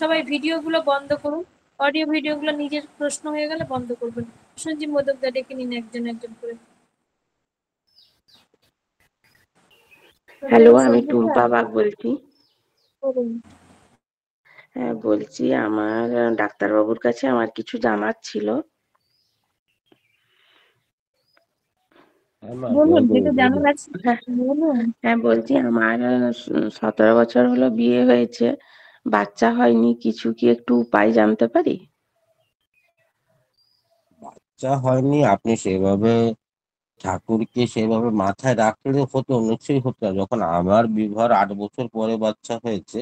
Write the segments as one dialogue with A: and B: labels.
A: সবাই ভিডিওগুলো বন্ধ করুন, অডিও ভিডিওগুলো নিজের প্রশ্ন হয়ে গেলে বন্ধ করবেন। সঞ্জীব মোদকদা ডেকে নিন একজন একজন করে।
B: হ্যালো, আমি টুম্পা বাগ বলছি।
A: করুন।
B: হ্যাঁ, বলছি আমার ডাক্তারবাবুর কাছে আমার কিছু জানার ছিল।
A: বলুন, যেটা জানার আছে
B: হ্যাঁ,
A: বলুন।
B: হ্যাঁ, বলছি আমার 17 বছর হলো বিয়ে হয়েছে, বাচ্চা হয়নি। কিছু কি একটু উপায় জানতে পারি?
C: বাচ্চা হয়নি, আপনি সেভাবে ঠাকুরকে সেভাবে মাথায় রাখলে হতো, নিশ্চয়ই হতো। যখন আমার বিবাহের 8 বছর পরে বাচ্চা হয়েছে,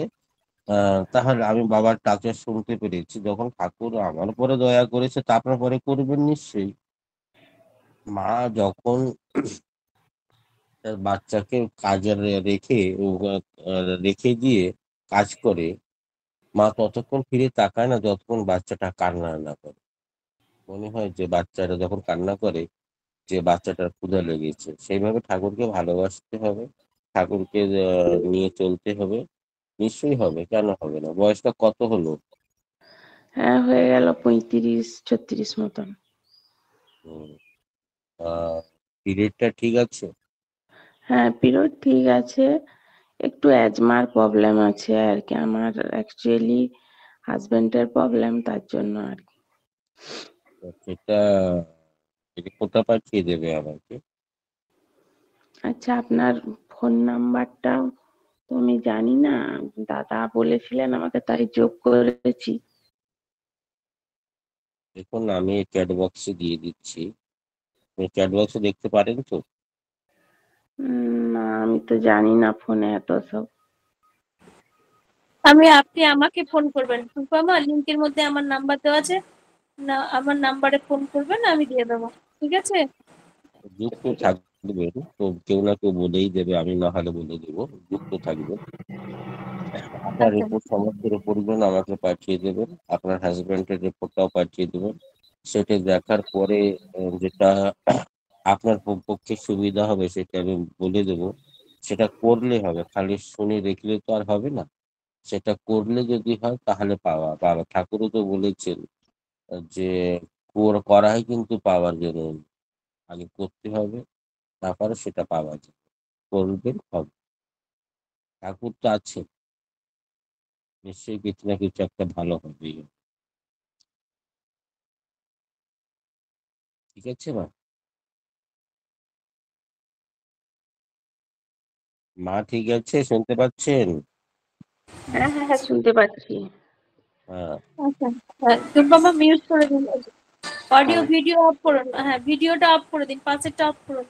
C: তাহলে আমি বাবার ডাকে শুনতে পেরেছি। যখন ঠাকুর আমার উপরে দয়া করেছে, তা আপনার পরে করবেন নিশ্চয়ই। মা যখন তার বাচ্চাকে কাজে রেখে দিয়ে কাজ করে, মা ততক্ষণ ফিরে তাকায় না যতক্ষণ বাচ্চাটা কান্না না করে। মনে হয় যে বাচ্চাটা যখন কান্না করে, যে বাচ্চাটার ক্ষুধা লেগেছে। সেইভাবে ঠাকুরকে ভালোবাসতে হবে, ঠাকুরকে নিয়ে চলতে হবে। নিশ্চয়ই হবে, কেন হবে না? বয়সটা কত হলো?
B: হ্যাঁ, হয়ে গেল 35-36 মতন।
C: হুম। পিরিয়ডটা ঠিক আছে?
B: হ্যাঁ, পিরিয়ড ঠিক আছে। একটু অ্যাজমার প্রবলেম আছে আর কি, আমার অ্যাকচুয়ালি হাজবেন্ডের প্রবলেম, তার জন্য আর কি।
C: সেটা কোথা পাঠিয়ে দেবে আমাকে?
B: আচ্ছা, আপনার ফোন নাম্বারটা তো আমি জানি না, দাদা বলেছিলেন আমাকে, তাই যোগ করেছি।
C: দেখুন, আমি চ্যাট বক্সে দিয়ে দিচ্ছি। আপনি চ্যাট বক্সে দেখতে পারেন তো?
B: না, আমি তো জানি না ফোনে এত সব।
A: আপনি আমাকে ফোন করবেন, টুম্পা লিংকের মধ্যে আমার নাম্বার দেওয়া আছে না, আমার নাম্বারে ফোন করবেন, আমি দিয়ে দেবো। ঠিক আছে?
C: যুক্ত থাকবেন তো, কেউ না কেউ বলেই দেবে, আমি না হলে বলে দেবো। যুক্ত থাকবেন। আপনার
A: আচ্ছা।
C: রিপোর্ট সমস্ত রিপোর্টগুলো আমাকে পাঠিয়ে দেবেন, আপনার হাজবেন্ডের রিপোর্টটাও পাঠিয়ে দেবেন। সেটা দেখার পরে যেটা আপনার পক্ষে সুবিধা হবে সেটা আমি বলে দেবো। সেটা করলে হবে, খালি শুনে দেখলে তো আর হবে না। সেটা করলে যদি হয় তাহলে পাওয়া বাবা ঠাকুরও তো বলেছেন যে করাই কিন্তু পাওয়ার জন্য। আগে করতে হবে, তারপরে সেটা পাওয়া যাবে। করবেন, হবে। ঠাকুর তো আছে, নিশ্চয়ই কিছু না কিছু একটা ভালো হবে। ঠিক আছে মা? মা ঠিক আছে, শুনতে পাচ্ছেন?
B: হ্যাঁ, হ্যাঁ, হ্যাঁ, শুনতে পাচ্ছি।
C: হ্যাঁ।
A: আচ্ছা। টুম্পা মিউট করে দিন, অডিও
B: হ্যাঁ,
A: ভিডিও অফ করুন। হ্যাঁ, ভিডিওটা অফ করে দিন, পাশেরটা অফ করুন।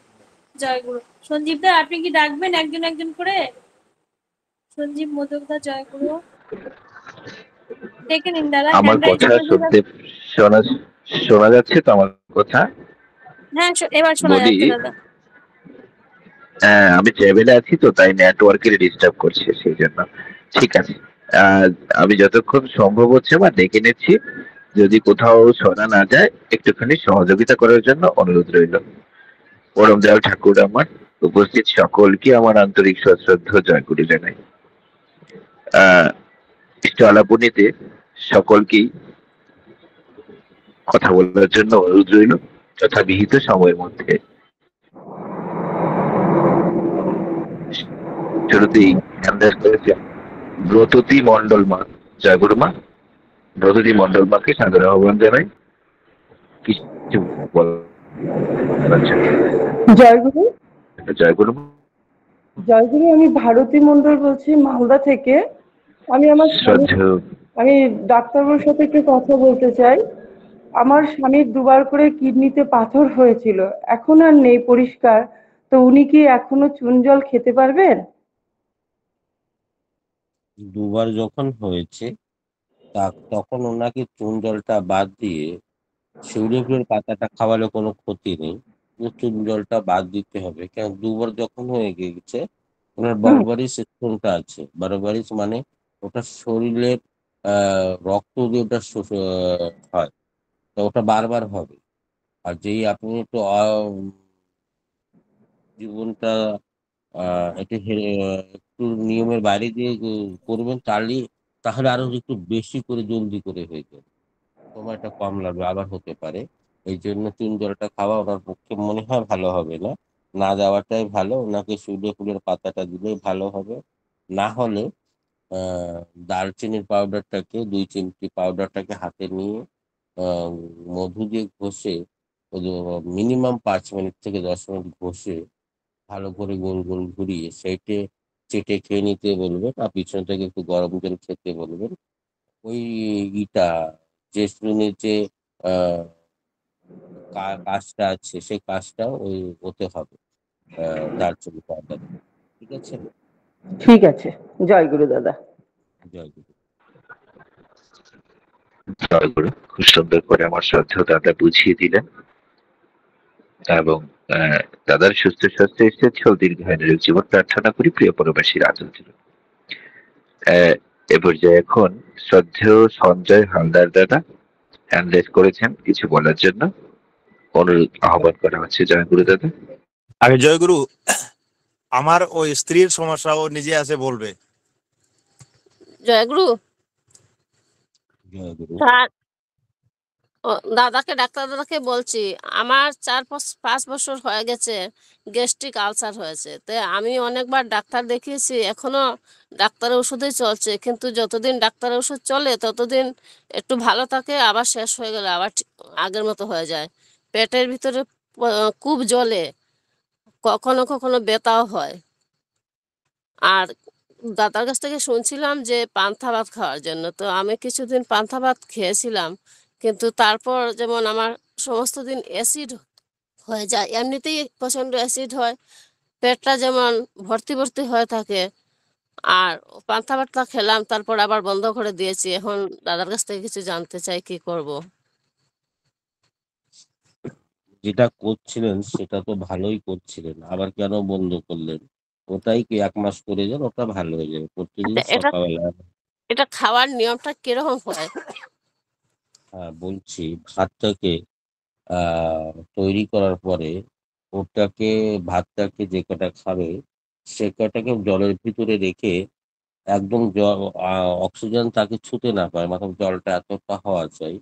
A: জয়গুরু। সঞ্জীব দা, আপনি কি ডাকবেন একজন একজন করে? সঞ্জীব মোদকদা, জয়গুরু ডেকে নিন দাদা,
D: আমার
A: হ্যান্ড রাইজ
D: কথা
A: করে দিন।
D: শুনতে শোনা শোনা যাচ্ছে তো আমার কথা?
A: হ্যাঁ, এবার শোনা
D: বলি,
A: যাচ্ছে দাদা।
D: আমি ট্রেভেলে আছি তো, তাই নেটওয়ার্কের ডিস্টার্ব করছে, সেই জন্য। ঠিক আছে। আহ, আমি যতক্ষণ সম্ভব হচ্ছে বা ডেকে নিচ্ছি। যদি কোথাও শোনা না যায়, একটুখানি সহযোগিতা করার জন্য অনুরোধ রইল। পরম দয়াল ঠাকুর আমার, উপস্থিত সকলকে আমার আন্তরিক সশ্রদ্ধ জয়গুরু জানাই। আহ ইষ্ট আলাপনীতে সকলকেই কথা বলার জন্য অনুরোধ রইল, যথাবিহিত সময়ের মধ্যে। শুরুতেই সন্দেশ করেছে ব্রততী মন্ডল মা। জয়গুরু মা। ব্রততী মন্ডল মাকে সাদর আহ্বান জানাই কিছু বলার জন্য।
E: জয়গুরু।
D: জয়গুরু মা।
E: জয়গুরু, আমি ভারতী মন্ডল বলছি, মালদা থেকে। আমি আমার স্বামী,
D: শ্রদ্ধেয়।
E: আমি ডাক্তারবাবুর সাথে একটু কথা বলতে চাই। আমার স্বামীর দুবার করে কিডনিতে পাথর হয়েছিল, এখন আর নেই, পরিষ্কার। তো উনি কি এখনো চুন জল খেতে পারবেন?
C: দুবার যখন হয়েছে, তখন ওনাকে চুন জলটা বাদ দিয়ে শিউলি ফুলের পাতাটা খাওয়ালে কোনো ক্ষতি নেই। কিন্তু চুন জলটা বাদ দিতে হবে, কেন দুবার যখন হয়ে গেছে। ওনার
E: হুম।
C: বারবারিস স্টোনটা আছে। বারবারিস মানে ওটা শরীরের রক্ত দিয়ে ওটা হয়, তো ওটা বারবার হবে। আর যেই আপনি একটু জীবনটা একটু একটু নিয়মের বাইরে দিয়ে করবেন, তাহলেই তাহলে আরো একটু বেশি করে জলদি করে হয়ে যাবে, সময়টা কম লাগবে, আবার হতে পারে। এই জন্য চুন জলটা খাওয়া ওনার পক্ষে মনে হয় ভালো হবে না, না যাওয়াটাই ভালো। ওনাকে সুডে ফুলের পাতাটা দিলেই ভালো হবে। না হলে আহ দারচিনির পাউডারটাকে 2 চিমটি পাউডারটাকে হাতে নিয়ে আহ মধু দিয়ে ঘষে মিনিমাম 5 মিনিট থেকে 10 মিনিট ঘষে ভালো করে গোল গোল ঘুরিয়ে সেইটে চেটে খেয়ে নিতে বলবেন, আর পিছন থেকে একটু গরম জল খেতে বলবেন। ওই ইটা যে শুনে যে আহ কাজটা আছে সেই কাজটা ওই হতে হবে দারচিনি পাউডার। ঠিক আছে?
E: ঠিক আছে, জয় গুরু দাদা।
C: জয় গুরু।
D: জয়গুরু, খুব সুন্দর করে আমার শ্রদ্ধেয় দাদা বুঝিয়ে দিলেন, এবং দাদার সুস্থ স্বাস্থ্য স্থির দীর্ঘায়ু জীবন প্রার্থনা করি প্রিয় প্রবাসী রাজন। এ পর্যায়ে এখন শ্রদ্ধেয় সঞ্জয় হালদার দাদা হ্যান্ড রেজ করেছেন কিছু বলার জন্য, অনুরোধ আহ্বান করা হচ্ছে। জয়গুরু দাদা।
F: আগে জয়গুরু, আমার ওই স্ত্রীর সমস্যা ও নিজে আসে বলবে।
G: জয়গুরু,
C: জয় গুরু।
G: দাদাকে ডাক্তার দাদাকে বলছি, আমার 4-5 বছর হয়ে গেছে গ্যাস্ট্রিক আলসার হয়েছে। তো আমি অনেকবার ডাক্তার দেখিয়েছি, এখনো ডাক্তারের ওষুধই চলছে, কিন্তু যতদিন ডাক্তারের ওষুধ চলে ততদিন একটু ভালো থাকে, আবার শেষ হয়ে গেলে আবার আগের মতো হয়ে যায়। পেটের ভিতরে খুব জ্বলে, কখনো কখনো ব্যথাও হয়। আর দাদার কাছ থেকে শুনছিলাম যে পান্তা ভাত খাওয়ার জন্য, তো আমি কিছুদিন পান্তা ভাত খেয়েছিলাম, কিন্তু তারপর যেমন আমার সমস্ত দিন অ্যাসিড হয়ে যায়, এমনিতেই প্রচণ্ড অ্যাসিড হয়, পেটটা যেমন ভর্তি ভর্তি হয়ে থাকে। আর পান্তা ভাতটা খেলাম, তারপর আবার বন্ধ করে দিয়েছি। এখন দাদার কাছ থেকে কিছু জানতে চাই, কি করব।
C: যেটা করছিলেন সেটা তো ভালোই করছিলেন, আবার কেন বন্ধ করলেন? ওটাই কি 1 মাস করে যান, ওটা ভালো হয়ে যাবে। প্রতিদিন
G: আচ্ছা, এটা
C: সকালবেলা
G: এটা খাওয়ার নিয়মটা কিরকম হয়?
C: বলছি, ভাতটাকে তৈরি করার পরে ওটাকে, ভাতটাকে যে কটা খাবে সে কটাকে জলের ভিতরে রেখে একদম জল, অক্সিজেন তাকে ছুতে না পারে, মানে জলটা এতটা হওয়া চাই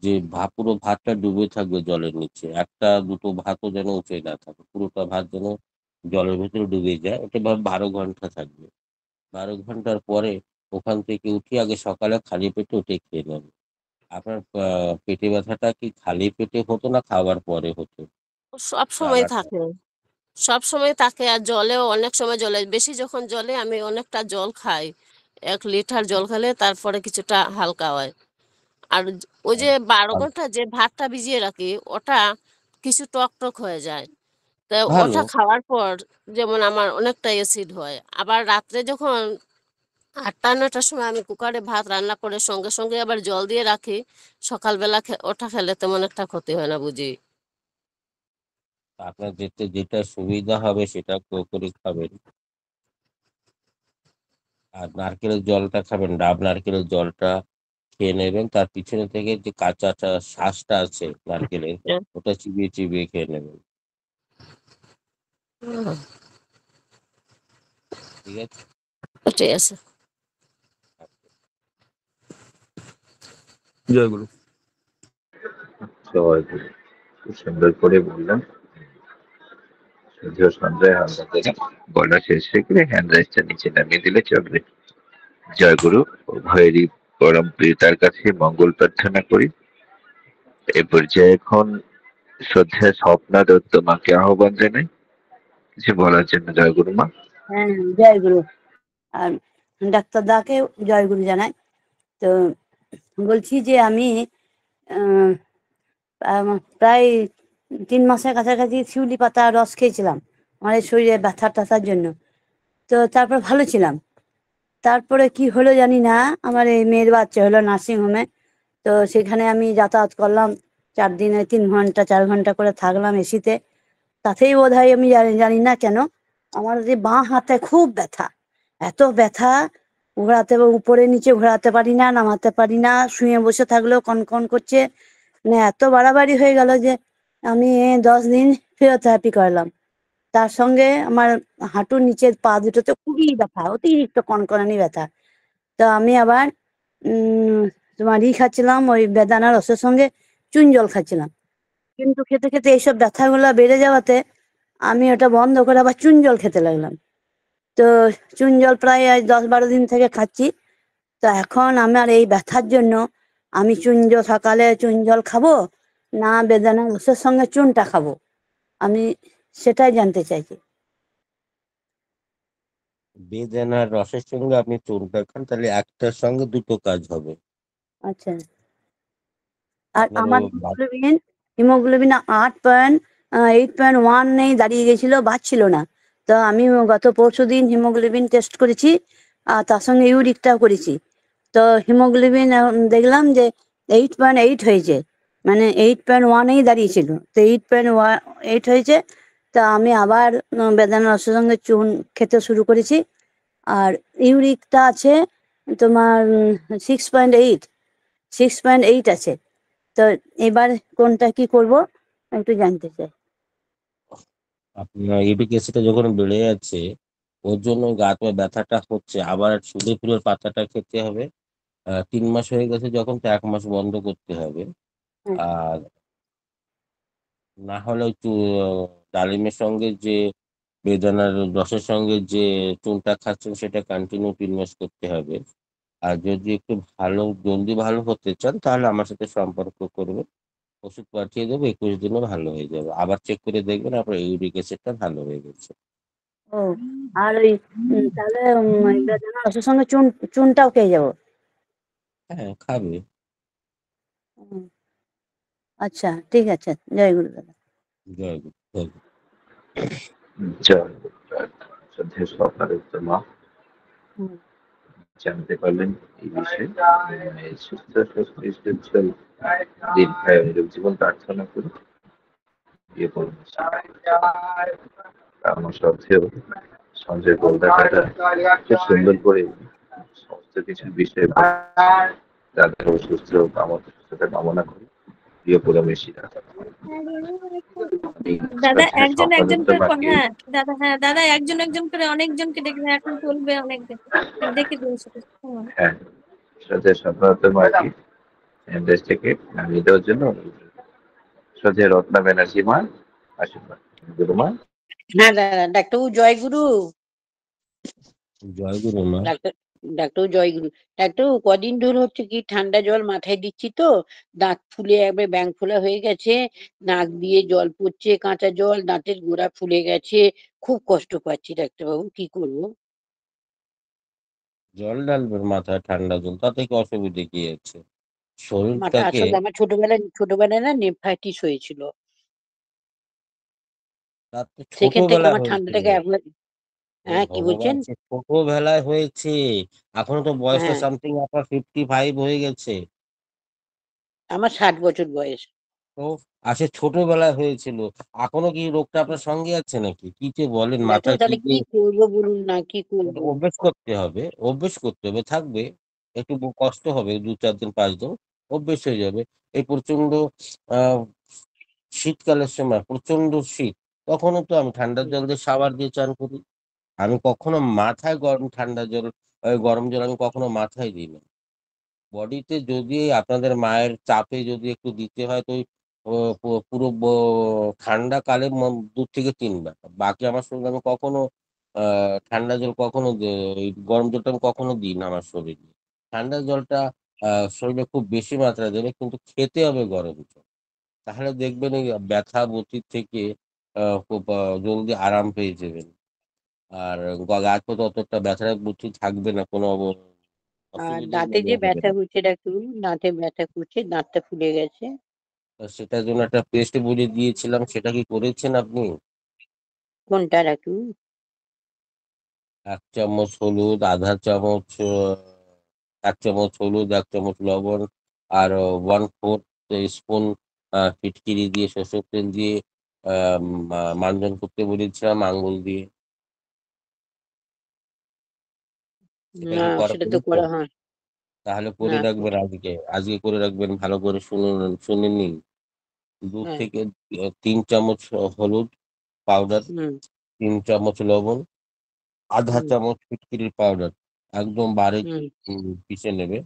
C: যে পুরো ভাতটা ডুবে থাকবে জলের নিচে, একটা দুটো ভাতও যেন উঠে না থাকে, পুরোটা ভাত যেন জলের ভিতরে ডুবে যায়। ওটা 12 ঘন্টা থাকবে। 12 ঘন্টার পরে ওখান থেকে উঠে আগে সকালে খালি পেটে উঠে খেয়ে নেবে। আপনার পেটে ব্যথাটা কি খালি পেটে হতো না খাবার পরে হতো?
G: সব সময়
C: লাগাতার
G: থাকে, সব সময় থাকে। আর জলেও অনেক সময়, জলে বেশি যখন জলে আমি অনেকটা জল খাই, 1 লিটার জল খেলে তারপরে কিছুটা হালকা হয়। আর ওই যে 12 ঘন্টা যে ভাতটা ভিজিয়ে রাখি, ওটা কিছু টক টক হয়ে যায়। তা
C: ভালো।
G: ওটা খাওয়ার পর যেমন আমার অনেকটা অ্যাসিড হয়। আবার রাত্রে যখন 8টা-9টার সময় আমি কুকারে ভাত রান্না করে সঙ্গে সঙ্গে আবার জল দিয়ে রাখি, সকালবেলা ওটা খেলে তেমন একটা ক্ষতি হয় না বুঝি।
C: আপনার যেটা সুবিধা হবে সেটা করে খাবেন। আর নারকেলের জলটা খাবেন, ডাব নারকেলের জলটা খেয়ে নেবেন, তার পিছনে থেকে যে কাঁচাটা শ্বাসটা আছে নারকেলের,
G: হ্যাঁ,
C: ওটা চিবিয়ে চিবিয়ে খেয়ে নেবেন।
G: হুম,
C: ঠিক আছে?
G: ঠিক আছে।
F: জয়গুরু।
D: জয়গুরু, খুব সুন্দর করে বললাম। শ্রদ্ধেয় সঞ্জয় হালদার দাদা বলা শেষ রেখে হ্যান্ড রাইজটা নিচে নামিয়ে দিলে চলবে। জয়গুরু, উভয়েরই পরম প্রিয়তার কাছে মঙ্গল প্রার্থনা করি। এ পর্যায়ে এখন শ্রদ্ধেয় স্বপ্না দত্ত মাকে আহ্বান জানাই কিছু বলার জন্য। জয়গুরু মা।
H: হ্যাঁ, জয় গুরু। আর ডাক্তার দাকে জয় গুরু জানাই। তো বলছি যে আমি আহ, প্রায় 3 মাসের কাছাকাছি শিউলি পাতা রস খেয়েছিলাম আমার এই শরীরে ব্যথা ট্যাথার জন্য। তো তারপর ভালো ছিলাম। তারপরে কি হলো জানি না, আমার এই মেয়ের বাচ্চা হলো নার্সিংহোমে। তো সেখানে আমি যাতায়াত করলাম, 4 দিনে 3 ঘন্টা 4 ঘন্টা করে থাকলাম এসিতে। তাতেই বোধহয় আমি জানি না কেন আমার যে বাঁ হাতে খুব ব্যথা, এত ব্যথা, ঘোরাতে উপরে নিচে ঘোরাতে পারি না, নামাতে পারি না, শুয়ে বসে থাকলেও কনকন করছে। মানে এত বাড়াবাড়ি হয়ে গেল যে আমি 10 দিন ফিজিওথেরাপি করলাম। তার সঙ্গে আমার হাঁটুর নিচের পা দুটোতে খুবই ব্যথা, অতিরিক্ত কনকনানি ব্যথা। তো আমি আবার তোমার খাচ্ছিলাম, ওই বেদানা রসের সঙ্গে চুন জল খাচ্ছিলাম, কিন্তু খেতে খেতে এইসব ব্যথাগুলো বেড়ে যাওয়াতে আমি ওটা বন্ধ করে আবার চুন জল খেতে লাগলাম। তো চুন জল প্রায় আজ 10-12 দিন থেকে খাচ্ছি। তো এখন আমার এই ব্যথার জন্য আমি সকালে চুন জল খাবো না বেদানা রসের সঙ্গে চুনটা খাবো, আমি সেটাই জানতে চাইছি।
C: বেদানার রসের সঙ্গে আপনি চুনটা খান, তাহলে একটার সঙ্গে দুটো কাজ হবে।
H: আচ্ছা। আর
C: আপনার
H: আমার হিমোগ্লোবিন 8.1 নেই, দাঁড়িয়ে গেছিল, বাড়ছিল না। তো আমি গত পরশুদিন হিমোগ্লোবিন টেস্ট করেছি, আর তার সঙ্গে ইউরিকটাও করেছি। তো হিমোগ্লোবিন দেখলাম যে 8.8 হয়েছে, মানে 8.1এই দাঁড়িয়েছিল, তো 8.8 হয়েছে। তা আমি আবার বেদানা রসের সঙ্গে চুন খেতে শুরু করেছি। আর ইউরিকটা আছে তোমার 6.8 আছে। তো এবার কোনটা কি করব একটু জানতে চাই।
C: আপনার ইউরিক অ্যাসিডটা যখন বেড়ে যাচ্ছে, ওর জন্য গাতে ব্যথাটা হচ্ছে, আবার সুদে ফুলের পাতাটা খেতে হবে। 3 মাস হয়ে গেছে যখন, তো 1 মাস বন্ধ করতে হবে।
H: হ্যাঁ।
C: আর না হলে ডালিমের সঙ্গে যে বেদানার রসের সঙ্গে যে চুনটা খাচ্ছেন সেটা কন্টিনিউ 3 মাস করতে হবে। আর যদি একটু জলদি ভালো হতে চান, তাহলে আমার সাথে সম্পর্ক করবেন, ওষুধ পাঠিয়ে দেবো, 21 দিনে ভালো হয়ে যাবে। আবার চেক করে দেখবেন আপনার ইউরিক অ্যাসিডটা ভালো হয়ে গেছে।
H: ও, আর ওই তাহলে ওই বেদানা রসের সঙ্গে চুনটাও খেয়ে যাবো?
C: হ্যাঁ, খাবে।
H: হুম, আচ্ছা ঠিক আছে, জয় গুরু দাদা।
C: জয় গুরু, জয় গুরু।
D: জয় শ্রদ্ধেয় সহকারীত মা,
H: হুম।
D: জানতে পারলেন এই বিষয়ে। সুস্থ সুস্থ দীর্ঘায়ু নিরোগ জীবন প্রার্থনা করি। ইয়ে করুন আমার শ্রদ্ধেয় সঞ্জয় গোলদার খুব সুন্দর করে সমস্ত কিছু বিষয়ে তাদের সুস্থ সুস্থতা কামনা করি। প্রিয় পরমেশিরা,
A: দাদা
D: শ্রদ্ধেয়
A: একজন একজন
D: সহকারীত
A: করে
D: মাকে
A: দাদা একজন একজন করে অনেকজনকে ডেকে, এখন চলবে অনেকদিন, ডেকে দিন শুধু।
D: হ্যাঁ, শ্রদ্ধেয় সহকারীত মাকে দেশ থেকে নামিয়ে দেওয়ার জন্য শ্রদ্ধেয় রত্না ব্যানার্জি মা আশীর্বাদ। গুরুমা।
I: হ্যাঁ দাদা, ডাক্তারবাবু জয়গুরু।
C: জয় গুরু মা।
I: ডাক্তারবাবু জয়গুরু। ডাক্তারবাবু কদিন ধরে হচ্ছে কি ঠান্ডা জল মাথায় দিচ্ছি, তো দাঁত ফুলে একবার ব্যাং ফোলা হয়ে গেছে, নাক দিয়ে জল পড়ছে, কাঁচা জল, দাঁতের গোড়া ফুলে গেছে, খুব কষ্ট পাচ্ছি ডাক্তারবাবু, কি করবো?
C: জল ডালবেন মাথায়, ঠান্ডা জল, তাতে কি অসুবিধে কি আছে?
I: মাথা
C: শরীরটাকে
I: আসলে আমার ছোটবেলায় না নেফ্রাইটিস হয়েছিল,
C: তার তো
I: সেখান থেকে
C: ছোটবেলায়
I: আমার
C: হয়েছিল।
I: ঠান্ডাটাকে একবার।
C: হে
I: হ্যাঁ, কি
C: ভগবান,
I: বলছেন?
C: সে ছোটবেলায় হয়েছে। এখনো তো বয়সটা
I: হ্যাঁ,
C: সামথিং আপনার 55 হয়ে গেছে।
I: আমার 60 বছর বয়স।
C: তো সে ছোটবেলায় হয়েছিল। এখনো কি রোগটা আপনার সঙ্গে আছে নাকি? কি যে বলেন,
I: ডাক্তারবাবু
C: মাথায় কি
I: তাহলে
C: যে
I: কি করবো বলুন না, কি
C: ওটা
I: করবো?
C: অভ্যেস করতে হবে, অভ্যেস করতে হবে, থাকবে। একটু কষ্ট হবে, 2-4 দিন 5 দিন, অভ্যেস হয়ে যাবে। এই প্রচন্ড আহ শীতকালের সময় প্রচন্ড শীত, তখনও তো আমি ঠান্ডা জল দিয়ে শাওয়ার দিয়ে চান করি। আমি কখনো মাথায় গরম জল আমি কখনো মাথায় দিই না। বডিতে যদি আপনাদের মায়ের চাপে যদি একটু দিতে হয়, তো ওই পুরো ঠান্ডাকালে 2 থেকে 3 বার। বাকি আমার শরীরে আমি কখনো ঠান্ডা জল কখনো এই গরম জলটা আমি কখনো দিই না আমার শরীরে। ঠান্ডা জলটা শরীরে খুব বেশি মাত্রায় দেবে, কিন্তু খেতে হবে গরম জল। তাহলে দেখবেন এই ব্যথা বথির থেকে খুব জলদি আরাম পেয়ে যাবেন। আর গায়ে তো অতটা ব্যথা বুদ্ধি থাকবে না, কোনো
I: আর
C: অসুবিধা
I: দাঁতে যে
C: হবে
I: ব্যথা
C: না।
I: করছে ডাক্তারবাবু, দাঁতে ব্যথা করছে, দাঁতটা ফুলে গেছে।
C: তা সেটার জন্য একটা পেস্ট বলে দিয়েছিলাম, সেটা কি করেছেন আপনি?
I: কোনটা ডাক্তারবাবু?
C: 1 চামচ হলুদ, আধা চামচ 1 চামচ হলুদ, 1 চামচ লবণ, আর 1/4 স্পুন ফিটকিরি দিয়ে সরষের তেল দিয়ে মাঞ্জন করতে বলেছিলাম আঙ্গুল দিয়ে। সেটা
I: না,
C: কি
I: সেটা তো
C: করেছেন?
I: করা হয়
C: তাহলে
I: না।
C: করে রাখবেন, আজকে করে রাখবেন, ভালো করে শুনে নিন। 2
I: হ্যাঁ।
C: থেকে 3 চামচ হলুদ পাউডার,
I: হুম।
C: 3 চামচ লবণ, আধা
I: হুম।
C: চামচ ফিটকিরির পাউডার, একদম বারিক
I: হুম
C: পিষে নেবে।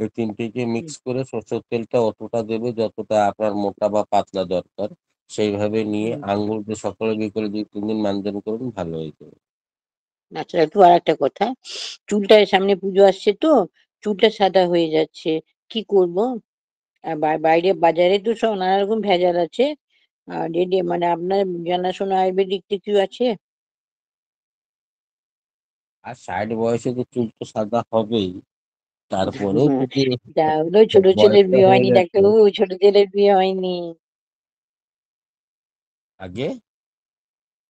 C: এই তিনটেকে
I: হুম
C: মিক্স করে সরষের তেলটা অতটা দেবে যতটা আপনার মোটা বা পাতলা দরকার। সেইভাবে নিয়ে
I: হুম।
C: আঙ্গুল দিয়ে সকালে বিকেলে ২-৩ দিন মানজন করুন, ভালো হয়ে যাবে।
I: আচ্ছা, একটু আর একটা কথা, চুলটা সামনে পুজো আসছে তো, চুলটা সাদা হয়ে যাচ্ছে, কি করব? আর বাইরে বাজারে তো সব নানা রকম ভেজাল আছে। আর মানে আপনার জানাশোনা আয়ুর্বেদিক কিছু আছে?
C: আর ৬০ বয়সে তো চুল তো সাদা হবেই। তারপরেও যদি
I: তা হলো ছোট ছেলের
C: বয়সটা
I: বিয়ে
C: হয়ে
I: হয়নি
C: গেছে
I: ডাক্তারবাবু, ছোট ছেলের বিয়ে হয়নি,
C: আগে।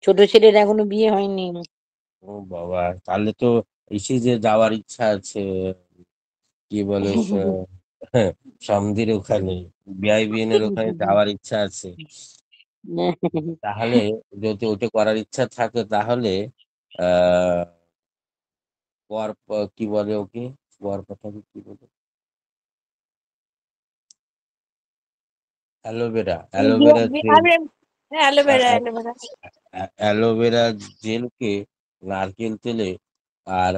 I: ছোট ছেলের এখনো বিয়ে হয়নি।
C: ও বাবা! তাহলে তো যে যাওয়ার ইচ্ছা আছে। কি বলে সমধির ওখানে, বিআইবিএন এর ওখানে যাওয়ার ইচ্ছা আছে। তাহলে যদি ওটা করার ইচ্ছা থাকে তাহলে আহ কি বলে ওকে, কথা কি বলে, aloe vera, aloe vera gel,
A: aloe vera aloe vera
C: aloe vera জেলকে নারকেল তেলে আর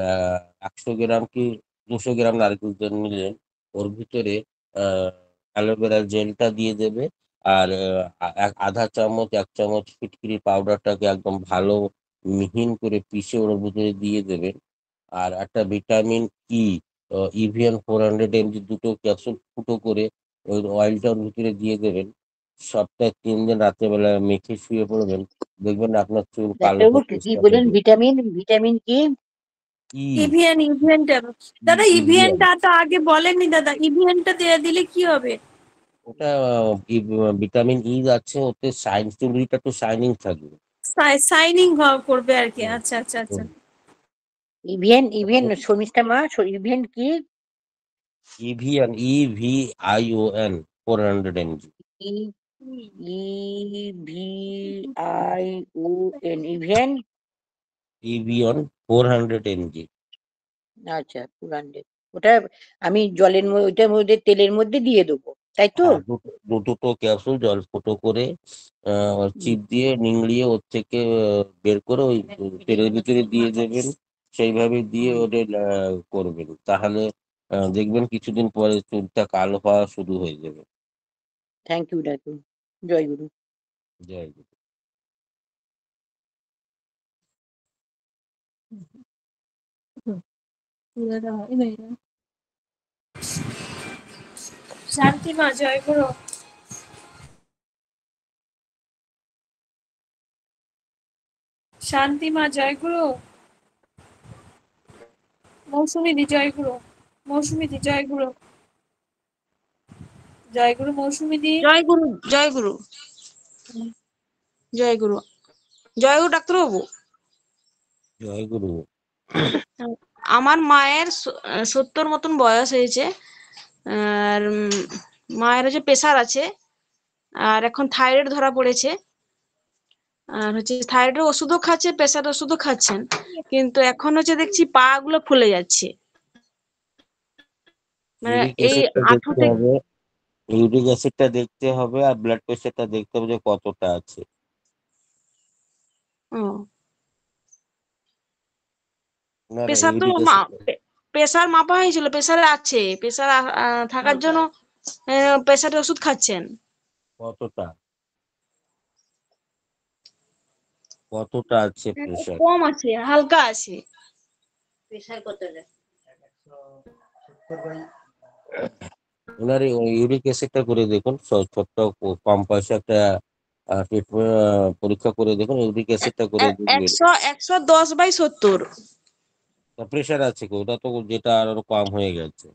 C: ১০০ গ্রাম কি ২০০ গ্রাম নারকেল তেল নিলেন, ওর ভিতরে অ্যালোভেরা জেলটা দিয়ে দেবে। আর আধা চামচ ১ চামচ ফিটকিরি পাউডারটাকে একদম ভালো মিহিন করে পিষে ওর ভিতরে দিয়ে দেবেন। আর একটা ভিটামিন ই, ইভিএন 400 mg দুটো ক্যাপসুল ফুটো করে ওই অয়েলটা ওর ভিতরে দিয়ে দেবেন। সপ্তাহে ৩ দিন রাত্রেবেলা মেখে শুয়ে পড়বেন, দেখবেন আপনার চুল কালো
I: ডাক্তারবাবু
C: হতে
I: কি
C: স্টার্ট
I: বলেন,
C: হবে।
I: ভিটামিন ভিটামিন কি?
C: ই
A: ইভিএন ইভিএন ট্যাবলেট দাদা,
C: ইভিএন,
A: ইভিএনটা তো আগে বলেননি দাদা, ইভিএনটা দিলে কি হবে?
C: ওটা ভিটামিন ই আছে ওতে, চুলটা একটু শাইনিং থাকবে।
A: সাইনিং করবে আর কি,
C: হুম,
A: আচ্ছা আচ্ছা আচ্ছা।
C: হুম।
I: ইভিএন ইভিএন শর্মিষ্ঠা মা, ইভিএন কি?
C: Evion, EVION 400 mg।
I: E E V I O N, Evion.
C: Evion 400 mg।
I: আচ্ছা, 200। ওটা আমি জলের মধ্যে, ওইটার মধ্যে তেলের মধ্যে দিয়ে দেবো, তাই তো?
C: হ্যাঁ, দুটো ক্যাপসুল জল ফুটো করে
I: হুম,
C: চিপ দিয়ে নিংড়িয়ে ওর থেকে বের করে ওই তেলের ভিতরে দিয়ে দেবেন। সেইভাবে দিয়ে
I: হুম।
C: ওদের করবেন, তাহলে দেখবেন কিছুদিন পরে চুলটা কালো হওয়া শুরু হয়ে যাবে।
I: থ্যাংক ইউ ডাক্তার, জয় গুরু।
C: জয় গুরু।
A: শান্তিমা জয় গুরু। শান্তিমা জয় গুরু। মৌসুমীদি জয় গুরু। মৌসুমীদি জয় গুরু। জয় গুরু মৌসুমীদি।
J: জয় গুরু, জয় গুরু, জয় গুরু, জয় গুরু ডাক্তারবাবু।
C: জয় গুরু।
J: আমার মায়ের 70 মতন বয়স হয়েছে। আর মায়ের হচ্ছে প্রেসার আছে, আর এখন থাইরয়েড ধরা পড়েছে। আর হচ্ছে থাইরয়েডের ওষুধও খাচ্ছে, প্রেসার ওষুধও খাচ্ছেন, কিন্তু এখন হচ্ছে দেখছি পা গুলো ফুলে যাচ্ছে, মানে
C: ইউরিক
J: এই
C: অ্যাসিডটা
J: হাঁটু
C: দেখতে
J: থেকে।
C: হবে, ইউরিক অ্যাসিডটা দেখতে হবে আর ব্লাড প্রেশারটা দেখতে হবে যে কতটা আছে।
J: ও,
C: না না,
J: প্রেসার তো
C: ইউরিক অ্যাসিড
J: প্রেসার মাপা হয়েছিল, প্রেসার আছে, প্রেসার থাকার জন্য প্রেসারের ওষুধ খাচ্ছেন।
C: কতটা, কতটা আছে প্রেশার?
J: কম আছে, হালকা আছে।
I: প্রেশার কতটা?
C: ওনার ইউরিক অ্যাসিডটা করে দেখুন, ছোট্ট কম পয়সা একটা পরীক্ষা করে দেখুন, ইউরিক অ্যাসিডটা করে দেখবেন।
J: 110/70।
C: প্রেশার আছে কি, ওটা তো যেটা আরো কম হয়ে গেছে।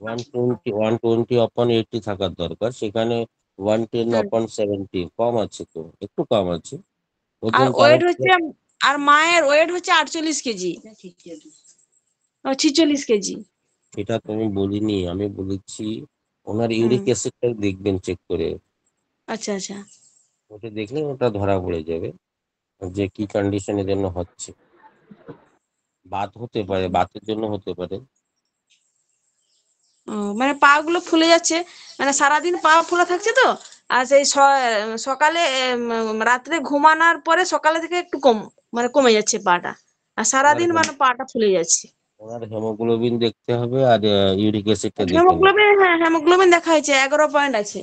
C: 120/80 থাকার দরকার, সেখানে 110/70 কম আছে, তো একটু কম আছে।
J: আর
C: ওজন
J: ওয়েট
C: তাহলে
J: হচ্ছে, আর মায়ের ওয়েট হচ্ছে 48 কেজি, 46 কেজি।
C: সেটা তো আমি বলিনি, আমি বলেছি ওনার
J: হুম,
C: ইউরিক অ্যাসিডটা দেখবেন চেক করে।
J: আচ্ছা আচ্ছা।
C: ওটা দেখলে ওটা ধরা পড়ে যাবে যে কি কন্ডিশনের জন্য হচ্ছে। বাত হতে পারে, বাতের জন্য হতে পারে।
J: মানে পা গুলো ফুলে যাচ্ছে, মানে সারাদিন পা ফোলা থাকছে তো। আর সেই সকালে রাত্রে ঘুমানোর পরে সকালে থেকে একটু কম, মানে কমে যাচ্ছে পাটা, আর
C: ওনার
J: সারাদিন
C: হেম-
J: মানে পাটা ফুলে যাচ্ছে।
C: ওনার হিমোগ্লোবিন দেখতে হবে আর ইউরিক অ্যাসিডটা দেখে নেবে।
J: হেমোগ্লোবিন, হ্যাঁ হেমোগ্লোবিন দেখা হয়েছে, 11 পয়েন্ট আছে।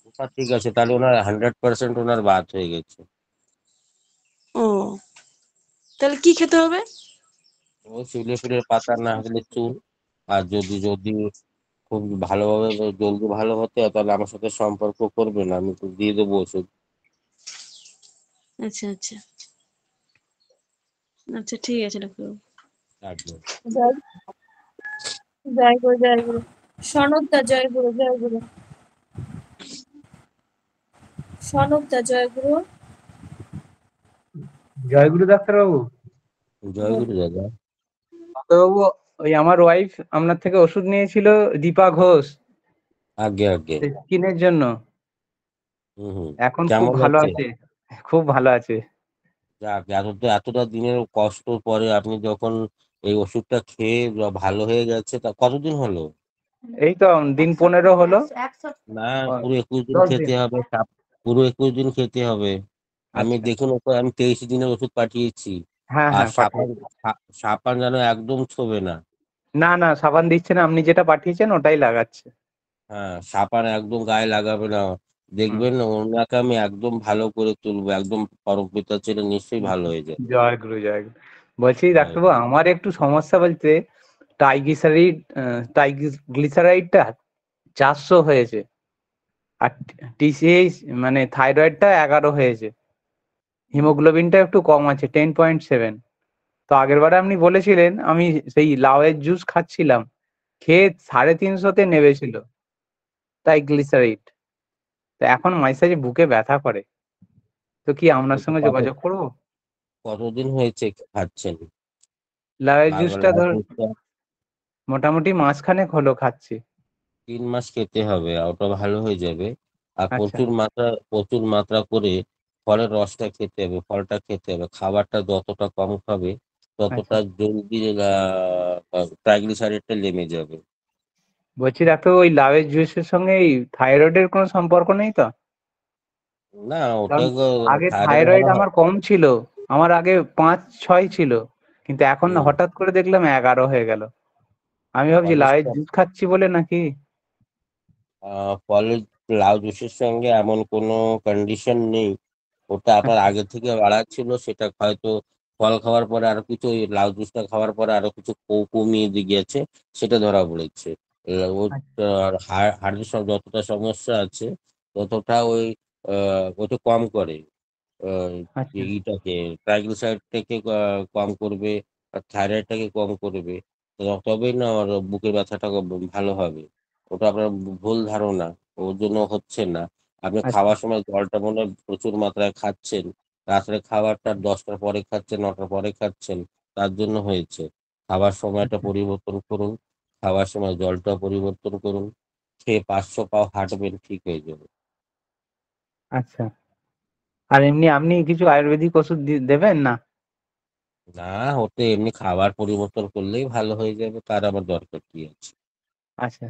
C: ওটা ঠিক আছে, তাহলে ওনার 100% ওনার বাত হয়ে গেছে।
J: ও, তাহলে কি খেতে হবে?
C: ওই শিউলি পাতা না হলে চুন। আর যদি যদি খুব ভালোভাবে জলদি ভালো হতে হয় তাহলে আমার সাথে সম্পর্ক করবেন, আমি তো দিয়ে দেবো ওষুধ।
J: আচ্ছা আচ্ছা আচ্ছা, ঠিক আছে ডাক্তারবাবু।
C: একদম।
A: জয় জয় গুরু, জয় গুরু। সনকদা, জয় গুরু, জয় গুরু। সনকদা, জয় গুরু।
K: জয়গুরু ডাক্তারবাবু।
C: জয় গুরু দাদা।
K: ডাক্তারবাবু, ওই আমার ওয়াইফ আপনার থেকে ওষুধ নিয়েছিল, দীপা ঘোষ,
C: আগে আগে।
K: স্কিনের জন্য।
C: হুম হুম।
K: এখন খুব
C: কেমন
K: ভালো
C: আছে?
K: আছে, খুব ভালো আছে।
C: যাক, এতটা দিনের কষ্ট পরে আপনি যখন এই ওষুধটা খেয়ে ভালো হয়ে গেছে, তা কতদিন হলো?
K: এই তো দিন 15 হলো।
C: না,
K: ও,
C: পুরো 21 দিন
K: 10
C: খেতে
K: দিন।
C: হবে, পুরো 21 দিন খেতে হবে। আমি
K: আচ্ছা,
C: দেখুন ওকে আমি 23 দিনের ওষুধ পাঠিয়েছি।
K: হ্যাঁ
C: আর
K: হ্যাঁ
C: সাপান
K: পাঠিয়েছি।
C: সাপান যেন একদম ছোবে না।
K: না না, সাবান দিচ্ছে না, আপনি যেটা পাঠিয়েছেন ওটাই লাগাচ্ছে।
C: হ্যাঁ, সাবান একদম গায়ে লাগাবে না।
K: হুম,
C: দেখবেন ওনাকে আমি একদম ভালো করে তুলবো, একদম পরমপিতা ছেলে নিশ্চয়ই ভালো হয়ে যাবে।
K: জয় গুরু, জয় গুরু। বলছি
C: জয়
K: ডাক্তারবাবু,
C: গুরু।
K: আমার একটু সমস্যা বলতে, ট্রাইগ্লিসারাইডটা 400 হয়েছে, আর টিসিএইচ মানে থাইরয়েডটা 11 হয়েছে, হিমোগ্লোবিনটা একটু কম আছে 10.7। তো আগের বারে আপনি বলেছিলেন, আমি সেই লাউয়ের জুস খাচ্ছিলাম, খেয়ে 350-তে নেমেছিল ট্রাইগ্লিসারাইড। তো এখন মাঝে সাঝে বুকে ব্যথা করে, তো কি আপনার
C: এটা
K: সঙ্গে যোগাযোগ করবো?
C: কতদিন হয়েছে খাচ্ছেন?
K: লাউয়ের
C: লাল
K: জুসটা
C: লাল
K: ধর
C: দুধটা
K: মোটামুটি মাসখানেক হলো খাচ্ছি।
C: 3 মাস খেতে হবে, আর ওটা ভালো হয়ে যাবে। আর
K: আচ্ছা
C: প্রচুর মাত্রা করে ফলের রসটা খেতে হবে, ফলটা খেতে হবে। খাবারটা যতটা কম খাবে
K: আচ্ছা।
C: ততটা জলদি ট্রাইগ্লিসারিডটা নেমে যাবে।
K: বলছি ডাক্তার, ওই লাউয়ের জুসের সঙ্গে এই থাইরয়েডের কোনো সম্পর্ক নেই তো?
C: না, ওটা
K: কারণ আগে
C: থাইরয়েড
K: থাইরয়েড
C: ভালো হয়।
K: আমার কম ছিল, আমার আগে 5-6 ছিল, কিন্তু এখন না
C: হুম।
K: হঠাৎ করে দেখলাম 11 হয়ে গেল। আমি ভাবছি লাউয়ের
C: ফলের
K: জুস খাচ্ছি বলে নাকি।
C: ফলের লাউ জুসের সঙ্গে এমন কোনো কন্ডিশন নেই। ওটা আপনার
K: আচ্ছা
C: আগে থেকে বাড়া ছিল, সেটা হয়তো ফল খাওয়ার পরে আরো কিছু, ওই লাউ জুসটা খাওয়ার পরে আরো কিছু কমিয়ে দিয়ে গেছে, সেটা ধরা পড়েছে। ওর
K: আচ্ছা
C: হাড়ের সব যতটা সমস্যা আছে ততটা ওটা কম করে। যে
K: আচ্ছা
C: ইটাকে ট্রাইগ্লিসাইডটাকে কম করবে, আর থাইরয়েডটাকে কম করবে। তবেই না আমার বুকের ব্যথাটা ভালো হবে। ওটা আপনার ভুল ধারণা, ওর জন্য হচ্ছে না। আপনি
K: আচ্ছা
C: খাওয়ার সময় জলটা মনে হয় প্রচুর মাত্রায় খাচ্ছেন, রাত্রে খাবারটা 10টার পরে খাচ্ছেন, 9টার পরে খাচ্ছেন, তার জন্য হয়েছে। খাবার সময়টা
K: আচ্ছা
C: পরিবর্তন করুন, খাওয়ার সময় জলটা পরিবর্তন করুন, খেয়ে 500 পাও হাঁটবেন, ঠিক হয়ে যাবে।
K: আচ্ছা। আর এমনি আপনি কিছু আয়ুর্বেদিক ওষুধ দেবেন না?
C: না, ওতে এমনি খাবার পরিবর্তন করলেই ভালো হয়ে যাবে, তার আবার দরকার কি আছে?
K: আচ্ছা,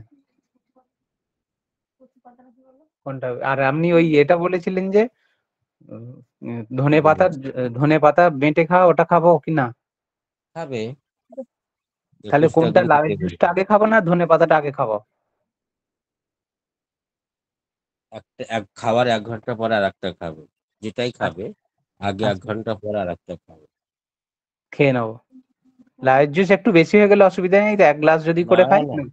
K: কোনটা? আর আপনি ওই এটা বলেছিলেন যে ধনে
C: কোনটা
K: পাতা,
C: বলছি?
K: ধনে পাতা বেটে খাওয়া, ওটা খাবো কি না?
C: খাবে,
K: তাহলে
C: 21টা
K: কোনটা,
C: দিন খেতে
K: লাউয়ের জুসটা
C: বলছি।
K: আগে খাবো না ধনে পাতাটা আগে খাবো?
C: খাবার 1 ঘন্টা পরে আর একটা খাবে, যেটাই খাবে
K: আচ্ছা
C: আগে এক
K: আচ্ছা,
C: ঘন্টা পরে আর একটা খাবে।
K: খেয়ে নেবো। লাউয়ের জুস একটু বেশি হয়ে গেলে অসুবিধা নেই তো, 1 গ্লাস যদি
C: না
K: করে খাই
C: না,
K: না?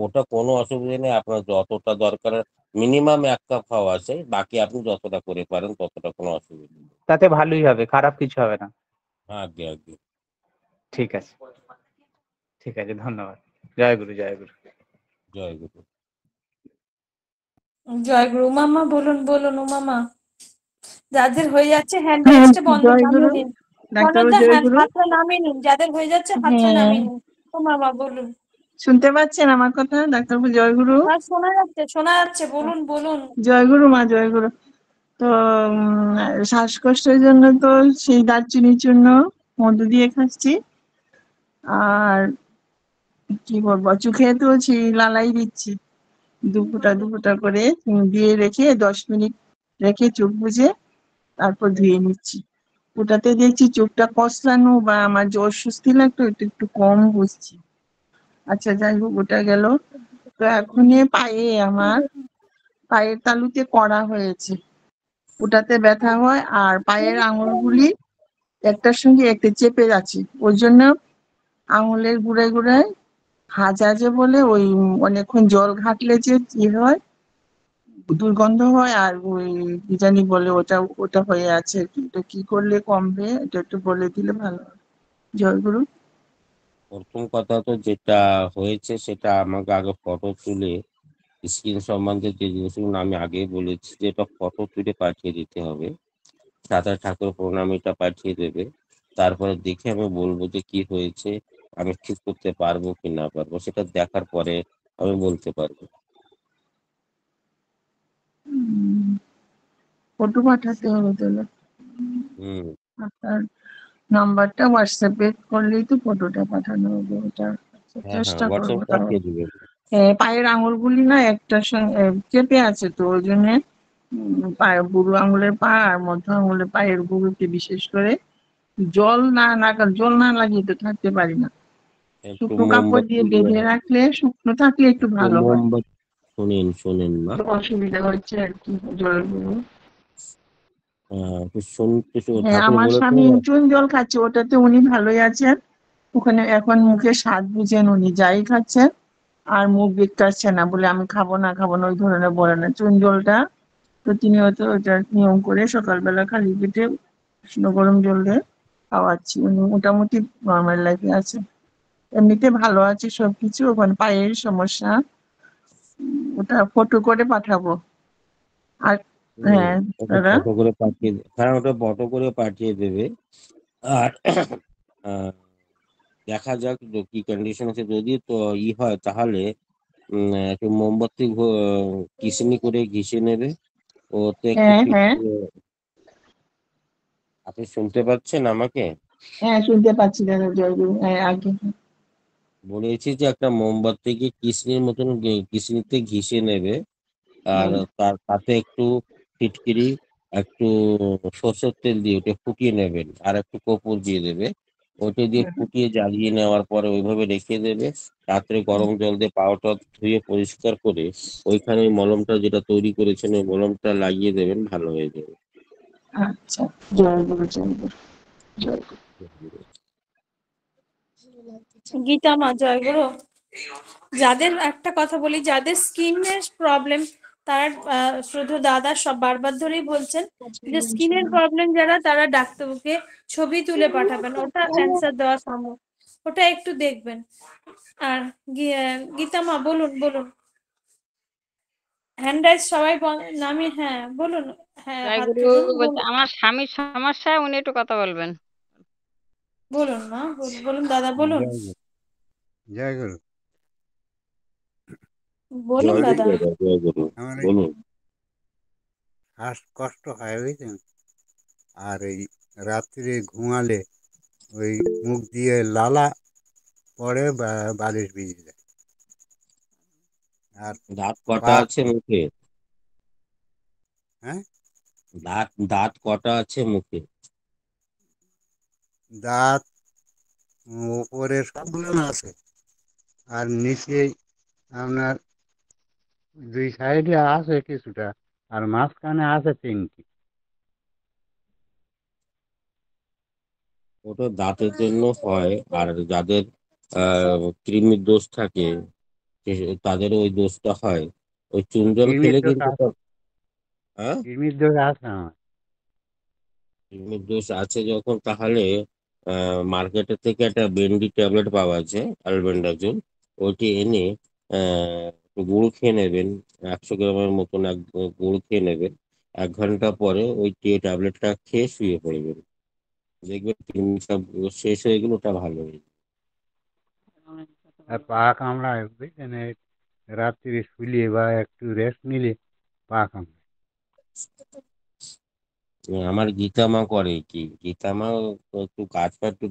C: ওটা কোনো অসুবিধা নেই। আপনার যতটা দরকার, মিনিমাম 1 কাপ খাওয়া আছে, বাকি আপনি যতটা করে পারেন ততটা, কোনো অসুবিধা নেই।
K: তাতে ভালোই হবে, খারাপ কিছু হবে না।
C: আগে আগে।
K: ঠিক আছে, ঠিক আছে, ধন্যবাদ। জয় গুরু, জয় গুরু।
C: জয় গুরু।
A: জয় গুরু। উমামা বলুন, বলুন উমামা। যাদের হয়ে যাচ্ছে হ্যান্ড
L: হ্যাঁ,
A: রাইজটা বন্ধ,
L: জয় গুরু
A: নামিয়ে নিন।
L: ডাক্তারবাবু,
A: সনদদা,
L: জয়
A: হ্যাঁ
L: গুরু।
A: হাতটা নামিয়ে নিন, যাদের হয়ে যাচ্ছে হাতটা
L: হ্যাঁ,
A: নামিয়ে নিন। উমামা বলুন।
L: শুনতে পাচ্ছেন আমার কথা ডাক্তারবাবু? জয় গুরু।
A: হ্যাঁ শোনা যাচ্ছে, শোনা যাচ্ছে, বলুন বলুন।
L: জয় গুরু মা, জয় গুরু। তো শ্বাসকষ্টের জন্য তো সেই দারচিনি চূর্ণ মধু দিয়ে খাচ্ছি, আর কি বলবো, চোখে তো সেই লালাই দিচ্ছি, দু ফোঁটা করে দিয়ে রেখে 10 মিনিট রেখে চোখ বুজে তারপর ধুয়ে নিচ্ছি। ওটাতে দেখছি চোখটা কসলানো বা আমার যে অস্বস্তি লাগতো এটা একটু কম বুঝছি। আচ্ছা যাই হোক, ওটা গেল। তো এখন আমার পায়ের তালুতে কড়া হয়েছে, ওটাতে ব্যথা হয় আর পায়ের আঙুলগুলি একটার সঙ্গে একটা চেপে যাচ্ছে, ওই জন্য আঙুলের গুড়ায় গুড়ায় হাজা যে বলে ওই অনেকক্ষণ জল ঘাটলে যে হয় দুর্গন্ধ হয়, আর ওই কি জানি বলে ওটা ওটা হয়ে আছে। কিন্তু কি করলে কমবে এটা একটু বলে দিলে ভালো হয়। জয়গুরু।
C: প্রথম কথা তো যেটা হয়েছে সেটা আমাকে আগে ফটো তুলে স্কিন সম্বন্ধে যে জিনিসগুলো আমি আগেই বলেছি যে এটা ফটো তুলে পাঠিয়ে দিতে হবে, সাথে ঠাকুর প্রণামীটা পাঠিয়ে দেবে। তারপরে দেখে আমি বলবো যে কি হয়েছে, আমি ঠিক করতে পারবো কি না পারবো, সেটা দেখার পরে আমি বলতে পারবো।
L: ফটো পাঠাতে হবে তাহলে।
C: হুম।
L: আপনার নাম্বারটা হোয়াটসঅ্যাপে করলেই তো ফটোটা পাঠানো হবে, ওটা
C: হ্যাঁ, হ্যাঁ,
L: চেষ্টা করবো
C: হোয়াটসঅ্যাপ
L: তাহলে।
C: পাঠিয়ে দিবেন।
L: পায়ের আঙুলগুলি না একটার সঙ্গে চেপে আছে, তো ওই জন্য পায়ের বুড়ো আঙুলের পা আর মধ্য আঙুলের পায়ের গুঁড়োতে বিশেষ করে জল না লাগিয়ে তো থাকতে পারি না।
C: একটু
L: শুকনো কাপড় দিয়ে
C: মোমবাতি
L: বেঁধে রাখলে, শুকনো থাকলে একটু
C: একটু
L: ভালো হয়।
C: মোমবাতি শোনেন শোনেন মা,
L: একটু অসুবিধা হচ্ছে আর কি জলগুলো।
C: একটু শুনতে
L: হ্যাঁ,
C: ঠাকুর
L: আমার
C: বলেছে
L: স্বামী
C: না,
L: চুন জল খাচ্ছে, ওটাতে উনি ভালোই আছেন। ওখানে এখন মুখে স্বাদ বুঝেন উনি, যাই খাচ্ছেন আর মুখ বেঁকাচ্ছে না, বলে আমি খাবো না ওই ধরনের বলে না। চুন জলটা প্রতিনিয়ত ওটা নিয়ম করে সকালবেলা খালি পেটে উষ্ণ গরম জল দিয়ে খাওয়াচ্ছি, উনি মোটামুটি নর্মাল লাইফে আছে, এমনিতে ভালো আছে সবকিছু। ওখানে পায়ের সমস্যা, ওটা ফটো করে পাঠাবো। আর হ্যাঁ
C: ওটা
L: দাদা।
C: ফটো করে পাঠিয়ে হ্যাঁ ওটা ফটো করে পাঠিয়ে দেবে। আর আহ, দেখা যাক কি কন্ডিশন আছে, যদি তো হয় তাহলে একটু মোমবাতি কিসনি করে ঘিষে নেবে, ওতে একটু
L: হ্যাঁ হ্যাঁ
C: আপনি শুনতে পাচ্ছেন আমাকে?
L: হ্যাঁ শুনতে পাচ্ছি দাদা, জয়গুরু। হ্যাঁ আগে।
C: বলেছি যে একটা মোমবাতিকে কিসনির মতন কিসনিতে ঘিষে নেবে, আর
L: হুম,
C: তাতে একটু ফিটকিরি, একটু সরষের তেল দিয়ে ওটা ফুটিয়ে নেবেন, আর একটু কর্পূর দিয়ে দেবে। ওটা দিয়ে ফুটিয়ে জ্বালিয়ে নেওয়ার পরে ওইভাবে রেখে দেবে। রাত্রে গরম জল দিয়ে পাউটা ধুয়ে পরিষ্কার করে ওইখানে ওই মলমটা যেটা তৈরি করেছেন ওই মলমটা লাগিয়ে দেবেন, ভালো হয়ে যাবে।
L: আচ্ছা, জয়গুরু জয়গুরু জয়গুরু।
A: গীতা মা জয়গুরু। যাদের একটা কথা বলি, যাদের স্কিনের প্রবলেম তারা শুধু দাদা সব বারবার ধরেই বলছেন যে স্কিনের প্রবলেম যারা, তারা ডাক্তারকে ছবি তুলে পাঠাবেন, ওটা অ্যান্সার দেওয়া সম্ভব, ওটা একটু দেখবেন। আর গীতা মা বলুন বলুন, হ্যান্ড রাইজ সবাই নামি, হ্যাঁ বলুন, হ্যাঁ হাত
M: জয়গুরু
A: তুলুন,
M: বলছে
A: বলুন
M: আমার স্বামীর সমস্যা, উনি একটু কথা বলবেন।
A: বলুন মা, বলুন দাদা বলুন,
N: জয় গুরু জয় গুরু।
A: বলুন
C: জয় গুরু
A: দাদা।
C: দাদা, জয় গুরু,
N: আমার এই
C: বলুন।
N: শ্বাসকষ্ট হয় বুঝছেন, আর এই রাত্রে ঘুমালে ওই মুখ দিয়ে লালা পড়ে বা বালিশ ভিজে যায়। আর
C: দাঁত কটা
N: পা
C: আছে মুখে?
N: হ্যাঁ,
C: দাঁত দাঁত কটা আছে মুখে?
N: দাঁত উপরে সবগুলো আছে, আর নিচে আপনার দুই সাইডে আছে কিছুটা, আর মাঝখানে আছে তিনটি।
C: ওটা দাঁতের জন্য হয়, আর যাদের কৃমির দোষ থাকে তাদের ওই দোষটা হয়। ওই চুন জল
N: কৃমির
C: খেলে
N: দোষ
C: কিন্তু
N: আছে,
C: হ্যাঁ,
N: কৃমির দোষ আছে আমার।
C: কৃমির দোষ আছে যখন, তাহলে মার্কেটের থেকে একটা বেন্ডি ট্যাবলেট পাওয়া যায়, অ্যালবেন্ডাজোল। ওইটি এনে একটু গুঁড়ো খেয়ে নেবেন, 100 গ্রামের মতন গুঁড়ো খেয়ে নেবেন। 1 ঘন্টা পরে ওই ট্যাবলেটটা খেয়ে শুয়ে পড়বেন, দেখবেন কৃমি সব শেষ হয়ে গেলে ওটা ভালো হয়ে যাবে।
N: আর পা কামড়ায় বুঝছেন, এই রাত্রি শুলে বা একটু রেস্ট নিলে পা কামড়ায়।
C: আমার গীতা মা করে কি, গীতা মা একটু কাজ পা একটু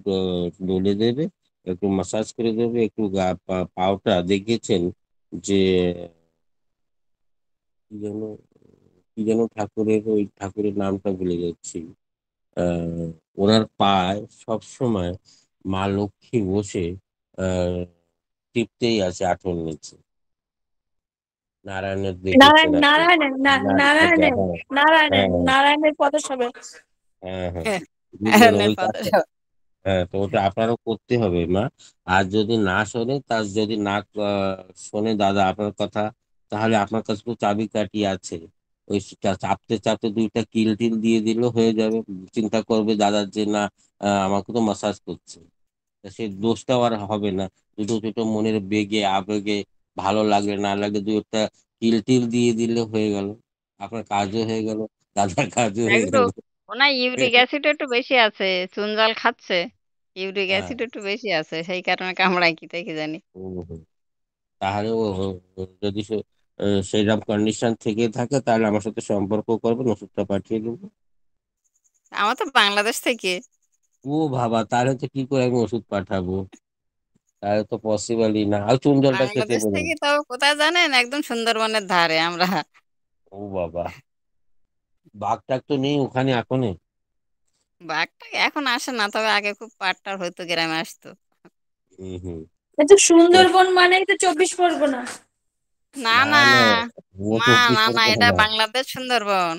C: ডলে দেবে, একটু মাসাজ করে দেবে, একটু পাওটা দেখেছেন যে কি যেন কি যেন ঠাকুরের, ওই ঠাকুরের নামটা ভুলে যাচ্ছি, আহ, ওনার পায় সবসময় মা লক্ষ্মী বসে আহ টিপতেই আছে আঁঠুর নিচে। নারায়ণের দেখেছেন আপনি?
A: নারায়ণের
C: হ্যাঁ
A: নারায়ণের
C: হ্যাঁ
A: নারায়ণের পদসবে।
C: হ্যাঁ হ্যাঁ,
H: হ্যাঁ,
C: বুঝলেন
H: নারায়ণের
C: ওই
H: পাতা
C: কাজটা। হ্যাঁ, তো ওটা আপনারও করতে হবে মা। আর যদি না শোনে, তার যদি না শোনে দাদা আপনার কথা, তাহলে আপনার কাছে তো চাবিকাঠি আছে। ওই চাপতে চাপতে দুইটা কিল টিল দিয়ে দিলেও হয়ে যাবে। চিন্তা করবে দাদার যে না, আমাকে তো মাসাজ করছে, তা সেই দোষটাও আর হবে না। দুটো দুটো মনের বেগে আবেগে, ভালো লাগে না লাগে, দুই একটা কিল টিল দিয়ে দিলে হয়ে গেল। আপনার কাজও হয়ে গেল, দাদার কাজও হয়ে
M: একটু
C: গেল।
M: ওনার ইউরিক অ্যাসিড একটু বেশি আছে, চুন জল খাচ্ছে, ইউরিক
C: হ্যাঁ।
M: অ্যাসিড একটু বেশি আছে, সেই কারণে কামড়ায় কি তাই কি জানি।
C: হুম, হুম। তাহলে যদি সেইরকম কন্ডিশন থেকে থাকে, তাহলে আমার সাথে সম্পর্ক করবেন, ওষুধটা পাঠিয়ে দেবো।
M: আমার তো বাংলাদেশ থেকে।
C: ও বাবা, তাহলে তো কি করে আমি ওষুধ পাঠাবো? তাহলে তো পসিবলই না। আর চুন জলটা খেতে
M: বাংলাদেশ
C: বলুন।
M: থেকে তাও কোথায় জানেন, একদম সুন্দরবনের ধারে আমরা।
C: ও বাবা, বাঘ টাক তো নেই ওখানে এখনই?
M: বাঘটা এখন আসে না, তবে আগে খুব পাট্টার হয়তো, গ্রামে আসতো।
C: হম হম।
A: কিন্তু সুন্দরবন মানেই তো 24 পরগনা।
M: না
C: না
M: না
C: না, ও
M: না,
C: তো
M: না না, এটা
C: না।
M: বাংলাদেশ সুন্দরবন,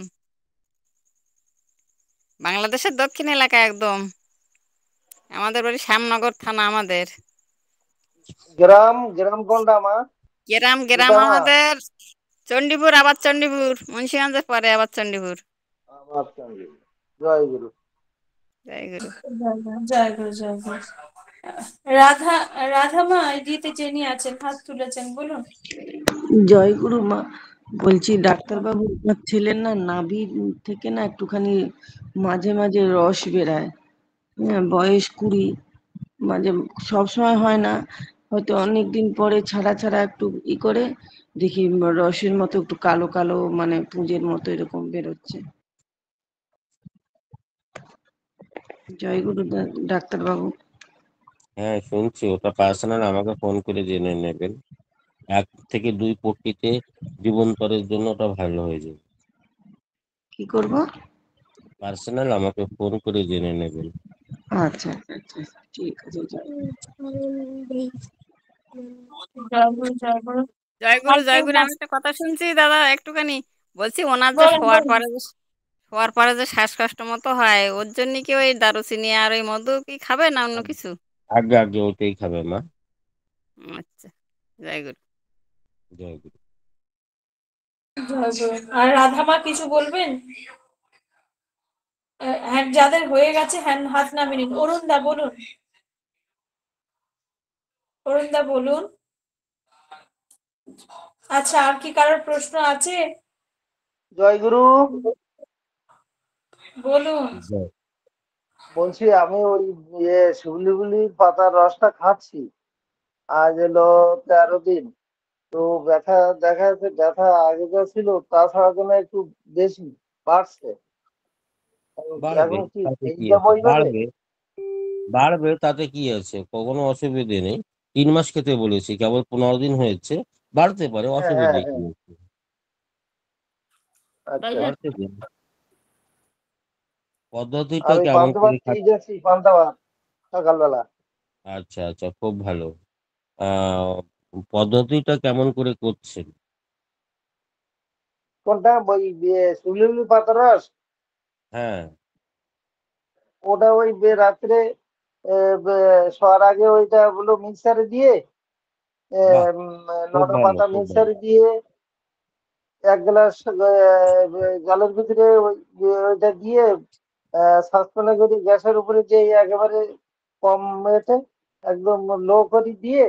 M: বাংলাদেশের দক্ষিণ এলাকা একদম। আমাদের বাড়ি শ্যামনগর থানা আমাদের।
O: গ্রাম গ্রাম কোনটা মা?
M: গ্রাম গ্রাম
O: কোথায় মা?
M: আমাদের চণ্ডীপুর, আবার চণ্ডীপুর, মুন্সিগঞ্জের পরে আবার চণ্ডীপুর।
O: আমার সঙ্গে জয় গুরু।
M: জয় গুরু।
A: জয় গুরু জয় গুরু। রাধা রাধা মা এদিকে যিনি আছেন হাত তুলেছেন, বলুন।
B: জয় গুরু মা। বলছি ডাক্তারবাবু, আমার ছেলের না নাভি থেকে না একটুখানি মাঝে মাঝে রস বেরায়। হ্যাঁ, বয়স 20, মাঝে সবসময় হয় না, হয়তো অনেকদিন পরে ছাড়া ছাড়া একটু করে দেখি রসের মতো একটু কালো কালো, মানে পুঁজের মতো এরকম বেরোচ্ছে। জয় গুরু ডাক্তারবাবু।
C: হ্যাঁ শুনছি, ওটা পার্সোনাল আমাকে ফোন করে জেনে নেবেন। 1 থেকে 2 পট্টিতে জীবনতরের জন্য ওটা ভালো হয়ে যাবে।
B: কি করব?
C: পার্সোনাল আমাকে ফোন করে জেনে নেবেন।
B: আচ্ছা আচ্ছা, ঠিক আছে।
A: জয় গুরু জয় গুরু।
M: জয় গুরু জয় গুরু। আমি একটা কথা শুনছি দাদা একটুখানি, বলছি ওনার যে
A: বলেন
M: শোয়ার
A: বলেন।
M: পরে শোয়ার পরে যে শ্বাসকষ্ট মতো হয়, ওর জন্য কি ওই দারুচিনি আর ওই মধু কি খাবে না অন্য কিছু?
C: আগে আগে ওটাই খাবে মা।
M: আচ্ছা, জয় গুরু।
C: জয় গুরু।
A: জয় গুরু। আর রাধা মা কিছু বলবেন? হ্যাঁ, যাদের হয়ে গেছে হাত নামিয়ে নিন। অরুণ দা বলুন, অরুণ দা বলুন। আচ্ছা, আর কি কারোর প্রশ্ন আছে?
O: জয় গুরু।
A: বলুন।
O: বলছি আমি ওই শিউলিগুলি পাতার রসটা খাচ্ছি, আজ এলো 13 দিন। তো ব্যথা দেখা যাচ্ছে, ব্যথা আগে যা ছিল তাছাড়া যেন একটু বেশি বাড়ছে।
C: বাড়বে,
O: এখন কি
C: তাতে
O: খেয়ে
C: কি
O: যাবো
C: আছে?
O: এইভাবে?
C: বাড়বে বাড়বে, তাতে কি আছে? কোনো অসুবিধে নেই। 3 মাস খেতে বলেছি, কেবল 15 দিন হয়েছে। বাড়তে পারে,
O: হ্যাঁ হ্যাঁ
C: অসুবিধে কি
O: হ্যাঁ।
C: আছে?
O: আচ্ছা,
C: বাড়তে দিন। পদ্ধতিটা
O: আমি
C: কেমন
O: পান্তা ভাত
C: করে
O: খেয়ে যাচ্ছি, পান্তা ভাত সকালবেলা।
C: আচ্ছা আচ্ছা, খুব ভালো। আহ পদ্ধতিটা কেমন করে করছেন?
O: কোনটা? ওই শিউলিগুলি পাতার রস?
C: হ্যাঁ।
O: ওটা ওই রাত্রে শোয়ার আগে ওইটা হলো মিক্সারে দিয়ে,
C: বাহ, খুব
O: লঙ্কা
C: ভালো
O: পাতা
C: খুব ভালো।
O: মিক্সারে দিয়ে 1 গ্লাস জলের ভিতরে ওইটা দিয়ে সসপ্যানে করে গ্যাসের উপরে যে একেবারে কম এতে একদম লো করে দিয়ে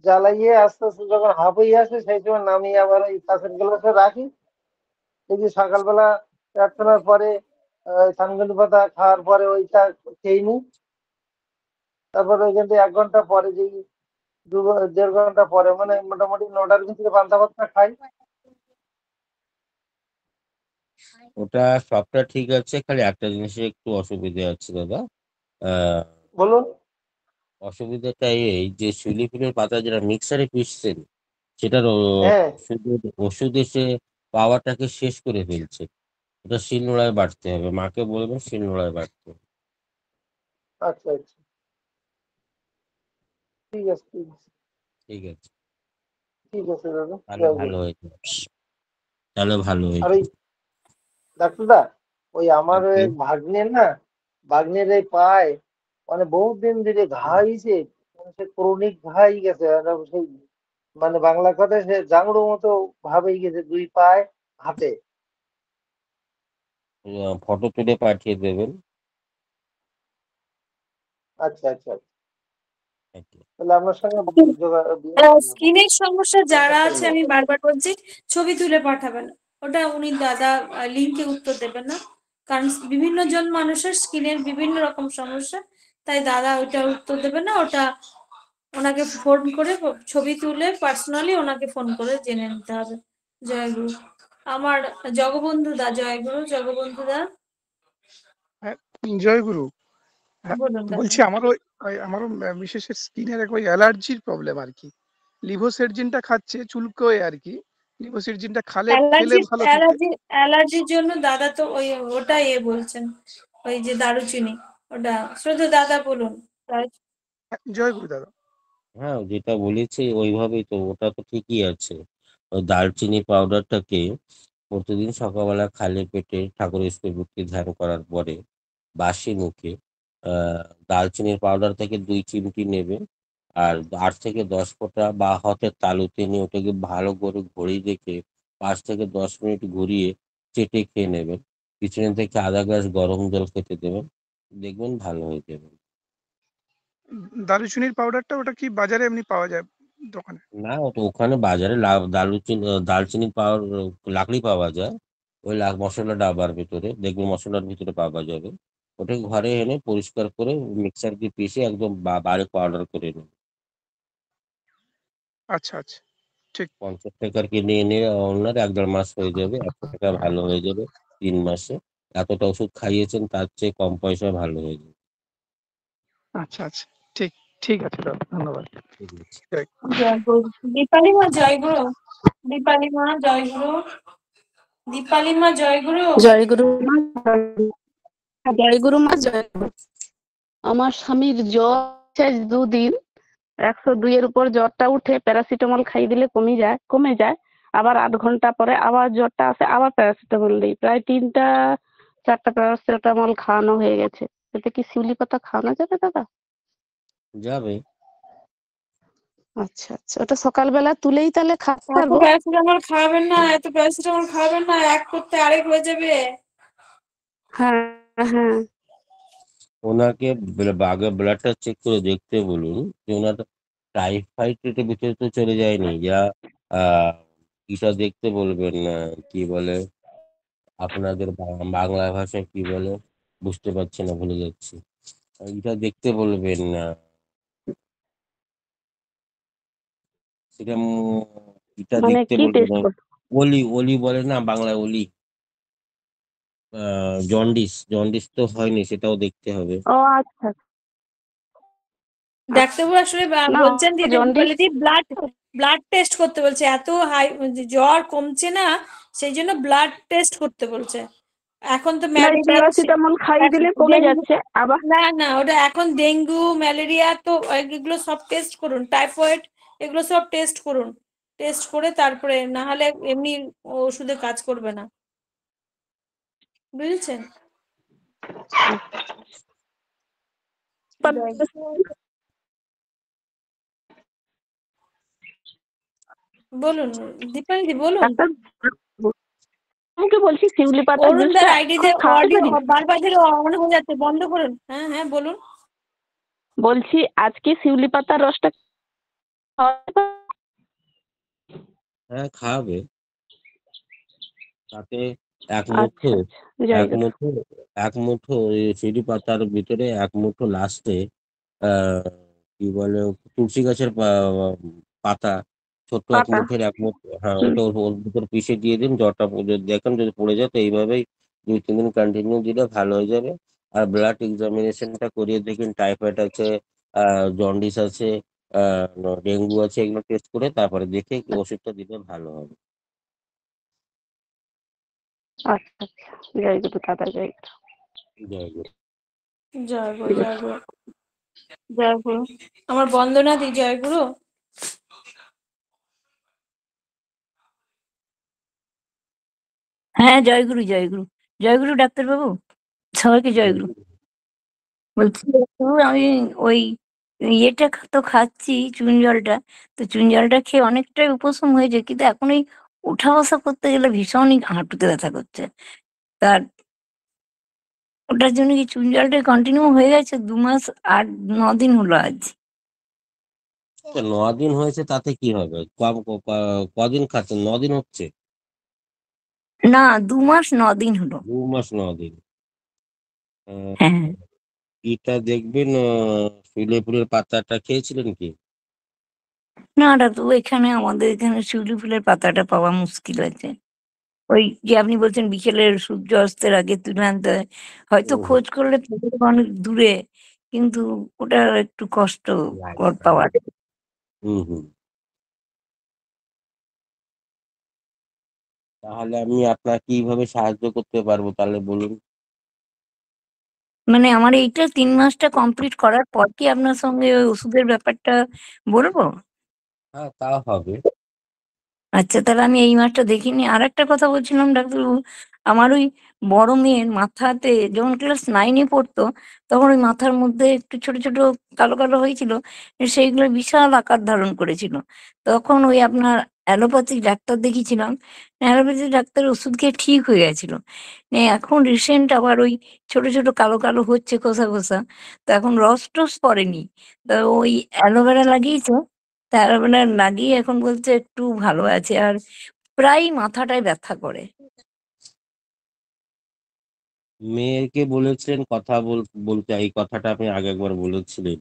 O: জ্বালাইয়ে আস্তে আস্তে যখন হাফ হয়ে আসে সেই সময় নামিয়ে আবার ওই কাঁচের গ্লাসে রাখি। দেখি সকালবেলা প্রার্থনার পরে থানকুনি পাতা খাওয়ার পরে ওইটা খেয়ে নিই। তারপরে ওইখান থেকে 1 ঘন্টা পরে যে 1.5 ঘন্টা পরে, মানে মোটামুটি 9টার ভিতরে পান্তা ভাতটা খাই।
C: ওটা সবটা ঠিক আছে, খালি একটা জিনিসে একটু অসুবিধা আছে দাদা। আহ
O: বলুন।
C: অসুবিধাটা এই যে শিউলি ফুলের পাতা যেটা মিক্সারে পিসছেন, সেটার
O: হ্যাঁ
C: ওষুধ এসে পাওয়ারটাকে শেষ করে ফেলছে। ওটা শিলনোড়ায় বাটতে হবে, মাকে বলবেন শিলনোড়ায় বাটতে।
O: আচ্ছা আচ্ছা, ঠিক আছে ঠিক আছে
C: ঠিক আছে,
O: ঠিক আছে দাদা,
C: তাহলে
O: জয়
C: ভালো
O: গুরু।
C: হয়েছে, তাহলে ভালো
O: আর
C: হয়েছে।
O: ওই ডাক্তারদা, ওই আমার ওই
C: আপনি
O: ভাগ্নের না, ভাগ্নের এই পায় মানে বহুত দিন ধরে ঘা হয়েছে, মানে সে ক্রনিক ঘা হয়ে গেছে, আর সেই মানে বাংলা কথায় সে জাংড়ো মতো ভাব হয়ে গেছে দুই পায় হাতে।
C: ফটো তুলে পাঠিয়ে দেবেন।
O: আচ্ছা আচ্ছা,
C: Okay.
O: তাহলে আপনার সঙ্গে
A: স্কিনের সমস্যা যারা
O: কন্ট্যাক্ট
A: আছে
O: করবো।
A: আমি বারবার বলছি ছবি তুলে পাঠাবেন। ওটা উনি দাদা লিঙ্কে উত্তর দেবেন না, কারণ বিভিন্ন জন মানুষের স্কিনের বিভিন্ন রকম সমস্যা, তাই দাদা ওইটা উত্তর দেবেন না। ওটা ওনাকে ফোন করে ছবি তুলে পার্সোনালি ওনাকে ফোন করে জেনে নিতে হবে। জয়গুরু। আমার জগবন্ধু দা, জয়গুরু জগবন্ধু দা।
P: হ্যাঁ, জয়গুরু। হ্যাঁ,
A: বলুন দাদা।
P: বলছি আমারও বিশেষ স্কিনের ওই অ্যালার্জির প্রবলেম আর কি। লিভোসেটজিনটা খাচ্ছে চুলকোয় আর কি। লিভোসেটজিনটা খেলে ভালো থাকে।
A: অ্যালার্জির জন্য দাদা তো ওই ওটাই বলছেন, ওই যে দারুচিনি, ওটা শুধু দাদা বলুন।
P: জয়গুরু দাদা।
C: হ্যাঁ, যেটা বলেছি ওইভাবেই তো, ওটা তো ঠিকই আছে। ওই দারচিনি পাউডারটাকে প্রতিদিন সকালবেলা খালি পেটে ঠাকুর স্থপতি ধ্যান করার পরে বাসি মুখে দারচিনির পাউডার থেকে 2 চিমটি নেবে, আর 8 থেকে 10 ফোঁটা বা হাতের তালুতে নিয়ে ওটাকে ভালো করে ঘড়ি রেখে 5 থেকে 10 মিনিট ঘুরিয়ে চেটে খেয়ে নেবেন। পিছনে থেকে আধা গ্লাস গরম জল খেতে দেবেন, দেখবেন ভালো হয়ে যাবে।
P: দারুচিনির পাউডারটা ওটা কি বাজারে এমনি পাওয়া যায় দোকানে?
C: না, ওটা ওখানে বাজারে দারচিনি পাওয়ার লাকড়ি পাওয়া যায়, ওই মশলা ডাবার ভিতরে দেখবেন, মশলার ভিতরে পাওয়া যাবে। ওটাকে ঘরে এনে পরিষ্কার করে মিক্সার দিয়ে পিষে একদম বাড়ি পাউডার করে নিন।
P: আচ্ছা আচ্ছা, ঠিক।
C: 50 টাকার কিনে এনে ওনার 1-1.5 মাস হয়ে যাবে, 100 টাকা ভালো হয়ে যাবে 3 মাসে। এতটা ওষুধ খাইয়েছেন, তার চেয়ে কম পয়সায় ভালো হয়ে যাবে।
P: আচ্ছা আচ্ছা, ঠিক ঠিক আছে দাদা, ধন্যবাদ।
C: ঠিক আছে।
A: জয়গুরু। দীপালি মা জয়গুরু। দীপালি মা জয়গুরু। দীপালি মা জয়গুরু।
Q: জয়গুরু মা, জয়গুরু মা, জয়গুরু। আমার স্বামীর জ্বর আছে আজ 2 দিন, 102-এর উপর জ্বরটা উঠে প্যারাসিটামল খাই দিলে কমে যায়, আবার 8 ঘন্টা পরে আবার জ্বরটা আসে, আবার প্যারাসিটামল দিই। প্রায় 3-4টা প্যারাসিটামল খাওয়ানো হয়ে গেছে। এতে কি শিউলি পাতা খাওয়ানো যাবে দাদা?
C: যাবে।
Q: আচ্ছা আচ্ছা, ওটা সকালবেলা তুলেই তাহলে খাওয়াতে
A: এত
Q: পারবো?
A: প্যারাসিটামল খাবেন না, এত প্যারাসিটামল খাবেন না, এক করতে আরেক হয়ে যাবে।
Q: হ্যাঁ হ্যাঁ।
C: ওনাকে আগে ব্লাডটা চেক করে দেখতে বলুন যে ওনার টাইফয়েডের ভিতরে তো চলে যায়নি, যা আহ এটা দেখতে বলবেন, কি বলে আপনাদের বাংলা ভাষায় কি বলে বুঝতে পারছি না, ভুলে যাচ্ছি। এটা দেখতে বলবেন না, সেটা এটা
Q: মানে
C: দেখতে
Q: কি
C: বলবেন।
Q: টেস্ট করবো?
C: ওলি ওলি বলে না বাংলায়, ওলি। জন্ডিস জন্ডিস তো হয়নি, সেটাও দেখতে হবে।
Q: ও আচ্ছা।
A: ডাক্তারবাবু আসলে
Q: না,
A: বলছেন যে
Q: জন্ডিস।
A: ব্লাড ব্লাড টেস্ট করতে বলছে, এত হাই জ্বর কমছে না, সেই জন্য ব্লাড টেস্ট করতে বলছে। এখন তো
Q: না, এই
A: ম্যালেরিয়া,
Q: প্যারাসিটামল খাই দিলে কমে
A: ডেঙ্গু,
Q: যাচ্ছে আবার।
A: না না ওটা এখন ডেঙ্গু ম্যালেরিয়া তো এগুলো সব টেস্ট করুন, টাইফয়েড এগুলো সব টেস্ট করুন, টেস্ট করে তারপরে, না হলে এমনি ওষুধে কাজ করবে না, বুঝেছেন? বলুন দীপালি বলুন।
Q: আমি বলছি শিউলি পাতা
A: অরুণদার
Q: জুসটা
A: আইডিতে
Q: এখন খাওয়াতে
A: অডিও
Q: পারি?
A: বারবার অন হয়ে যাচ্ছে, বন্ধ করুন। হ্যাঁ হ্যাঁ বলুন।
Q: বলছি আজকে শিউলি পাতার রসটা খাওয়াতে পারি?
C: হ্যাঁ, খাওয়াবে। তাতে এক
Q: আচ্ছা
C: মুঠো
Q: আচ্ছা, জয়
C: এক
Q: গুরু।
C: মুঠো এক মুঠো এই শিউলি পাতার ভিতরে 1 মুঠো লাস্টে আহ কি বলে তুলসী গাছের পাতা, ছোট্ট
Q: পাতা।
C: 1 মুঠোর 1 মুঠো, হ্যাঁ
Q: হুম।
C: ওটা ওর ভিতর পিষে দিয়ে দিন। জ্বরটা যদি দেখেন যদি পড়ে যায় তো এইভাবেই 2-3 দিন কন্টিনিউ দিলে ভালো হয়ে যাবে। আর ব্লাড এক্সামিনেশনটা করিয়ে দেখুন, টাইফয়েড আছে, জন্ডিস আছে, ডেঙ্গু আছে, এগুলো টেস্ট করে তারপরে দেখে ওষুধটা দিলে ভালো হবে।
Q: আচ্ছা আচ্ছা, জয় গুরু দাদা, জয় গুরু।
C: জয় গুরু।
A: জয় গুরু, জয় গুরু, জয় গুরু। আমার বন্দনা দি, জয় গুরু।
H: হ্যাঁ, জয় গুরু, জয় গুরু। জয় গুরু ডাক্তারবাবু, সবাইকে জয় গুরু। বলছি একটু আমি ওই ইয়েটা তো খাচ্ছি, চুন জলটা। তো চুন জলটা খেয়ে অনেকটাই উপশম হয়েছে, কিন্তু এখন এই উঠা বসা করতে গেলে ভীষণই হাঁটুতে ব্যথা করছে। তার ওটার জন্য কি চুন জলটা কন্টিনিউ হয়ে গেছে 2 মাস আর 9 দিন হলো আজ।
C: 9 দিন হয়েছে, তাতে কি হবে? কদিন খাচ্ছেন? 9 দিন হচ্ছে?
H: না, 2 মাস 9 দিন হলো।
C: 2 মাস 9 দিন।
H: হ্যাঁ।
C: এটা দেখবেন, শিউলি ফুলের পাতাটা খেয়েছিলেন কি?
H: না ডাক্তারবাবু, এখানে আমাদের এখানে শিউলি ফুলের পাতাটা পাওয়া মুশকিল আছে। ওই যে আপনি বলছেন বিকেলের সূর্য অস্তের আগে তুলে আনতে হয়, হয়তো
C: হুম,
H: খোঁজ করলে পেয়ে যাবো অনেক দূরে, কিন্তু ওটা একটু কষ্টকর পাওয়া যায়।
C: হুম, হুম। তাহলে আমি আপনাকে কিভাবে সাহায্য করতে পারবো তাহলে বলুন?
H: মানে আমার এইটা 3 মাসটা কমপ্লিট করার পর কি আপনার সঙ্গে ওই ওষুধের ব্যাপারটা বলবো?
C: হ্যাঁ, তাও হবে।
H: আচ্ছা, তাহলে আমি এই মাসটা দেখিনি। আরেকটা কথা বলছিলাম ডাক্তারবাবু, আমার ওই বড় মেয়ের মাথাতে যখন ক্লাস 9 এ পড়তো, তখন ওই মাথার মধ্যে একটু ছোট, ছোট কালো, কালো হয়েছিল। সেইগুলো বিশাল আকার ধারণ করেছিল। তখন ওই আপনার অ্যালোপ্যাথিক ডাক্তার দেখিয়েছিলাম। অ্যালোপ্যাথিক ডাক্তারের ওষুধ খেয়ে ঠিক হয়ে গেছিল। এখন রিসেন্ট আবার ওই ছোট, ছোট কালো, কালো হচ্ছে খোসা, খোসা। তো এখন রস-টস পড়েনি। তো ওই অ্যালোভেরা লাগিয়েছে। তা অ্যালোভেরা লাগিয়ে এখন বলছে একটু ভালো আছে। আর প্রায়ই মাথাটায় ব্যথা করে।
C: মেয়েকে বলেছিলেন কথা বলতে, এই কথাটা আপনি আগে একবার বলেছিলেন।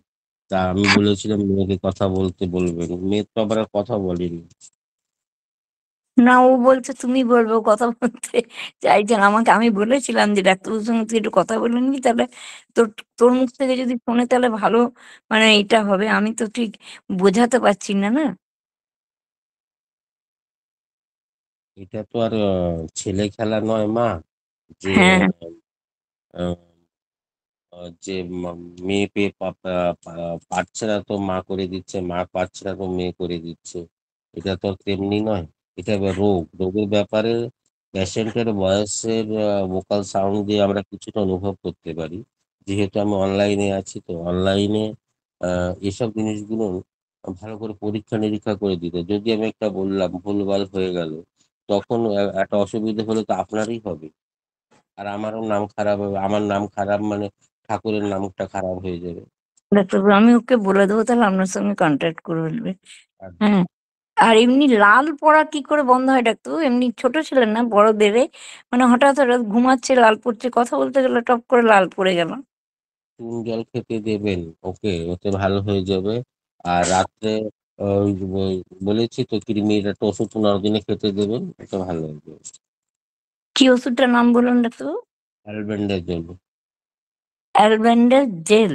C: তা আমি বলেছিলাম মেয়েকে কথা বলতে বলবেন, মেয়ে তো আবার আর কথা বলেনি।
H: না, ও বলছে তুমি বলবে, ও কথা বলতে চাইছে না। আমি বলেছিলাম যে ডাক্তারবাবুর সঙ্গে তুই একটু কথা বলে নিবি, তাহলে তোর তোর মুখ থেকে যদি শোনে তাহলে ভালো, মানে এটা হবে। আমি তো ঠিক বোঝাতে পারছি না, না?
C: এটা তো আর ছেলে খেলা নয় মা, যে
H: হ্যাঁ।
C: আহ, যে মেয়ে পেয়ে পাচ্ছে না তো মা করে দিচ্ছে, মা পাচ্ছে না তো মেয়ে করে দিচ্ছে। এটা তো তেমনি নয়। এটা এবার রোগের ব্যাপারে পেশেন্টের বয়সের ভোকাল সাউন্ড দিয়ে আমরা কিছুটা অনুভব করতে পারি। যেহেতু আমি অনলাইনে আছি, তো অনলাইনে এসব জিনিসগুলো ভালো করে পরীক্ষা নিরীক্ষা করে দিতে, যদি আমি একটা বললাম ভুলভাল হয়ে গেল, তখন একটা অসুবিধা হলে তো আপনারই হবে, আর আমারও নাম খারাপ হবে। আমার নাম খারাপ মানে ঠাকুরের নামটা খারাপ হয়ে যাবে।
H: ডাক্তারবাবু, আমি ওকে বলে দেবো, তাহলে আপনার সঙ্গে কন্ট্যাক্ট করে ফেলবে।
C: আর
H: হ্যাঁ। আর এমনি লাল পড়া কি করে বন্ধ হয় ডাক্তারবাবু? এমনি ছোট ছিলেন না, বড়দেরে মানে হঠাৎ, হঠাৎ ঘুমাচ্ছে লাল পড়ছে, কথা বলতে গেলে টপ করে লাল পড়ে গেল।
C: চুন জল খেতে দেবেন, ওকে, ওতে ভালো হয়ে যাবে। আর রাত্রে ওই বলেছি তো কৃমির একটা ওষুধ 15 দিনে খেতে দেবেন, এটা ভালো হয়ে যাবে।
H: কি ওষুধটার নাম বলুন ডাক্তারবাবু?
C: অ্যালবেন্ডার জল।
H: অ্যালবেন্ডার জেল?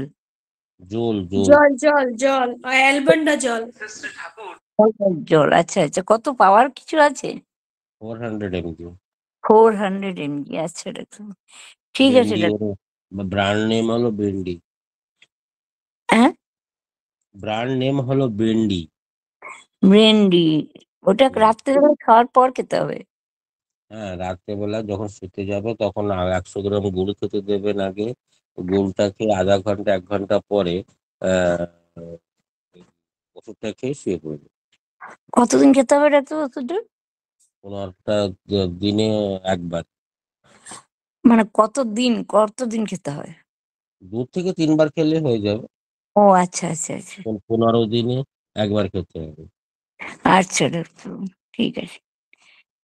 C: জল জল
A: জল, জল, জল, অ্যালবান্ডা জল।
H: জল, আচ্ছা আচ্ছা। কত পাওয়ার কিছু আছে?
C: 400 mg।
H: 400 mg, আচ্ছা ডাক্তারবাবু, ঠিক আছে
C: বেন্ডি, ওর
H: ডাক্তার।
C: ব্র্যান্ড নেম হলো বেন্ডি।
H: হ্যাঁ,
C: ব্র্যান্ড নেম হলো বেন্ডি।
H: ব্রেন্ডি। ওটা রাত্রেবেলা খাওয়ার পর খেতে হবে?
C: হ্যাঁ, রাত্রেবেলা যখন শুতে যাবে তখন 100 গ্রাম গুড় খেতে দেবেন আগে। গুড়টা খেয়ে আধা ঘন্টা 1 ঘন্টা পরে আহ ওষুধটা খেয়ে শুয়ে পড়বে।
H: কতদিন খেতে হবে ডাক্তারবাবু ওষুধটা?
C: কোনো একটা দিনে একবার।
H: মানে কতদিন খেতে হয়?
C: 2 থেকে 3 বার খেলে হয়ে যাবে।
H: ও আচ্ছা আচ্ছা আচ্ছা।
C: 15 দিনে একবার খেতে হবে।
H: আচ্ছা ডাক্তারবাবু, ঠিক আছে।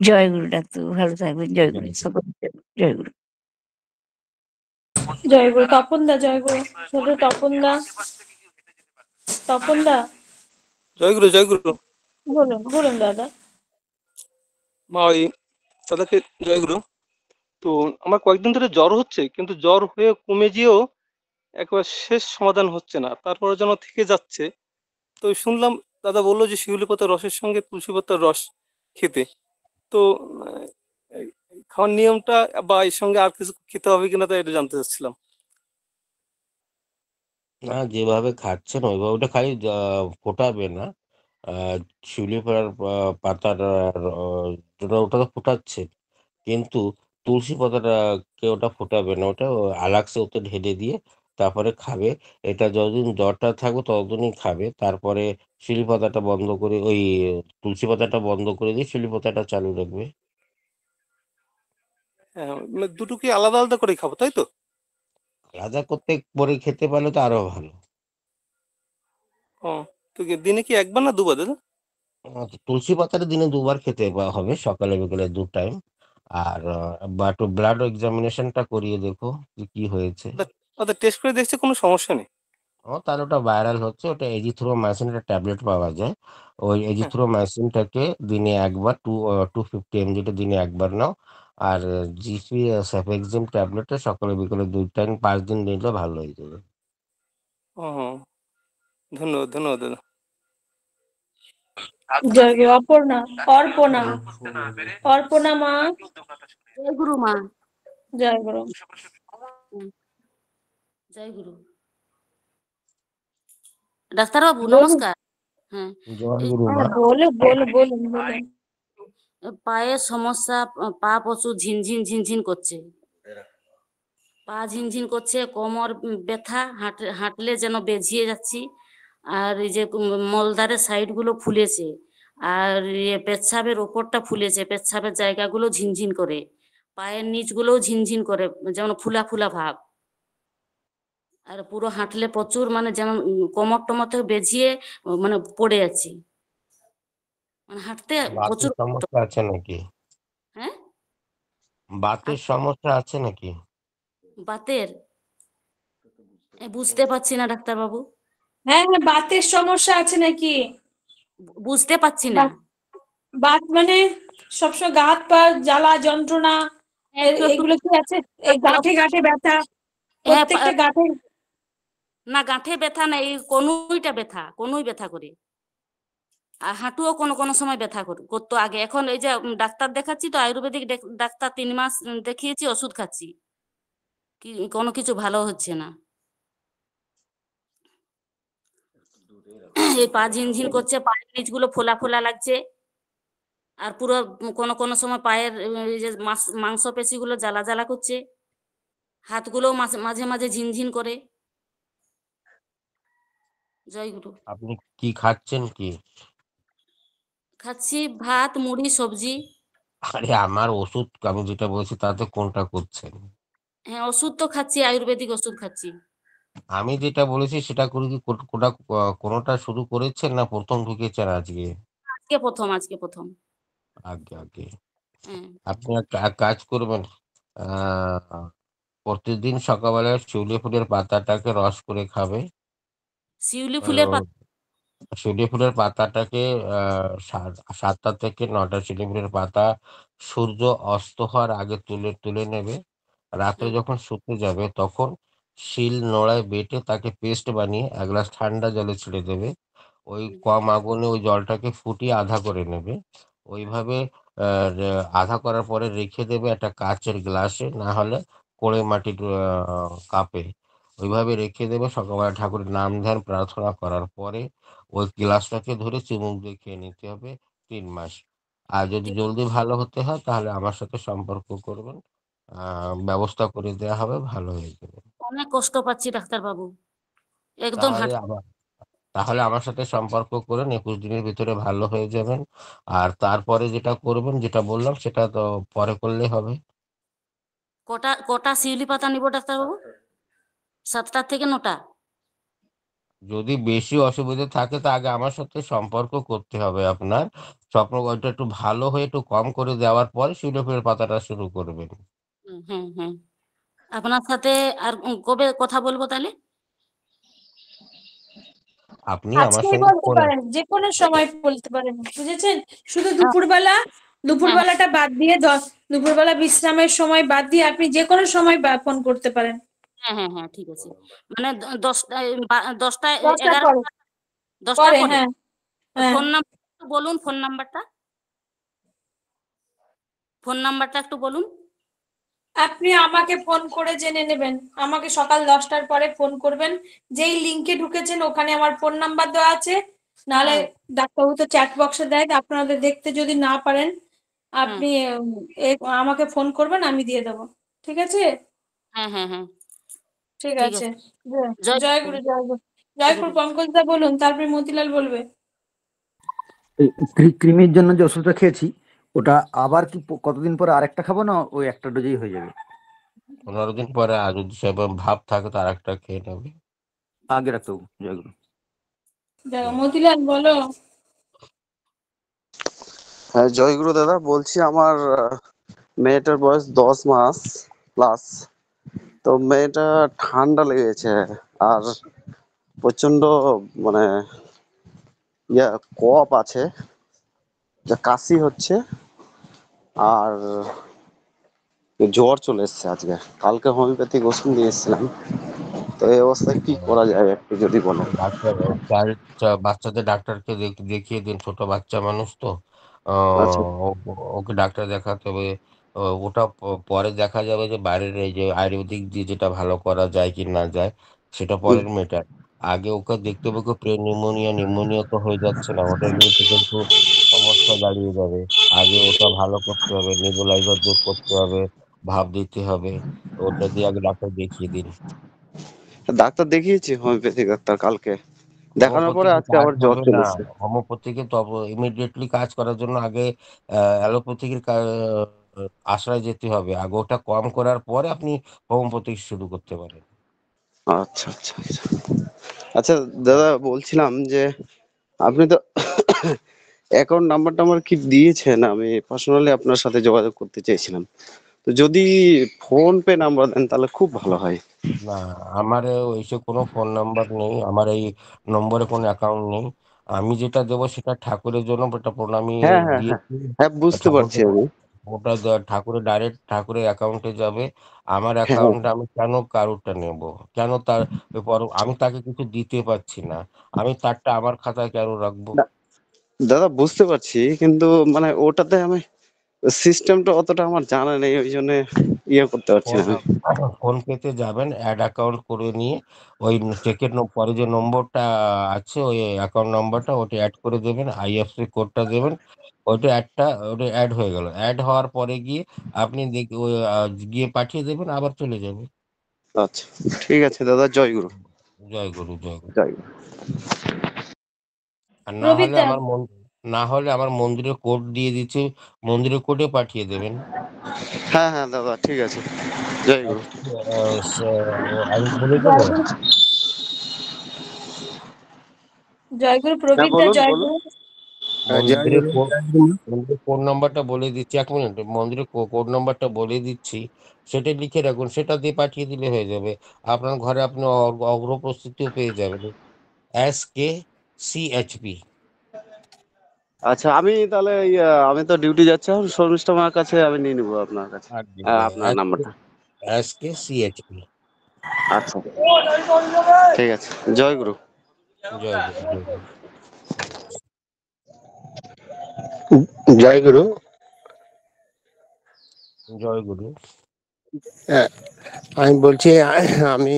H: জয় গুরু ডাক্তারবাবু, ভালো থাকবেন। জয় গুরু,
C: জয় গুরু।
H: সকল জয় গুরু।
A: জয় গুরু, তপন দা, জয় গুরু। ছোট তপন দা, তপন দা,
R: জয় গুরু, জয় গুরু।
A: বলুন বলুন দাদা।
R: মা ওই দাদাকে জয় গুরু। তো আমার কয়েকদিন ধরে জ্বর হচ্ছে, কিন্তু জ্বর হয়ে কমে গিয়েও একবার শেষ সমাধান হচ্ছে না, তারপরে যেন থেকে যাচ্ছে। তো শুনলাম দাদা বললো যে শিউলি পাতার রসের সঙ্গে তুলসী পাতার রস খেতে। তো খাওয়ার নিয়মটা বা এর সঙ্গে আর কিছু খেতে হবে কিনা তো এটা জানতে চাচ্ছিলাম।
C: না, যেভাবে খাচ্ছেন ওইভাবে ওটা খালি ফোটাবে না। আহ শিউলি পাতার জন্য ওটা তো ফোটাচ্ছে, কিন্তু তুলসী পাতাটাকে ওটা ফোটাবে না, ওটা আলাক্সে ওতে ঢেলে দিয়ে তারপরে খাবে। এটা যতদিন জ্বরটা থাকবে ততদিনই খাবে, তারপরে শিউলি পাতাটা বন্ধ করে ওই তুলসী পাতাটা বন্ধ করে দিয়ে শিউলি পাতাটা চালু রাখবে।
R: হ্যাঁ, মানে দুটো কি আলাদা আলাদা করে খাবো তাই তো?
C: আলাদা করতে পরে খেতে পারলে তো আরো ভালো।
R: ও, তো দিনে কি একবার না দুবার দাদা?
C: তুলসী পাতাটা দিনে 2 বার খেতে হবে, সকালে বিকেলে 2 টাইম। আর একটু ব্লাড এক্সামিনেশনটা করিয়ে দেখো যে কি হয়েছে।
R: ওদের টেস্ট করে দেখছে কোনো সমস্যা নেই।
C: তাহলে ওটা ভাইরাল হচ্ছে, ওটা এজিথ্রোমাইসিন একটা ট্যাবলেট পাওয়া যায়। ওই
R: হ্যাঁ,
C: এজিথ্রোমাইসিনটাকে দিনে একবার 250 mg দিনে একবার নাও। আর জিপি সাফেক্সিম ট্যাবলেটটা সকালে বিকেলে 2 টাইম 5 দিন নিলে ভালো হয়ে যাবে।
R: ও, ধন্যবাদ ধন্যবাদ দাদা।
A: জয় গুরু। অপর্ণা, অর্পণা, অর্পণা মা।
H: জয় গুরু মা।
A: জয় গুরু।
H: জয় গুরু। ডাক্তারবাবু
A: বলুন।
H: নমস্কার। হ্যাঁ,
C: জয়
H: এই
C: গুরু মা।
A: বলুন বলুন বলুন বলুন।
H: পায়ের সমস্যা, পা প্রচুর ঝিনঝিন ঝিনঝিন করছে, পা ঝিনঝিন করছে, কোমর ব্যথা, হাঁটলে যেন বেঝিয়ে যাচ্ছি। আর এই যে মলদারের সাইড গুলো ফুলেছে, আর পেচ্ছাবের ওপরটা ফুলেছে, পেচ্ছাবের জায়গাগুলো ঝিনঝিন করে, পায়ের নিচগুলোও ঝিনঝিন করে, যেমন ফুলা ফুলা ভাব। আর পুরো হাঁটলে প্রচুর মানে যেমন কোমর টমর থেকে বেঝিয়ে মানে পড়ে যাচ্ছি, মানে হাঁটতে
C: বাতের
H: প্রচুর কষ্ট।
C: সমস্যা আছে নাকি?
H: হ্যাঁ,
C: বাতের সমস্যা আছে নাকি?
H: বাতের বুঝতে পারছি না ডাক্তারবাবু,
A: হ্যাঁ হ্যাঁ, বাতের সমস্যা আছে নাকি?
H: বুঝতে পারছি না।
A: বাত মানে সবসময় গা হাত পা জ্বালা যন্ত্রণা
H: একটু একটু
A: এগুলো কি আছে? এই গাঁঠে গাঁঠে ব্যথা,
H: হ্যাঁ,
A: প্রত্যেকটা গাঁঠে?
H: না গাঁঠে ব্যথা নেই, কনুইটা ব্যথা, কনুই ব্যথা করে। আর হাঁটুও কোনো কোনো সময় ব্যথা করতো আগে। এখন এই যে ডাক্তার দেখাচ্ছি তো, আয়ুর্বেদিক ডাক্তার 3 মাস দেখিয়েছি, ওষুধ খাচ্ছি, কোনো কিছু ভালো হচ্ছে না। এই পা ঝিনঝিন করছে, পায়ের নিচগুলো ফোলা ফোলা লাগছে, আর পুরো কোনো কোনো সময় পায়ের এই যে মাংসপেশি গুলো জ্বালা জ্বালা করছে, হাতগুলোও মাঝে মাঝে ঝিনঝিন করে। জয় গুরু।
C: আপনি কি খাচ্ছেন কি?
H: খাচ্ছি ভাত, মুড়ি, সবজি।
C: আরে আমার ওষুধ আমি যেটা বলছি তাতে কোনটা করছেন?
H: হ্যাঁ, ওষুধ তো খাচ্ছি, আয়ুর্বেদিক ওষুধ খাচ্ছি।
C: আমি যেটা বলেছি সেটা করে কি কোনোটা শুরু করেছেন না প্রথম ঢুকেছেন আজকে?
H: আজকে প্রথম।
C: আগে আগে
H: হ্যাঁ,
C: আপনি এক কাজ করবেন, আহ প্রতিদিন সকালবেলা শিউলি ফুলের পাতাটাকে রস করে খাবে।
H: শিউলি ফুলের পাতা।
C: শিউলি ফুলের পাতাটাকে 7টা থেকে 9টা শিউলি ফুলের পাতা সূর্য অস্ত হওয়ার আগে তুলে তুলে নেবে। রাত্রে যখন শুতে যাবে তখন শিল নোড়ায় বেটে তাকে পেস্ট বানিয়ে 1 গ্লাস ঠান্ডা জলে ছেড়ে দেবে। ওই কম আগুনে ওই জলটাকে ফুটিয়ে আধা করে নেবে। ওইভাবে আধা করার পরে রেখে দেবে একটা কাচের গ্লাসে, না হলে কোড়ে মাটির কাপে। ওইভাবে রেখে দেবে। সকালবেলা ঠাকুরের নাম ধ্যান প্রার্থনা করার পরে ওই গ্লাসটাকে ধরে চুমুক দিয়ে খেয়ে নিতে হবে 3 মাস। আর যদি জলদি ভালো হতে হয় তাহলে আমার সাথে সম্পর্ক করবেন, ব্যবস্থা করে দেওয়া হবে, ভালো হয়ে যাবে।
H: অনেক কষ্ট পাচ্ছি ডাক্তারবাবু, একদম
C: তাহলে তাহলে আমার সাথে সম্পর্ক করেন, 21 দিনের ভিতরে ভালো হয়ে যাবেন। আর তারপরে যেটা করবেন, যেটা বললাম সেটা তো পরে করলে হবে।
H: কটা কটা শিউলি পাতা নিব ডাক্তারবাবু? 7টা থেকে 9টা?
C: যদি বেশি অসুবিধা থাকে তা আগে আমার সাথে সম্পর্ক করতে হবে আপনার। স্বপ্ন ওইটা একটু ভালো হয়ে একটু কম করে দেওয়ার পরে শিউলি ফুলের পাতাটা শুরু করবেন।
H: হ্যাঁ হ্যাঁ, আপনার সাথে আর কবে কথা বলবো তাহলে?
C: আপনি আমার
A: আজকেই
C: সঙ্গে
A: বলতে পারেন, যে কোনো সময় বলতে পারেন, বুঝেছেন? শুধু দুপুরবেলাটা বাদ দিয়ে দুপুরবেলা বিশ্রামের সময় বাদ দিয়ে আপনি যে কোনো সময় ফোন করতে পারেন।
H: হ্যাঁ হ্যাঁ হ্যাঁ, ঠিক আছে। মানে 10টায় 10টা
A: 10টার
H: 11টা
A: পরে
H: 10টার পরে।
A: হ্যাঁ হ্যাঁ।
H: ফোন নাম্বার বলুন, ফোন নাম্বারটা একটু বলুন।
A: আপনি আমাকে ফোন করে জেনে নেবেন, আমাকে সকাল 10টার পরে ফোন করবেন। যেই লিংকে ঢুকেছেন ওখানে আমার ফোন নাম্বার দেওয়া আছে, নাহলে
M: হুম
A: ডাক্তারবাবু তো চ্যাট বক্সে দেয়, আপনাদের দেখতে যদি না পারেন
M: হুম
A: আপনি আমাকে ফোন করবেন, আমি দিয়ে দেবো। ঠিক আছে?
M: হুম হুম হুম
A: ঠিক
M: ঠিক
A: আছে।
M: আছে।
A: জয়
M: জয়
A: জয়
M: গুরু।
A: গুরু, জয় গুরু। জয়পুর পঙ্কজদা বলুন, তারপরে মতিলাল বলবে।
S: কৃমির জন্য যে ওষুধটা খেয়েছি ওটা আবার কি কতদিন পরে আরেকটা খাবো, না ওই একটা ডোজেই হয়ে যাবে?
C: 15 দিন পরে, আর যদি সেরকম ভাব থাকে তো আরেকটা খেয়ে নেবে।
S: আগে ডাক্তারবাবু, জয়গুরু।
A: মতিলাল বলো।
T: হ্যাঁ, জয়গুরু দাদা, বলছি আমার মেয়েটার বয়স 10 মাস প্লাস। তো মেয়েটা ঠান্ডা লেগেছে আর প্রচন্ড মানে কফ আছে, যা কাশি হচ্ছে আর জ্বর চলে এসছে আজকে। কালকে হোমিওপ্যাথিক ওষুধ নিয়ে এসেছিলাম। তো এই অবস্থায় কি করা যায় একটু যদি বলেন।
C: ডাক্তার বাচ্চাদের ডাক্তারকে দেখিয়ে দিন, ছোট বাচ্চা মানুষ তো।
T: আচ্ছা।
C: ওকে ডাক্তার দেখাতে হবে। ওটা পরে দেখা যাবে যে বাইরের এই যে আয়ুর্বেদিক দিয়ে যেটা ভালো করা যায় কি না যায়, সেটা পরের মেটার। আগে ওকে দেখতে হবে ওকে নিউমোনিয়া তো হয়ে যাচ্ছে না, ওটা নিয়ে কিন্তু সমস্যা দাঁড়িয়ে যাবে। আগে ওটা ভালো করতে হবে, নেবুলাইজার যোগ করতে হবে, ভাপ দিতে হবে। ওটা দিয়ে আগে ডাক্তার দেখিয়ে দিন।
T: ডাক্তার দেখিয়েছি, হোমিওপ্যাথিক ডাক্তার কালকে। দেখানোর পরে
C: হোমিওপ্যাথিকে
T: আজকে
C: কাজ
T: আবার জ্বর
C: হবে
T: চলে
C: না।
T: এসছে।
C: হোমিওপ্যাথিকে তো ইমিডিয়েটলি কাজ করার জন্য আগে অ্যালোপ্যাথিকের আশ্রয় যেতে হবে। আগে ওটা কম করার পরে আপনি হোমিওপ্যাথিক শুরু করতে পারেন।
T: আচ্ছা আচ্ছা আচ্ছা। আচ্ছা দাদা, বলছিলাম যে আপনি তো অ্যাকাউন্ট নাম্বার টাম্বার কি দিয়েছেন? আমি পার্সোনালি আপনার সাথে যোগাযোগ করতে চেয়েছিলাম। তো যদি ফোন পে নাম্বার দেন তাহলে খুব ভালো হয়।
C: না, আমার ওইসব কোনো ফোন নাম্বার নেই, আমার এই নম্বরে কোনো অ্যাকাউন্ট নেই। আমি যেটা দেবো সেটা ঠাকুরের জন্য, ওটা প্রণামী
T: হ্যাঁ হ্যাঁ হ্যাঁ
C: দিয়েছি।
T: হ্যাঁ, বুঝতে পারছি
C: ঠাকুরকে
T: আমি।
C: ওটা ঠাকুরের ডাইরেক্ট ঠাকুরের অ্যাকাউন্টে যাবে। আমার
T: হ্যাঁ
C: অ্যাকাউন্টে আমি কেন কারোরটা নেব? কেন তার আমি তাকে কিছু দিতে পারছি না, আমি তারটা আমার খাতায় কেন রাখবো?
T: দাদা, বুঝতে পারছি, কিন্তু মানে ওটাতে আমি সিস্টেমটা অতটা আমার জানা নেই, ওই জন্য করতে পারছি না আমি।
C: ফোন পেতে যাবেন, অ্যাড অ্যাকাউন্ট করে নিয়ে ওই চেকের পরে যে নম্বরটা আছে, ওই অ্যাকাউন্ট নম্বরটা ওটা অ্যাড করে দেবেন, আইএফসি কোডটা দেবেন। ওটা অ্যাড হয়ে গেল। অ্যাড হওয়ার পরে গিয়ে আপনি ওই গিয়ে পাঠিয়ে দেবেন, আবার চলে যাবে।
T: আচ্ছা, ঠিক আছে দাদা, জয় গুরু।
C: জয় গুরু, জয় গুরু।
T: জয় গুরু।
C: আর
A: প্রবিতা।
C: না হলে আমার মন্দিরের কোড দিয়ে দিচ্ছি, মন্দিরের কোডে পাঠিয়ে দেবেন।
T: হ্যাঁ হ্যাঁ দাদা, ঠিক আছে, জয় গুরু।
C: আমি বলে দেবো।
A: জয়গুরু, জয়গুরু
T: হ্যাঁ,
A: প্রবীরদা,
T: বলুন বলুন।
A: জয়গুরু।
N: জয়
C: মন্দিরের
N: গুরু।
C: মন্দিরের কোড নাম্বারটা বলে দিচ্ছি, 1 মিনিট। মন্দিরের কোড নাম্বারটা বলে দিচ্ছি, সেটা লিখে রাখুন, সেটা দিয়ে পাঠিয়ে দিলে হয়ে যাবে। আপনার ঘরে আপনি অগ্রপ্রস্তুতিও পেয়ে যাবেন। SKCHP।
T: আচ্ছা, আমি তাহলে আমি তো ডিউটি যাচ্ছি এখন, শর্মিষ্ঠা মার কাছে আমি নিয়ে নিবো আপনার কাছে আপনার নাম্বারটা।
C: SKCHP।
T: আচ্ছা, ঠিক আছে, জয় গুরু।
C: জয় গুরু, জয় গুরু।
U: জয় গুরু।
C: জয় গুরু।
U: হ্যাঁ, আমি বলছি আমি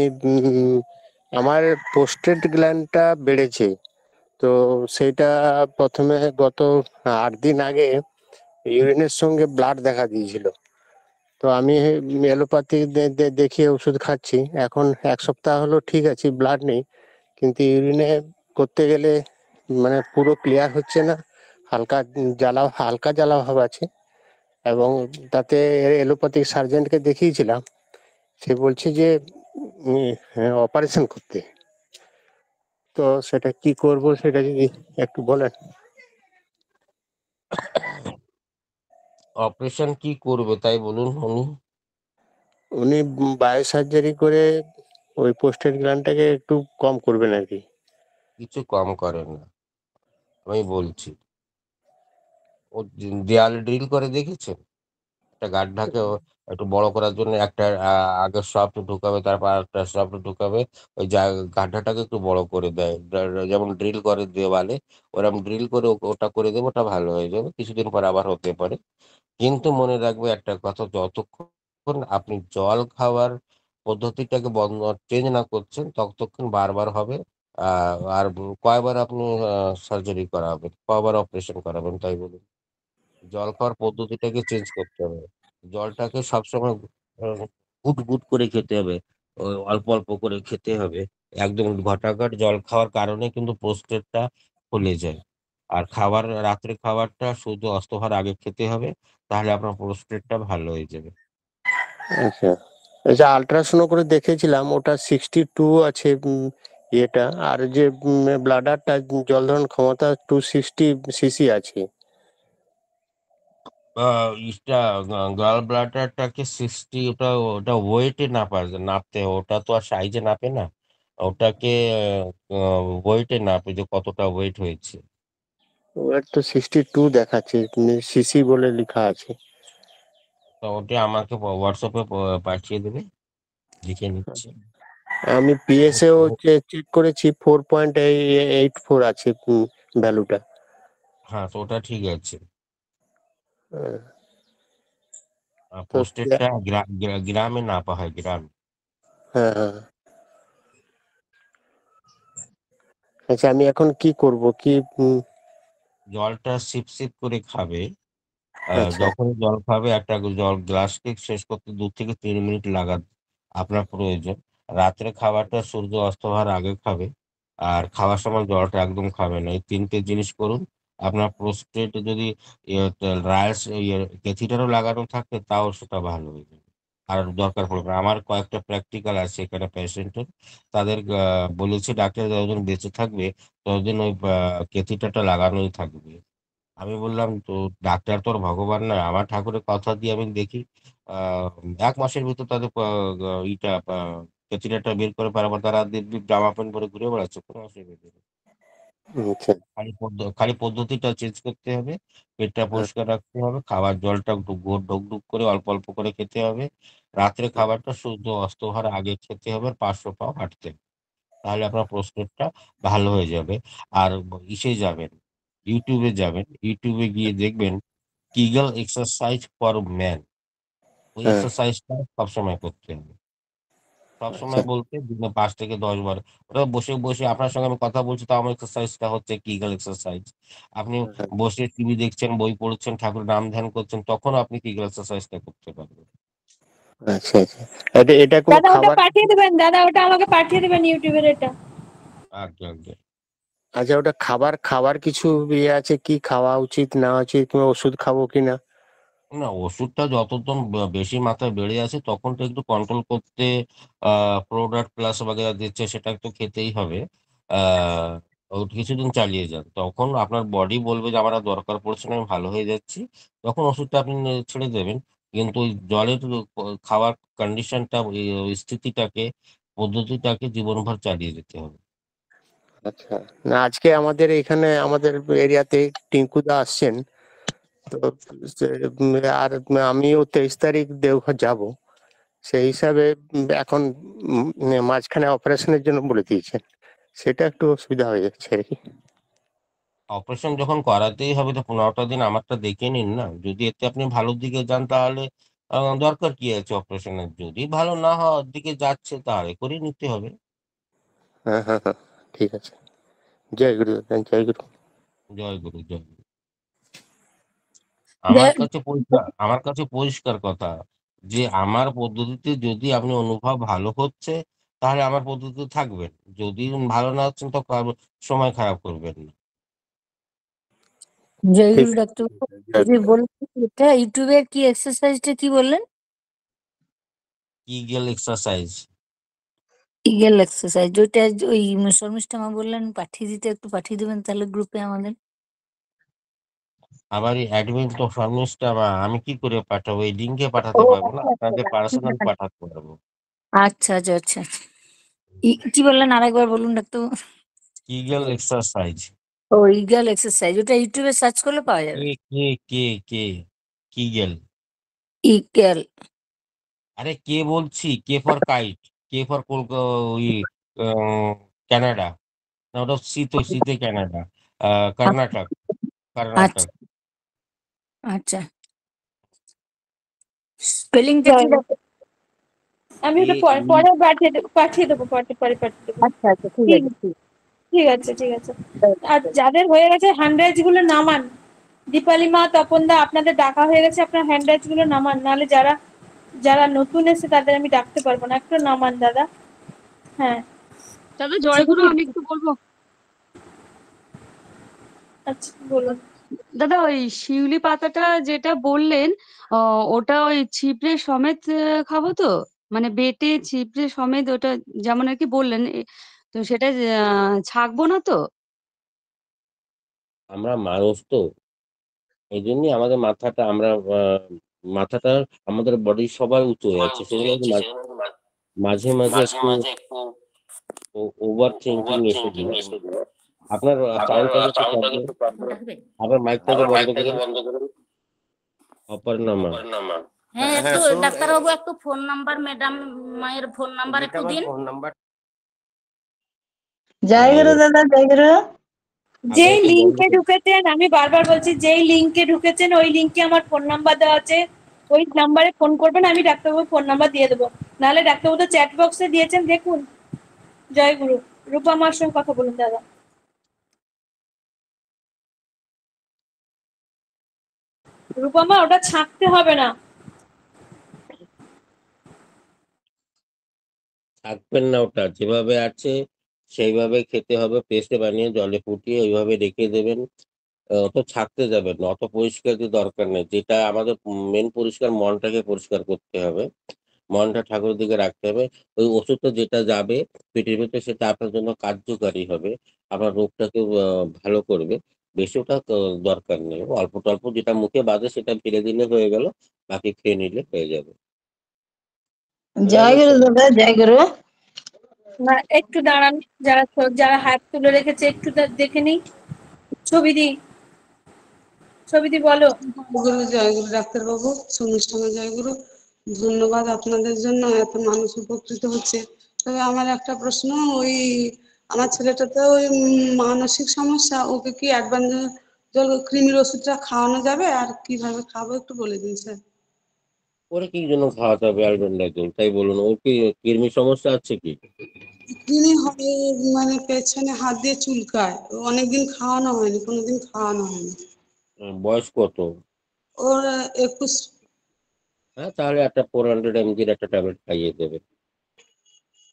U: আমার পোস্টেড গ্ল্যান্ডটা বেড়েছে। তো সেইটা প্রথমে গত 8 দিন আগে ইউরিনের সঙ্গে ব্লাড দেখা দিয়েছিল। তো আমি এলোপ্যাথি দেখিয়ে ওষুধ খাচ্ছি এখন 1 সপ্তাহ হলো, ঠিক আছে, ব্লাড নেই, কিন্তু ইউরিনে করতে গেলে মানে পুরো ক্লিয়ার হচ্ছে না, হালকা জ্বালা ভাব আছে। এবং তাতে এলোপ্যাথিক সার্জনকে দেখিয়েছিলাম, সে বলছে যে অপারেশন করতে। তো সেটা কি করব সেটা যদি একটু বলেন।
C: অপারেশন কি করবে তাই বলুন।
U: উনি বায়ো সার্জারি করে ওই পোস্টেড গ্ল্যান্ডটাকে একটু কম করবেন আর কি।
C: কিছু কম করেন না, আমি বলছি। ও দেয়ালে ড্রিল করে দেখেছেন? একটা গাড্ডাকে একটু বড় করার জন্য একটা আগে সফট ঢুকাবে, তারপর একটা সফট ঢুকাবে, ওই গাড্ডাটাকে একটু বড় করে দেয়। যেমন ড্রিল করে দেওয়ালে, ওরকম ড্রিল করে ওটা করে দেবে, ওটা ভালো হয়ে যাবে। কিছুদিন পর আবার হতে পারে। কিন্তু মনে রাখবে একটা কথা, যতক্ষণ যতক্ষণ আপনি জল খাওয়ার পদ্ধতিটাকে চেঞ্জ না করছেন ততক্ষণ বারবার হবে। আর কয়বার আপনি সার্জারি করাবেন, কয়বার অপারেশন করাবেন তাই বলুন? জল খাওয়ার পদ্ধতিটাকে চেঞ্জ করতে হবে। জলটাকে সবসময় গুট গুট করে খেতে হবে, অল্প অল্প করে খেতে হবে। একদম ঘটাঘট জল খাওয়ার কারণে কিন্তু প্রোস্টেটটা ফুলে যায়। আর রাত্রে খাবারটা সূর্য অস্ত হওয়ার আগে খেতে হবে, তাহলে আপনার প্রোস্টেটটা ভালো হয়ে যাবে।
U: আচ্ছা আচ্ছা, আল্ট্রাসাউন্ড করে দেখেছিলাম ওটা 62 আছে ইয়েটা, আর যে ব্লাডারটা জল ধারণ ক্ষমতা 260 সিসি আছে।
C: ইসটা গাল ব্লাডারটাকে 60, ওটা ওয়েটে নাপতে হয়। ওটা তো আর সাইজে নাপে না, ওটাকে ওয়েটে নাপে যে কতটা ওয়েট হয়েছে।
U: ওর তো 62 দেখাচ্ছে, সিসি বলে লেখা আছে।
C: তো ওটা আমাকে হোয়াটসঅ্যাপে পাঠিয়ে দেবে, লিখে নিচ্ছি।
U: আমি পিএসএও চেক করেছি, 4.84 আছে ভ্যালুটা।
C: হ্যাঁ, তো ওটা ঠিক আছে।
U: হ্যাঁ। তো
C: পোস্টেডটা গ্রামে নাপা হয়, গ্রামে।
U: হ্যাঁ হ্যাঁ। আচ্ছা আমি এখন কি করব কি?
C: জলটা সিপ সিপ করে খাবে।
U: আচ্ছা
C: যখন জল খাবে একটা গ্লাসকে শেষ করতে 2 থেকে 3 মিনিট আপনার প্রয়োজন। রাত্রে খাবারটা সূর্য অস্ত হওয়ার আগে খাবে, আর খাওয়ার সময় জলটা একদম খাবে না। এই 3টে জিনিস করুন। আপনার প্রোস্টেট যদি রাইস ক্যাথিটারও লাগানো থাকে তাও সেটা ভালো হয়ে যাবে। আর দরকার পড়বে না। আমার কয়েকটা প্র্যাকটিক্যাল আছে এখানে পেশেন্টের, তাদের বলেছি ডাক্তার যতদিন বেঁচে থাকবে ততদিন ওই ক্যাথিটারটা লাগানোই থাকবে। আমি বললাম, তো ডাক্তার তো আর ভগবান নয়, আমার ঠাকুরের কথা দিয়ে আমি দেখি 1 মাসের ভিতর তাদের ক্যাথিটারটা বের করে পারবো। তারা দিব্যি জামা প্যান্ট পরে ঘুরে বেড়াচ্ছে, কোনো অসুবিধা নেই।
U: আচ্ছা।
C: খালি পদ্ধতিটা চেঞ্জ করতে হবে। পেটটা
U: হ্যাঁ
C: পরিষ্কার রাখতে হবে, খাবার জলটা একটু ঢোক ঢোক করে অল্প অল্প করে খেতে হবে। রাত্রে খাবারটা সূর্য অস্ত হওয়ার আগে খেতে হবে, 500 পাও হাঁটতে হবে। তাহলে আপনার প্রস্টেটটা ভালো হয়ে যাবে। আর ইসে যাবেন, ইউটিউবে যাবেন, ইউটিউবে গিয়ে দেখবেন কিগল এক্সারসাইজ ফর ম্যান। ওই
U: হ্যাঁ।
C: এক্সারসাইজটা সবসময় করতে হবে।
U: আচ্ছা
C: সবসময় বলতে দিনে 5 থেকে 10 বার। ওটা বসে বসে আপনার সঙ্গে আমি কথা বলছি, তো আমার এক্সারসাইজটা হচ্ছে কিগল এক্সারসাইজ। আপনি
U: হ্যাঁ,
C: বসে টিভি দেখছেন, বই পড়ছেন, ঠাকুরের নাম ধ্যান করছেন, তখন আপনি কিগল এক্সারসাইজটা করতে পারবেন।
U: আচ্ছা আচ্ছা। এটা কোনো
A: দাদা ওটা
U: খাবার?
A: পাঠিয়ে দেবেন, দাদা ওটা আমাকে পাঠিয়ে দেবেন ইউটিউবের এটা।
C: আগে আগে
U: আচ্ছা ওটা খাবার খাবার কিছু ইয়ে আছে কি খাওয়া উচিত না উচিত, কিংবা ওষুধ খাবো কিনা?
C: না, ওষুধটা যতক্ষণ বেশি মাত্রায় বেড়ে আছে তখন তো একটু কন্ট্রোল করতে প্রোডাক্ট প্লাস বাগেরা দিচ্ছে, সেটা তো খেতেই হবে। আহ কিছুদিন চালিয়ে যান, তখন আপনার বডি বলবে যে আমার আর দরকার পড়ছে না, আমি ভালো হয়ে যাচ্ছি, তখন ওষুধটা আপনি ছেড়ে দেবেন। কিন্তু ওই জলের খাওয়ার কন্ডিশনটা, ওই স্থিতিটাকে, পদ্ধতিটাকে জীবনভর চালিয়ে যেতে হবে।
U: আচ্ছা না, আজকে আমাদের এখানে আমাদের এরিয়াতে টিঙ্কুদা আসছেন তো, আর আমিও 23 তারিখ দেওঘর যাব। সেই হিসাবে এখন মাঝখানে অপারেশনের জন্য বলে দিয়েছেন, সেটা একটু অসুবিধা হয়ে যাচ্ছে আর কি।
C: অপারেশন যখন করাতেই হবে তো 15টা দিন আমারটা দেখে নিন না। যদি এতে আপনি ভালোর দিকে যান তাহলে দরকার কি আছে অপারেশনের। যদি ভালো না হওয়ার দিকে যাচ্ছে তাহলে করে নিতে হবে।
U: হ্যাঁ হ্যাঁ হ্যাঁ, ঠিক আছে। জয় গুরু, জয় গুরু।
C: জয় গুরু, জয় গুরু।
A: যে-
C: আমার কাছে পরিষ্কার কথা, যে আমার পদ্ধতিতে যদি আপনি অনুভব ভালো হচ্ছে তাহলে আমার পদ্ধতিতে থাকবেন। যদি ভালো না হচ্ছেন তো সময় খারাপ করবেন না।
U: ঠিক
A: জয়গুরু
U: আছে,
A: ডাক্তার,
U: জয়
A: যে
U: গুরু।
A: বললেন এটা ইউটিউবের কি এক্সারসাইজটা কি বললেন?
C: Kegel exercise.
A: ইগেল এক্সারসাইজ, ওইটা ওই শর্মিষ্ঠা মা বললেন পাঠিয়ে দিতে, একটু পাঠিয়ে দেবেন তাহলে গ্রুপে আমাদের।
C: আবার এই অ্যাডমিন তো ফার্নিশটা, আমি কি করে পাঠাবো? এই লিঙ্কে
A: ও
C: পাঠাতে পারবো না,
A: আচ্ছা
C: আপনাদের পার্সোনাল
A: আচ্ছা
C: পাঠাতে পারবো।
A: আচ্ছা আচ্ছা আচ্ছা আচ্ছা। কি বললেন আরেকবার বলুন ডাক্তার?
C: Kegel exercise.
A: ও ইগেল এক্সারসাইজ, ওটা ইউটিউবে সার্চ করলে পাওয়া যাবে।
C: K K K K Kegel.
A: ইগেল।
C: আরে কে বলছি, K for kite, K for ওই কানাডা। না, ওটা শীতে কানাডা, কর্ণাটক,
A: আচ্ছা
C: কর্ণাটক।
A: আচ্ছা।
H: স্পেলিংটা কি
A: জয়
H: ডাক্তার?
A: আমি ওটা
C: এ
A: পরে
C: ই
A: পরে পাঠিয়ে দেবো পরে পরে পাঠিয়ে দেবো।
H: আচ্ছা আচ্ছা ঠিক
A: ঠিক
H: আছে ঠিক
A: ঠিক আছে ঠিক আছে। আর যাদের হয়ে গেছে হ্যান্ড রাইজ গুলো নামান, দীপালি মা, তপন দা, আপনাদের ডাকা হয়ে গেছে, আপনার হ্যান্ড রাইজ গুলো নামান, নাহলে যারা যারা নতুন এসে তাদের আমি ডাকতে পারবো না। একটু নামান দাদা। হ্যাঁ
Q: তবে জয়গুরু
A: সেগুলো
Q: আমি একটু বলবো।
A: আচ্ছা বলুন।
Q: দাদা ওই শিউলি পাতাটা যেটা বললেন, ওটা ওই ছিপড়ে সমেত খাবো তো, মানে বেটে ছিপড়ে সমেত ওটা যেমন আর কি বললেন, তো সেটা ছাকবো না তো?
C: আমরা মানুষ তো, এই জন্যই আমাদের মাথাটা মাথাটা আমাদের বডির সবার উঁচু হয়ে যাচ্ছে, সেজন্য মাঝে মাঝে একটু ওভার থিঙ্কিং এসে যায়। আপনার সাউন্ডটাকে একটু প্রবলেম, আপনার মাইকটাকে বন্ধ করুন। অপর্ণা মা,
E: হ্যাঁ একটু ডাক্তারবাবু একটু ফোন নাম্বার, ম্যাডাম মায়ের ফোন নাম্বার একটু দিন।
C: ফোন নাম্বার
L: জয় গুরু দাদা, জয় গুরু।
A: যেই
C: একটু বন্ধ
A: লিংকে
C: করুন।
A: ঢুকেছেন, আমি বারবার বলছি, যেই লিংকে ঢুকেছেন ওই লিংকে আমার ফোন নাম্বার দেওয়া আছে, ওই নাম্বারে ফোন করবেন, আমি ডাক্তারবাবু ফোন নাম্বার দিয়ে দেবো। নাহলে ডাক্তারবাবু তো চ্যাট বক্সে দিয়েছেন, দেখুন। জয় গুরু। রূপা মার সঙ্গে কথা বলুন দাদা। রূপা মা, ওটা ছাঁকতে হবে না।
C: থাকবেন না, ওটা যেভাবে আছে সেইভাবে খেতে হবে, পেস্টে বানিয়ে জলে ফুটিয়ে ওইভাবে রেখে দেবেন। অত ছাকতে যাবেন না, অত পরিষ্কার দরকার নেই। যেটা আমাদের মেন পরিষ্কার, মনটাকে পরিষ্কার করতে হবে, মনটা ঠাকুরের দিকে রাখতে হবে। ওই ওষুধটা যেটা যাবে পেটের ভেতরে, সেটা আপনার জন্য কার্যকারী হবে, আপনার রোগটাকে ভালো করবে। বেশি ওটা দরকার নেই, অল্প টল্প যেটা মুখে বাজে সেটা ফেলে দিলে হয়ে গেল, বাকি খেয়ে নিলে হয়ে যাবে। বোঝা
L: জয় গুরু
C: গেছে?
L: দাদা, জয় গুরু।
A: না একটু দাঁড়ান, যারা যারা হাত তুলে রেখেছে একটু দেখে নিই। ছবি দি, ছবি দি বলো।
V: গুরু জয় গুরু ডাক্তারবাবু, সুমিষ্ঠানা জয় গুরু। ধন্যবাদ আপনাদের জন্য, এত মানুষ উপকৃত হচ্ছে। তবে আমার একটা প্রশ্ন, ওই আমার ছেলেটা তো ওই মানসিক সমস্যা, ওকে কি অ্যাডভান্স জল কৃমির ওষুধটা খাওয়ানো যাবে? আর কিভাবে খাবো একটু বলে দিন স্যার।
C: ওরে কি জন্য খাওয়াতে হবে অ্যালবেন্ডাজোল, তাই বলুন? ওর কি কৃমির সমস্যা আছে কি?
V: কৃমি হয়, মানে পেছনে হাত দিয়ে চুলকায়, অনেকদিন খাওয়ানো হয়নি, কোনোদিন খাওয়ানো হয়নি।
C: বয়স কত?
V: ওর 21।
C: হ্যাঁ, তাহলে একটা 400 mg একটা ট্যাবলেট খাইয়ে দেবে।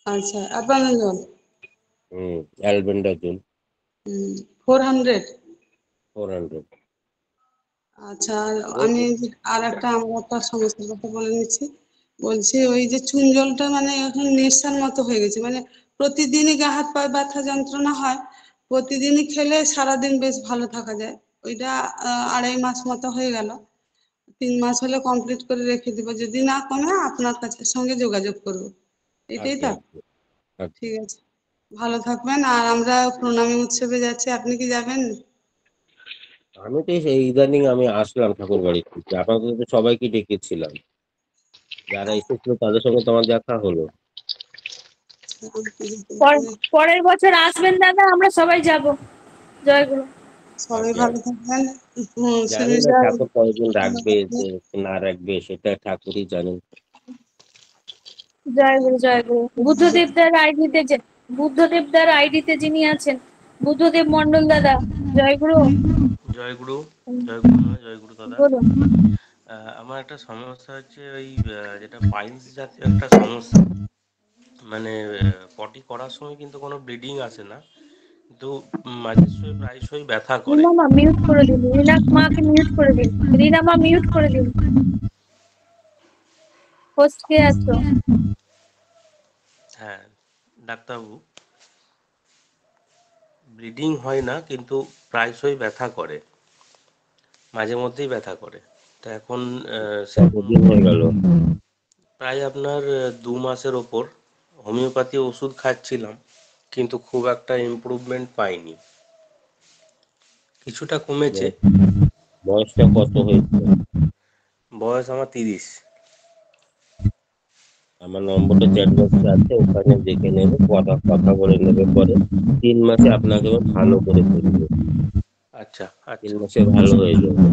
V: আচ্ছা, আপনার জল
C: অ্যালবেন্ডাজোল
V: 400।
C: 400।
V: আচ্ছা, আমি আর একটা আমার একটা সমস্যার কথা বলে নিচ্ছি। বলছি ওই যে চুন জলটা মানে এখন নেশার মতো হয়ে গেছে, মানে প্রতিদিনই গা হাত পায়ে ব্যথা যন্ত্রণা হয়, প্রতিদিনই খেলে সারাদিন বেশ ভালো থাকা যায়। ওইটা 2.5 মাস মতো হয়ে গেল। 3 মাস হলে কমপ্লিট করে রেখে দিব, যদি না কমে আপনার কাছে সঙ্গে যোগাযোগ করব। এটাই
C: আচ্ছা
V: তো?
C: আচ্ছা আচ্ছা।
V: ঠিক আছে, ভালো থাকবেন। আর আমরা প্রণামী উৎসবে যাচ্ছি, আপনি কি যাবেন?
C: আমি তো ইদানিং আমি আসলাম ঠাকুর বাড়ি থেকে, আপনাদের তো সবাইকে ডেকেছিলাম, যারা এসেছিল তাদের সঙ্গে তোমার দেখা হলো।
A: পরের বছর আসবেন দাদা, আমরা সবাই যাব। জয় গুরু।
V: সবাই
C: আচ্ছা,
V: ভালো থাকবেন।
C: জানি না ঠাকুর কয়েকদিন রাখবে না রাখবে, সেটা ঠাকুরই জানেন।
A: জয় গুরু, জয় গুরু। বুদ্ধদেবদার আইডিতে যিনি আছেন, বুদ্ধদেব মন্ডল দাদা, জয় গুরু।
W: জয় গুরু, জয় গুরু মা, জয় গুরু দাদা।
A: বলুন।
W: আমার একটা সমস্যা হচ্ছে ওই যেটা পাইলস জাতীয় একটা সমস্যা, মানে পটি করার সময় কিন্তু কোনো ব্লিডিং আসে না, কিন্তু মাঝে প্রায়শই ব্যথা করে।
A: রিনা মা মিউট করে দিন, রিনা মাকে মিউট করে দিন, রিনা মা মিউট করে দিন। হোস্ট কে আছো?
W: হ্যাঁ ডাক্তারবাবু, ব্লিডিং হয় না কিন্তু প্রায়শই ব্যথা করে, মাঝে মধ্যেই ব্যথা করে। তা এখন
C: কতদিন হয়ে গেল?
W: প্রায় আপনার 2 মাসের ওপর হোমিওপ্যাথি ওষুধ খাচ্ছিলাম, কিন্তু খুব একটা ইমপ্রুভমেন্ট পাইনি। কিছুটা কমেছে।
C: বয়সটা কত হয়েছে?
W: বয়স আমার 30।
C: আমার নম্বরটা চ্যাট বক্সে আছে, ওখানে দেখে নেবে, কথা বলে নেবে। পরে 3 মাসে আপনাকে ভালো করে তুলবে।
W: আচ্ছা
C: 3 মাসে ভালো হয়ে যাবে।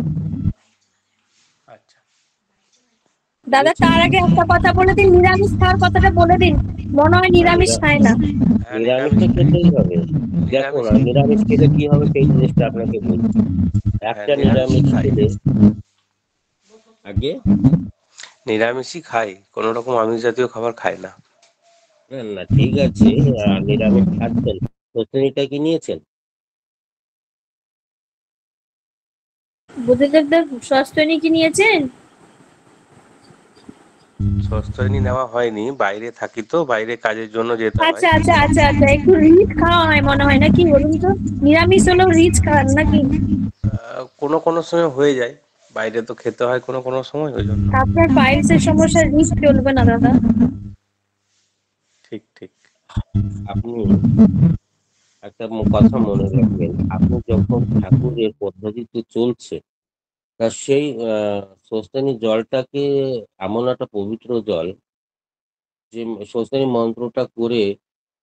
W: আচ্ছা।
A: দাদা তার আগে একটা কথা বলে দিন, নিরামিষ খাওয়ার কথাটা বলে দিন। মনে হয়
C: হ্যাঁ
A: নিরামিষ খায় না।
W: হ্যাঁ
C: নিরামিষ
W: নিরামিষ
C: তো খেতেই হবে। দেখুন,
W: নিরামিষ
C: আর নিরামিষ খেলে কি হবে সেই জিনিসটা আপনাকে বলছি।
W: হ্যাঁ
C: একটা
W: নিরামিষই
C: নিরামিষ
W: খাই,
C: খেলে আগে
W: নিরামিষই খাই, কোনো রকম আমিষ জাতীয় খাবার খাই না।
C: না না ঠিক আছে, নিরামিষ খাচ্ছেন, প্রতিনিধিটা কি নিয়েছেন?
A: বুদ্ধিদেবদের স্বাস্থ্যনী কি নিয়েছেন?
W: সস্তয়নি নেওয়া হয়নি, বাইরে থাকি তো, বাইরে কাজের জন্য যেতে হয়।
A: আচ্ছা আচ্ছা আচ্ছা আচ্ছা, একটু রিচ খাওয়া হয় মনে হয় নাকি, বলুন তো? নিরামিষ হলেও রিচ খান নাকি?
W: কোনো কোনো সময় হয়ে যায়, বাইরে তো খেতে হয় কোনো কোনো সময়, ওই জন্য।
A: আপনার পাইলসের সমস্যা, রিচ চলবে না দাদা।
W: ঠিক ঠিক।
C: আপনি একটা কথা মনে রাখবেন, আপনি যখন ঠাকুরের পদ্ধতিতে চলছে, তা সেই স্বস্তানি জলটাকে এমন একটা পবিত্র জল, যে স্বস্তানি মন্ত্রটা করে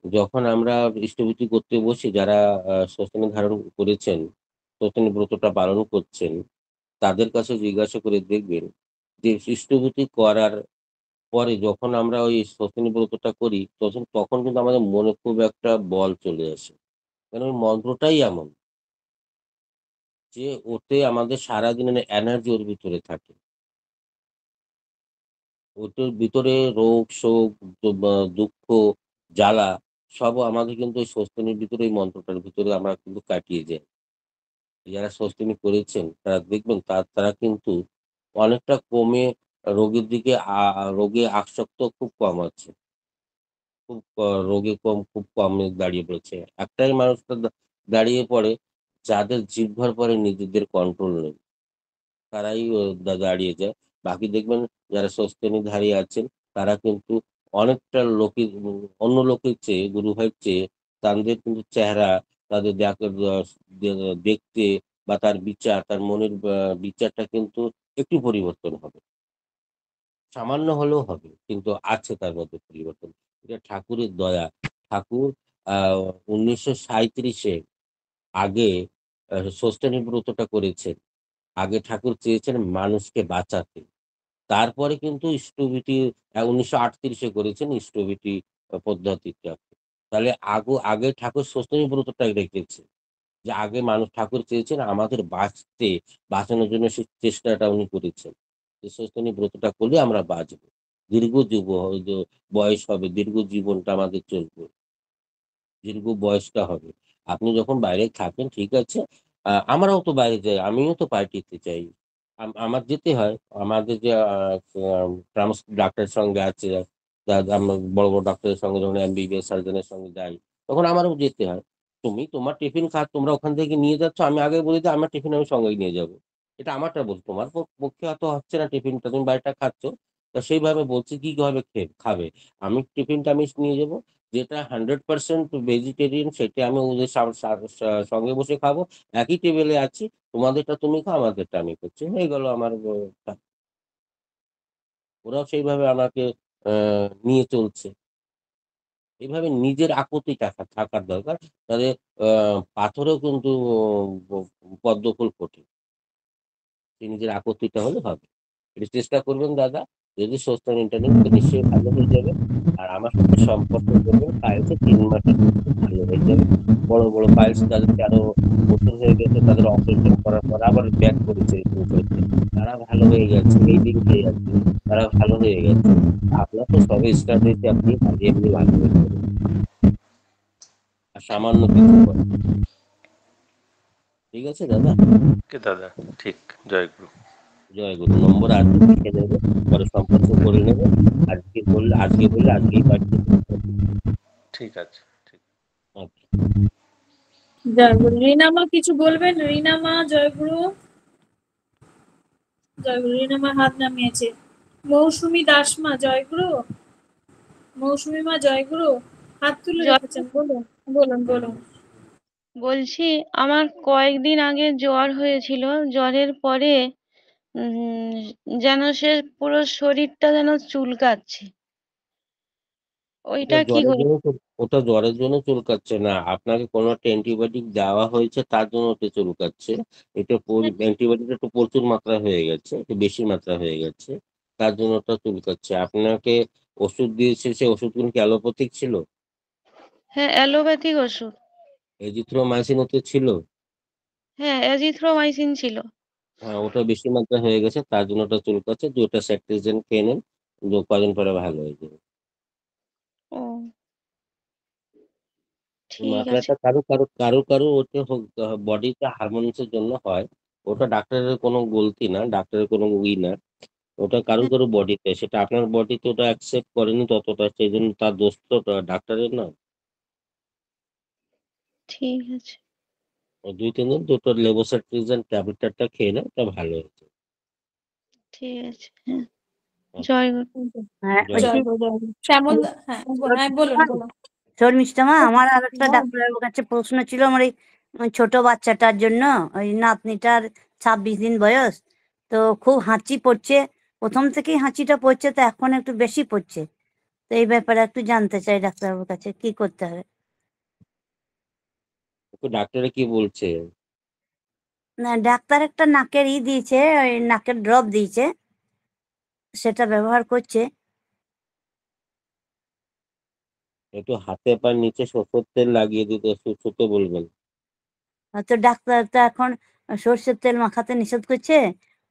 C: যখন আমরা ইষ্টভূতি করতে বসি, যারা স্বস্তানি ধারণ করেছেন, স্বস্তানি ব্রতটা পালন করছেন, তাদের কাছে জিজ্ঞাসা করে দেখবেন যে ইষ্টভূতি করার পরে যখন আমরা ওই স্বস্তানি ব্রতটা করি, তখন কিন্তু আমাদের মনে খুব একটা বল চলে আসে। কারণ ওই মন্ত্রটাই এমন যে ওতে আমাদের সারাদিনের এনার্জি ওর ভিতরে থাকে। ওটার ভিতরে রোগ শোক, দুঃখ, জ্বালা সব আমাদের কিন্তু ওই স্বস্তিনীর ভিতরে, এই মন্ত্রটার ভিতরে আমরা কিন্তু কাটিয়ে যাই। যারা স্বস্তিনী করেছেন তারা দেখবেন তারা কিন্তু অনেকটা কমে রোগের দিকে রোগে আসক্ত খুব কম আছে। খুব রোগে খুব কমে দাঁড়িয়ে পড়েছে। একটাই মানুষ দাঁড়িয়ে পড়ে, যাদের জিহ্বার পরে নিজেদের কন্ট্রোল নেই। তারাই দাঁড়িয়ে যায়। বাকি দেখবেন যারা স্বস্তিনীধারী আছেন, তারা কিন্তু অনেকটা লোকের অন্য লোকের চেয়ে, গুরুভাইয়ের চেয়ে তাদের কিন্তু চেহারা, তাদের দেখতে বা তার বিচার, তার মনের বিচারটা কিন্তু একটু পরিবর্তন হবে। সামান্য হলেও হবে। কিন্তু আছে তার মধ্যে পরিবর্তন। এটা ঠাকুরের দয়া। ঠাকুর আ ১৯৩৭ এ আগে স্বস্তিনী ব্রতটা করেছেন। আগে ঠাকুর চেয়েছেন মানুষকে বাঁচাতে। তারপরে কিন্তু স্থবিরটি ১৯৩৮ এ করেছেন স্থবিরটি পদ্ধতিটা। তাহলে আগে ঠাকুর স্বস্তিনী ব্রতটা রেখেছে। যে আগে ঠাকুর চেয়েছেন আমাদের বাঁচানোর জন্য সেই চেষ্টাটা উনি করেছেন। যে স্বস্তিনী ব্রতটা করলে আমরা বাঁচবো। দীর্ঘ বয়স হবে, দীর্ঘ জীবনটা আমাদের চলবে। দীর্ঘ বয়সটা হবে। আপনি যখন বাইরে থাকেন ঠিক আছে। আমরাও তো বাইরে যাই। আমিও তো পার্টিতে যাই। আমার যেতে হয়। আমাদের যে ডাক্তারের সঙ্গে আছে, আমরা বড়, বড় ডাক্তারের সঙ্গে যখন এমবিবিএস সার্জনের সঙ্গে যাই, তখন আমারও যেতে হয়। তুমি তোমার টিফিন তোমরা ওখান থেকে নিয়ে যাচ্ছ। আমি আগে বলি যে আমার টিফিন আমি সঙ্গেই নিয়ে যাবো। এটা আমারটা বলছি। তোমার পক্ষে হয়তো হচ্ছে না টিফিনটা, তুমি বাইরেটা খাচ্ছ। তো সেইভাবে বলছি কিভাবে খাবে। আমি টিফিনটা নিয়ে যাবো। যেটা 100% ভেজিটেরিয়ান সেটা আমি ওদের সঙ্গে বসে খাবো। একই টেবিলে আছি। তোমাদেরটা তুমি খাও, আমাদেরটা আমি করছি। হয়ে গেল আমার ওরাও সেইভাবে আমাকে আ নিয়ে চলছে। এভাবে নিজের আকতি থাকার দরকার। তাহলে আ পাথরেও কিন্তু ব পদ্মফুল ফোটে। নিজের আপত্তিটা হলে হবে। একটু চেষ্টা করবেন দাদা। যদি স্বস্তান ইন্টারনেট তো নিশ্চয়ই ভালো হয়ে যাবে। আর আমার সাথে সম্পর্ক করবেন। পাইলসে ৩ মাসের মধ্যে ভালো হয়ে যাবে। বড়, বড় পাইলস যাদের ১৩ বছর হয়ে গেছে, তাদের অপারেশন করার পর আবার ব্যাক করেছে এরকম করেছে। তারা ভালো হয়ে গেছে। এই দিনটাই আছে। তারা ভালো হয়ে গেছে। আপনার তো সবে স্টার্ট হয়েছে, আপনি এমনি ভালো হয়ে যাবেন। আর সামান্য কিছু করেন। ঠিক আছে দাদা?
W: দাদা ঠিক। জয়গুরু।
C: জয়গুরু। নম্বর আছে, লিখে নেবেন। পরে সম্পর্ক করে নেবেন। আজকে বললে আজকেই পাঠিয়ে দেব।
W: ঠিক আছে। ঠিক।
C: আচ্ছা।
A: জয়গুরু। রিনা মা কিছু বলবেন? রিনা মা, জয়গুরু। জয়গুরু। রিনা মা হাত নামিয়েছে। মৌসুমী দাস মা, জয়গুরু। মৌসুমী মা, জয়গুরু। হাত তুলে রেখেছেন। বলুন বলুন বলুন।
Q: বলছি আমার কয়েকদিন আগে জ্বর হয়েছিল, জ্বরের পরে যেন সে পুরো শরীরটা যেন চুলকাচ্ছে, ওইটা কি হলো?
C: ওটা জ্বরের জন্য চুলকাচ্ছে না। আপনাকে কোনো একটা অ্যান্টিবায়োটিক দেওয়া হয়েছে, তার জন্য ওটা চুলকাচ্ছে। এটা অ্যান্টিবায়োটিকটা একটু প্রচুর মাত্রায় হয়ে গেছে, একটু বেশি মাত্রা হয়ে গেছে। তার জন্য ওটা চুলকাচ্ছে। আপনাকে ওষুধ দিয়েছে, সে ওষুধগুলো কি অ্যালোপ্যাথিক ছিল?
Q: হ্যাঁ, অ্যালোপ্যাথিক ওষুধ।
C: এজিথ্রোমাইসিন ওতে ছিল?
Q: হ্যাঁ, অ্যাজিথ্রোমাইসিন ছিল।
C: হ্যাঁ, ওটা বেশি মাত্রা হয়ে গেছে, তার জন্য ওটা চুলকাচ্ছে। 2টা সেট্রিজিন খেয়ে নেন, কদিন পরে ভালো হয়ে যাবে।
Q: ও, ঠিক আছে।
C: মাত্রাটা কারো কারো কারো কারো ওটা বডিতে হারমোনসের জন্য হয়। ওটা ডাক্তারের কোনো গলতি না, ডাক্তারের কোনো না। ওটা কারো কারো বডিতে, সেটা আপনার বডিতে ওটা অ্যাকসেপ্ট করেনি ততটা, সেই জন্য তার দোষ তো ডাক্তারের না।
Q: ঠিক আছে।
C: 2-3 দিন 2টো লেভোসাইট্রিজিন ট্যাবলেটটা খেয়ে নেন, ওটা ভালো হয়েছে।
Q: ঠিক আছে। হ্যাঁ, জয় গুরু।
H: হ্যাঁ,
C: জয়
A: জয়
C: গুরু।
A: গুরু, জয় গুরু। শ্যামল, হ্যাঁ হ্যাঁ বলুন বলুন।
H: শর্মিষ্ঠামা, আমার আর একটা ডাক্তারবাবুর কাছে প্রশ্ন ছিল। আমার এই ছোট বাচ্চাটার জন্য, ওই নাতনিটার 26 দিন বয়স, তো খুব হাঁচি পড়ছে, প্রথম থেকেই হাঁচিটা পড়ছে, তো এখন একটু বেশি পড়ছে। তো এই ব্যাপারে একটু জানতে চাই ডাক্তারবাবুর কাছে কি করতে হবে।
C: ডাক্তারে কি বলছে?
H: না, ডাক্তার একটা নাকের দিয়েছে, ওই নাকের ড্রপ দিয়েছে, সেটা ব্যবহার করছে।
C: একটু হাতে পায়ের নিচে সরষের তেল লাগিয়ে দিতে শুতে বলবেন।
H: তো ডাক্তার তো এখন সর্ষের তেল মাখাতে নিষেধ করছে,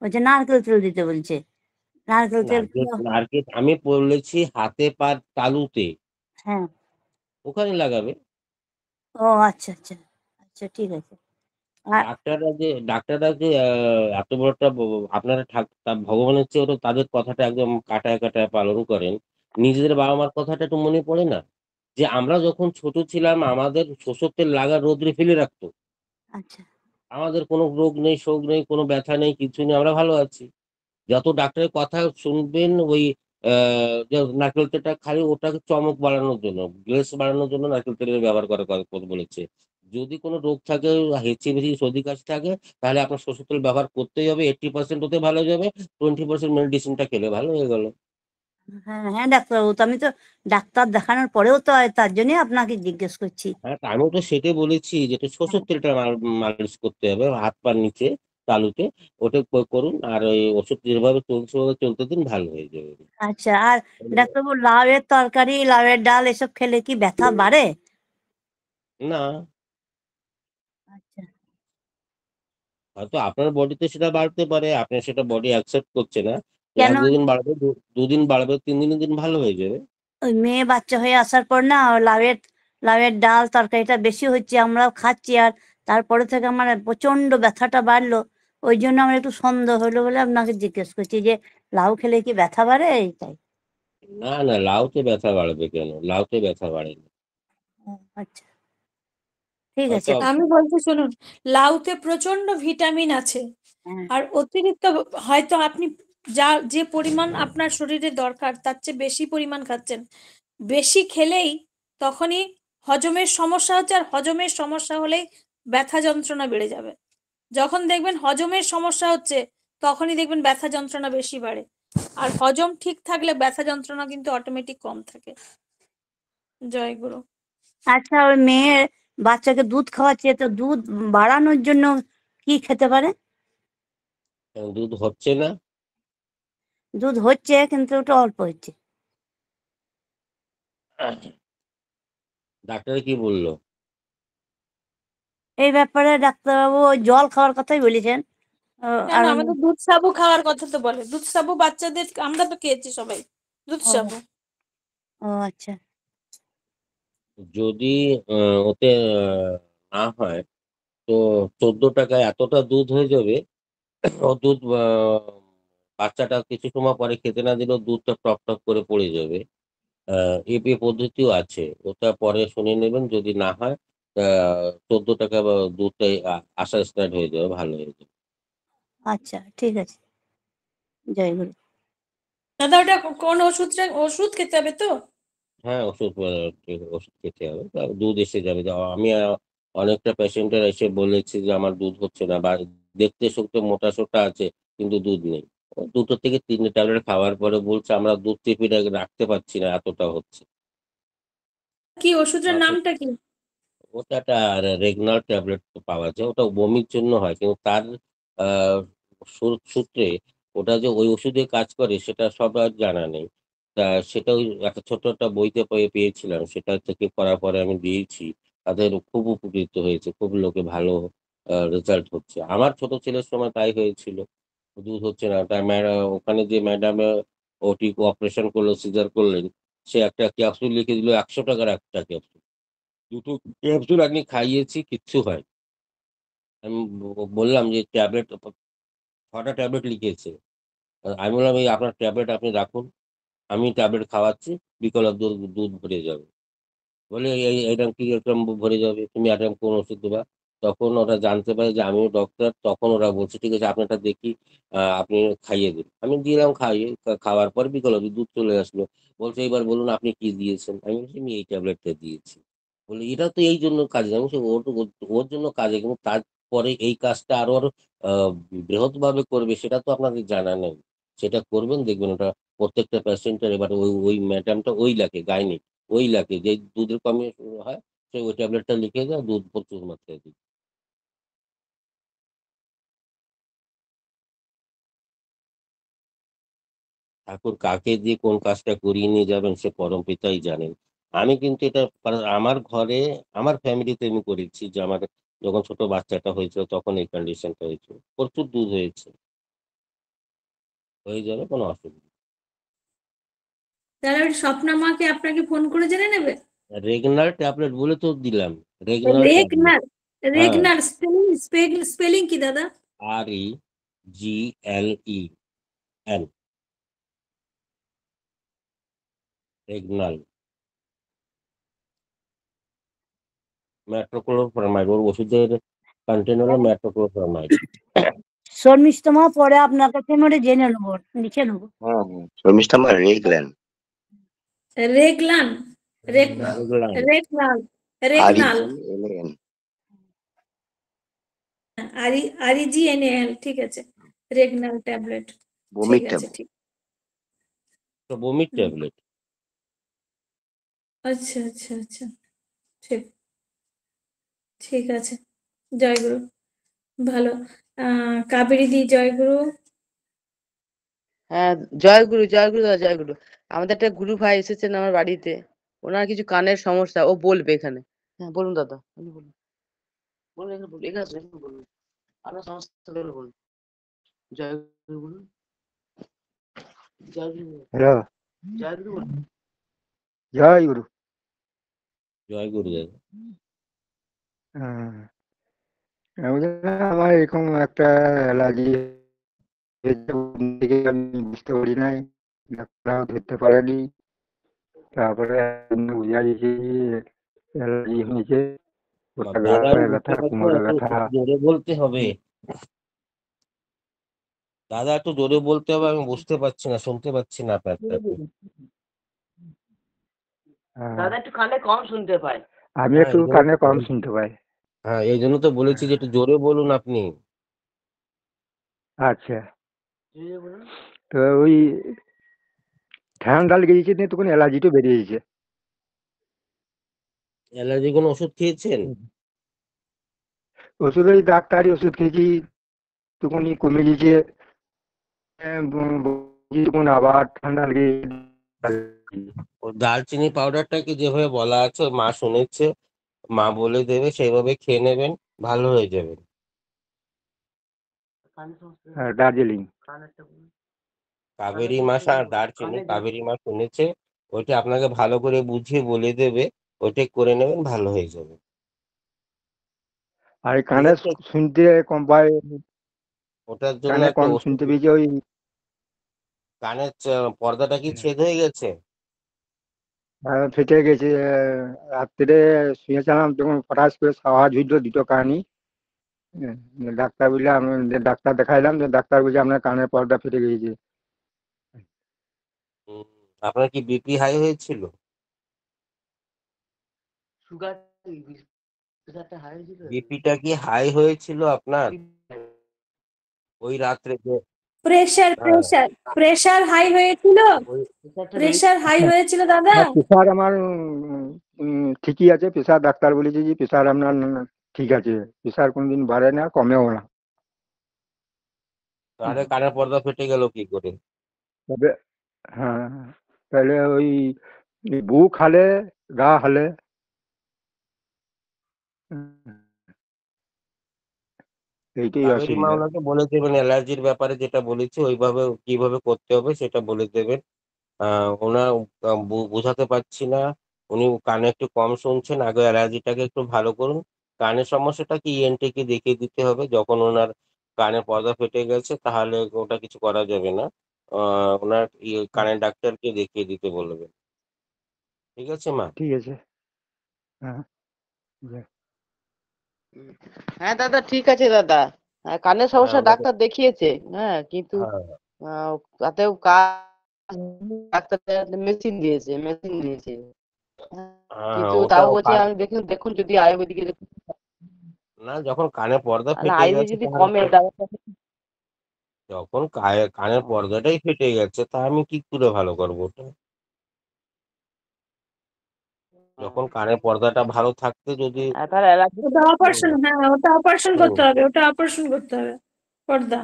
H: ওই যে নারকেল তেল দিতে বলছে। নারকেল তেল
C: নারকেল নারকেল আমি বলেছি হাতে পা তালুতে,
H: হ্যাঁ।
C: ওখানে লাগাবে।
H: ও আচ্ছা আচ্ছা, আচ্ছা ঠিক আছে। আর
C: ডাক্তাররা যে এত বড় একটা আপনারা ভগবানের চেয়ে ওরা তাদের কথাটা একদম কাটায় কাটায় পালন করেন। নিজেদের বাবা মার কথাটা একটু মনে পড়ে না? যে আমরা যখন ছোট ছিলাম আমাদের সরষের তেল লাগা রোদ্রে ফেলে রাখতো।
H: আচ্ছা।
C: আমাদের কোনো রোগ নেই, শোক নেই, কোনো ব্যথা নেই, কিছু নেই, আমরা ভালো আছি। যত ডাক্তারের কথা শুনবেন ওই যে নারকেল তেলটা খালি ওটাকে চমক বাড়ানোর জন্য, গ্লেজ বাড়ানোর জন্য নারকেল তেলের ব্যবহার করার কথা বলেছে। যদি কোনো রোগ থাকে, হেঁচি-ভেচি, সর্দি-কাশি থাকে, তাহলে আপনার সরষের তেল ব্যবহার করতেই হবে। 80% ওতে ভালো হয়ে যাবে, 20% মেডিসিনটা খেলে ভালো হয়ে গেল।
H: হ্যাঁ হ্যাঁ ডাক্তারবাবু, তো আমি তো ডাক্তার দেখানোর পরেও তো তার জন্যই আপনাকে জিজ্ঞেস করছি।
C: হ্যাঁ, তা আমিও তো সেটাই বলেছি যে একটু সরষের তেলটা মালিশ করতে হবে হাত পার নিচে তালুতে। ওটা করুন, আর ওই ওষুধ যেভাবে চলছে ওভাবে চলতে দিন, ভালো হয়ে যাবে।
H: আচ্ছা, আর ডাক্তারবাবু লাউয়ের তরকারি, লাউয়ের ডাল এসব খেলে কি ব্যথা বাড়ে?
C: না,
H: আচ্ছা।
C: হয়তো আপনার বডিতে সেটা বাড়তে পারে, আপনার সেটা বডি অ্যাকসেপ্ট করছে না।
H: কেন?
C: 1-2 দিন বাড়বে, দুদিন বাড়বে, 3 দিনের দিন ভালো হয়ে যাবে।
H: ওই মেয়ে বাচ্চা হয়ে আসার পর না, ওই লাউয়ের ডাল তরকারিটা বেশি হচ্ছে, আমরাও খাচ্ছি, আর তারপরে থেকে আমার প্রচন্ড ব্যথাটা বাড়লো। ওই জন্য আমার একটু সন্দেহ হলো বলে আপনাকে জিজ্ঞেস করছি যে লাউ খেলে কি ব্যথা বাড়ে, এইটাই।
C: না না, লাউতে ব্যথা বাড়বে কেন? লাউতে ব্যথা বাড়ে না।
H: আচ্ছা ঠিক আছে।
C: হয়তো
A: আমি বলছি শুনুন, লাউতে প্রচন্ড ভিটামিন আছে।
H: হ্যাঁ।
A: আর অতিরিক্ত হয়তো আপনি যে পরিমাণ আপনার শরীরে দরকার তার চেয়ে বেশি পরিমাণ খাচ্ছেন। বেশি খেলেই তখনই হজমের সমস্যা হচ্ছে, আর হজমের সমস্যা হলেই ব্যথা যন্ত্রণা বেড়ে যাবে। যখন দেখবেন হজমের সমস্যা হচ্ছে তখনই দেখবেন ব্যথা যন্ত্রণা বেশি বাড়ে। আর হজম ঠিক থাকলে ব্যথা যন্ত্রণা কিন্তু অটোমেটিক কম থাকে। জয় গুরু।
H: আচ্ছা, ওই মেয়ে বাচ্চাকে দুধ খাওয়াচ্ছে, তো দুধ বাড়ানোর জন্য কি খেতে পারে?
C: দুধ হচ্ছে না।
H: দুধ হচ্ছে কিন্তু ওটা অল্প হচ্ছে।
C: ডাক্তার কি বললো?
H: এই ব্যাপারে ডাক্তারবাবু ওই জল খাওয়ার কথাই বলেছেন।
A: না
H: আর
A: না, আমাদের দুধ সাবু খাওয়ার কথা তো বলে। দুধ সাবু বাচ্চাদের আমরা তো খেয়েছি সবাই দুধ
H: ও
A: সাবু।
H: ও আচ্ছা।
C: যদি ওতে না হয় তো 14 টাকায় এতটা দুধ হয়ে যাবে। ও দুধ বাচ্চাটা কিছু সময় পরে খেতে না দিলেও দুধটা টক টক করে পড়ে যাবে। এ পদ্ধতিও আছে, ওটা পরে শুনে নেবেন। যদি না হয় 14 টাকা বা দুধটাই আসা স্টার্ট হয়ে যাবে, ভালো হয়ে যাবে।
H: আচ্ছা ঠিক আছে, জয় গুরু।
A: দাদা ওটা কোন ওষুধ খেতে হবে তো?
C: হ্যাঁ, ওষুধ খেতে হবে, দুধ এসে যাবে। আমি অনেকটা পেশেন্টের এসে বলেছি যে আমার দুধ হচ্ছে না, বা দেখতে শুকতে মোটা সোটা আছে কিন্তু দুধ নেই। 2 থেকে 3টে ট্যাবলেট খাওয়ার পরে বলছে আমরা দুধ টিপে রাখতে পারছি না, এতটা হচ্ছে।
A: কি ওষুধের নামটা কি?
C: ওটা একটা রেগনাল ট্যাবলেট পাওয়া যায়, ওটা বমির জন্য হয়, কিন্তু তার আহ সূত্রে ওটা যে ওই ওষুধে কাজ করে সেটা সবার জানা নেই। তা সেটা ওই একটা ছোট্ট একটা বইতে পেয়েছিলাম। সেটা থেকে পড়ার পরে আমি দিয়েছি। তাদের খুব উপকৃত হয়েছে। খুব লোকে ভালো রেজাল্ট হচ্ছে। আমার ছোট ছেলের সময় তাই হয়েছিল। দুধ হচ্ছে না। তার ওখানে যে ম্যাডাম ওটি অপারেশন করলো, সিজার করলেন। সে একটা ক্যাপসুল লিখে দিল ৳১০০ একটা ক্যাপসুল। ২ টো ক্যাপসুল আমি খাইয়েছি, কিচ্ছু হয়নি। আমি বললাম যে ট্যাবলেট ৬ টা ট্যাবলেট লিখেছে। আমি বললাম, "এই আপনার ট্যাবলেট আপনি রাখুন। আমি ট্যাবলেট খাওয়াচ্ছি, বিকল দুধ দুধ ভরে যাবে।" বলে, "এইরকম কি এরকম ভরে যাবে? তুমি এরকম কোন ওষুধ দেবা?" তখন ওরা জানতে পারে যে আমিও ডক্টর। তখন ওরা বলছে, "ঠিক আছে আপনারটা দেখি, আপনি খাইয়ে দিন।" আমি দিলাম খাইয়ে। খাওয়ার পর বিকল দুধ চলে আসলো। বলছে, "এবার বলুন আপনি কি দিয়েছেন?" আমি বলছি, "আমি এই ট্যাবলেটটা দিয়েছি।" বলে, "এটা তো এই জন্য কাজে।" আমি বলছি, "ওর তো ওর জন্য কাজে কিন্তু তারপরে এই কাজটা আরো আ বৃহৎভাবে করবে সেটা তো আপনাদের জানা নেই। সেটা করবেন দেখবেন ওটা প্রত্যেকটা পেশেন্টের এবার ওই ম্যাডামটা ওই লেখে গাইনিক। ওই লাগে যে দুধের কমে হয় সে ওই ট্যাবলেটটা লিখে দেয়, দুধ প্রচুর মাত্রায় দিই। ঠাকুর কাকে দিয়ে কোন কাজটা করিয়ে নিয়ে যাবেন সে পরমপিতাই জানেন। আমি কিন্তু এটা আমার ঘরে আমার ফ্যামিলিতে আমি করেছি যে আমার যখন ছোট বাচ্চাটা হয়েছিল তখন এই কন্ডিশনটা হয়েছিল। প্রচুর দুধ হয়েছে। হয়ে যাবে কোনো অসুবিধা নেই।
A: তাহলে ওই স্বপ্না মা কি আপনাকে ফোন করে জেনে নেবে?
C: রেগনাল ট্যাবলেট বলে তো দিলাম। রেগনাল ট্যাবলেট।
A: রেগনাল
C: হ্যাঁ,
A: রেগনাল স্পেলিং কি দাদা?
C: REGLEN রেগনাল। মেট্রোক্লোরোফর্মাইড ওর ওষুধের কন্টেন্ট হলো মেট্রোক্লোরোফর্মাইড।
H: শর্মিষ্ঠা মা, পরে আপনার কাছে আমি ওটা জেনে নেবো, লিখে নেবো।
D: শর্মিষ্ঠা মা রেগল্যান্ড
A: রেগলান
C: রেগলান।
A: রেগনাল রেগনাল
D: REGLAN
A: REGNAL ঠিক আছে। রেগনাল ট্যাবলেট ঠিক
D: বমির
A: আছে,
D: ট্যাবলেট।
A: ঠিক।
C: তো বমির
A: হুম,
C: ট্যাবলেট।
A: আচ্ছা আচ্ছা আচ্ছা, ঠিক ঠিক আছে। জয়গুরু। ভালো। কাবেরী দি জয়গুরু।
F: হ্যাঁ, জয়গুরু জয়গুরু দাদা জয়গুরু। আমাদের একটা গুরু ভাই এসেছেন আমার বাড়িতে, ওনার কিছু কানের সমস্যা, ও বলবে এখানে। হ্যাঁ বলুন দাদা, আপনি বলুন। বলুন এখানে বলুন, এখানে আসুন, এখানে বলুন। আপনার সমস্যাগুলো বলুন। জয়গুরু বলুন। জয়গুরু বলুন।
G: হ্যালো,
F: জয়গুরু বলুন।
G: জয় গুরু।
C: জয় গুরু দাদা।
G: আমার এরকম একটা অ্যালার্জি হয়েছে, থেকে আমি বুঝতে পারি নাই, ডাক্তাররাও ধরতে পারেনি। তারপরে বুঝা গেছে অ্যালার্জি হয়েছে, গোটা
C: দাদা আমি
G: গায়ে
C: বুঝতে
G: ব্যথা,
C: পারছি না,
G: কোমরে
C: একটু
G: ব্যথা।
C: একটু জোরে বলতে হবে। দাদা একটু জোরে বলতে হবে, আমি বুঝতে পারছি না, শুনতে পাচ্ছি না আপনারটা।
F: দাদা একটু কানে কম শুনতে পায়।
G: আমি
C: হ্যাঁ
G: একটু
C: এই জন্য
G: কানে কম শুনতে পাই।
C: হ্যাঁ এই জন্য তো বলেছি যে একটু জোরে বলুন আপনি।
G: আচ্ছা, তো ওই ঠান্ডা লেগে গেছে নিয়ে তখন অ্যালার্জিটা বেরিয়ে গেছে।
C: অ্যালার্জি কোনো ওষুধ খেয়েছেন?
G: ওষুধ ওই ডাক্তারি ওষুধ খেয়েছি, তখনই কমে গেছে। তখন আবার ঠান্ডা লেগে
C: ও দারচিনি পাউডারটাকে যেভাবে বলা আছে মা শুনেছে, মা বলে দেবে সেইভাবে খেয়ে নেবেন, ভালো হয়ে যাবে।
G: দার্জিলিং।
C: কাবেরী মাছ আর দারচিনি, কাবেরী মাছ শুনেছে, ওইটা আপনাকে ভালো করে বুঝিয়ে বলে দেবে, ওইটা করে নেবেন, ভালো হয়ে যাবে।
G: আর
C: ঠিক
G: কানে
C: আছে,
G: শুনতে কম পাই,
C: ওটার জন্য
G: কানে
C: একটা
G: কম
C: ওষুধ
G: শুনতে পেয়েছি। ওই
C: কানের পর্দাটা কি ছেদ হয়ে গেছে?
G: ফেটে গেছে। রাত্রে শুয়েছিলাম তখন ফটাস করে আওয়াজ হইলো দুটো কানই। ডাক্তার বললে, আমি ডাক্তার দেখাইলাম, যে ডাক্তার বলছে আপনার কানের পর্দা ফেটে গিয়েছে।
C: হুম, আপনার কি বিপি হাই হয়েছিল?
F: সুগার প্রেসারটা হাই হয়েছিল।
C: বিপিটা কি হাই হয়েছিল আপনার ওই রাত্রে যে?
A: প্রেশার
C: হ্যাঁ,
A: প্রেশার প্রেশার হাই হয়েছিল।
C: ওই
A: প্রেশার হাই হয়েছিল দাদা।
G: প্রেশার আমার ঠিকই আছে। প্রেশার ডাক্তার বলেছে যে প্রেশার আপনার ঠিক আছে, প্রেশার কোনদিন বাড়ে না, কমেও না।
C: তাহলে কানের পর্দা ফেটে গেল কি করে?
G: তবে হ্যাঁ, তাহলে ওই বুক হালে, গা হালে। এইটাই
C: কাবেরী মা
G: অসুবিধা।
C: ওনাকে বলে দেবেন অ্যালার্জির ব্যাপারে যেটা বলেছি ওইভাবে কিভাবে করতে হবে সেটা বলে দেবেন। ওনার বোঝাতে পারছি না, উনি কানে একটু কম শুনছেন, আগে অ্যালার্জিটাকে একটু ভালো করুন। কানের সমস্যাটা কি ইএনটি কে দেখিয়ে দিতে হবে। যখন ওনার কানের পর্দা ফেটে গেছে তাহলে ওটা কিছু করা যাবে না। ওনার কানের ডাক্তারকে দেখিয়ে দিতে বলবেন। ঠিক আছে মা?
G: ঠিক আছে। হ্যাঁ, যাক।
F: হ্যাঁ দাদা, ঠিক আছে দাদা। কানের
C: হ্যাঁ
F: সমস্যা
C: ওনাকে
F: ডাক্তার দেখিয়েছে, হ্যাঁ, কিন্তু
C: হ্যাঁ
F: তাতেও কাজ, ডাক্তার মেশিন দিয়েছে। হ্যাঁ,
C: হ্যাঁ হ্যাঁ
F: কিন্তু
C: ওটা
F: তাও বলছে আমি দেখুন দেখুন যদি আয়ুর্বেদিকে
C: না, যখন কানের পর্দা
F: না,
C: ফেটে
F: আয়ুর্বেদিক
C: গেছে
F: যদি
C: তাহলে
F: কমে
C: তো,
F: দাদা।
C: যখন কানের পর্দাটাই ফেটে গেছে তা আমি কি করে ভালো করবো ওটা? যখন কানের পর্দাটা ভালো থাকতে যদি
F: তার অ্যালার্জি।
A: ওটা অপারেশন,
C: হুম
A: হ্যাঁ ওটা অপারেশন
C: হুম
A: করতে হবে, ওটা অপারেশন করতে হবে পর্দা।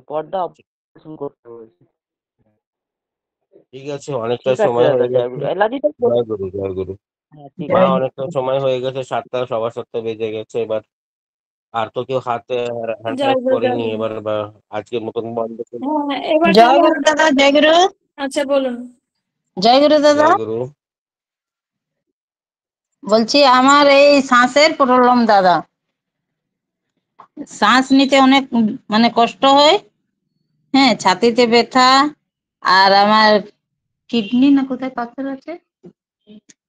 F: পর্দা অপারেশন করতে বলছে।
C: ঠিক আছে, অনেকটা
F: ঠিক আছে
C: সময়
F: দাদা,
C: হয়ে গেছে।
F: জয়গুরু। অ্যালার্জিটা
C: জয় গুরু, জয় গুরু।
F: হ্যাঁ, ঠিক
C: মা
F: আছে।
C: অনেকটা সময় হয়ে গেছে, 7টা 7:15 বেজে গেছে এবার। আর তো কেউ হাতে হ্যান্ড
A: জয়
C: রাইজ
A: গুরু, জয়
C: করেনি
A: গুরু।
C: এবার, আজকের মতন বন্ধ করুন।
A: হ্যাঁ এবার
I: জয়
A: তাহলে
I: গুরু দাদা, জয় গুরু।
A: আচ্ছা বলুন।
I: জয় গুরু দাদা,
C: জয় গুরু।
I: বলছি আমার এই শ্বাসের প্রবলেম দাদা, শ্বাস নিতে অনেক মানে কষ্ট হয়। হ্যাঁ, ছাতিতে ব্যথা, আর আমার কিডনি না কোথায় পাথর আছে,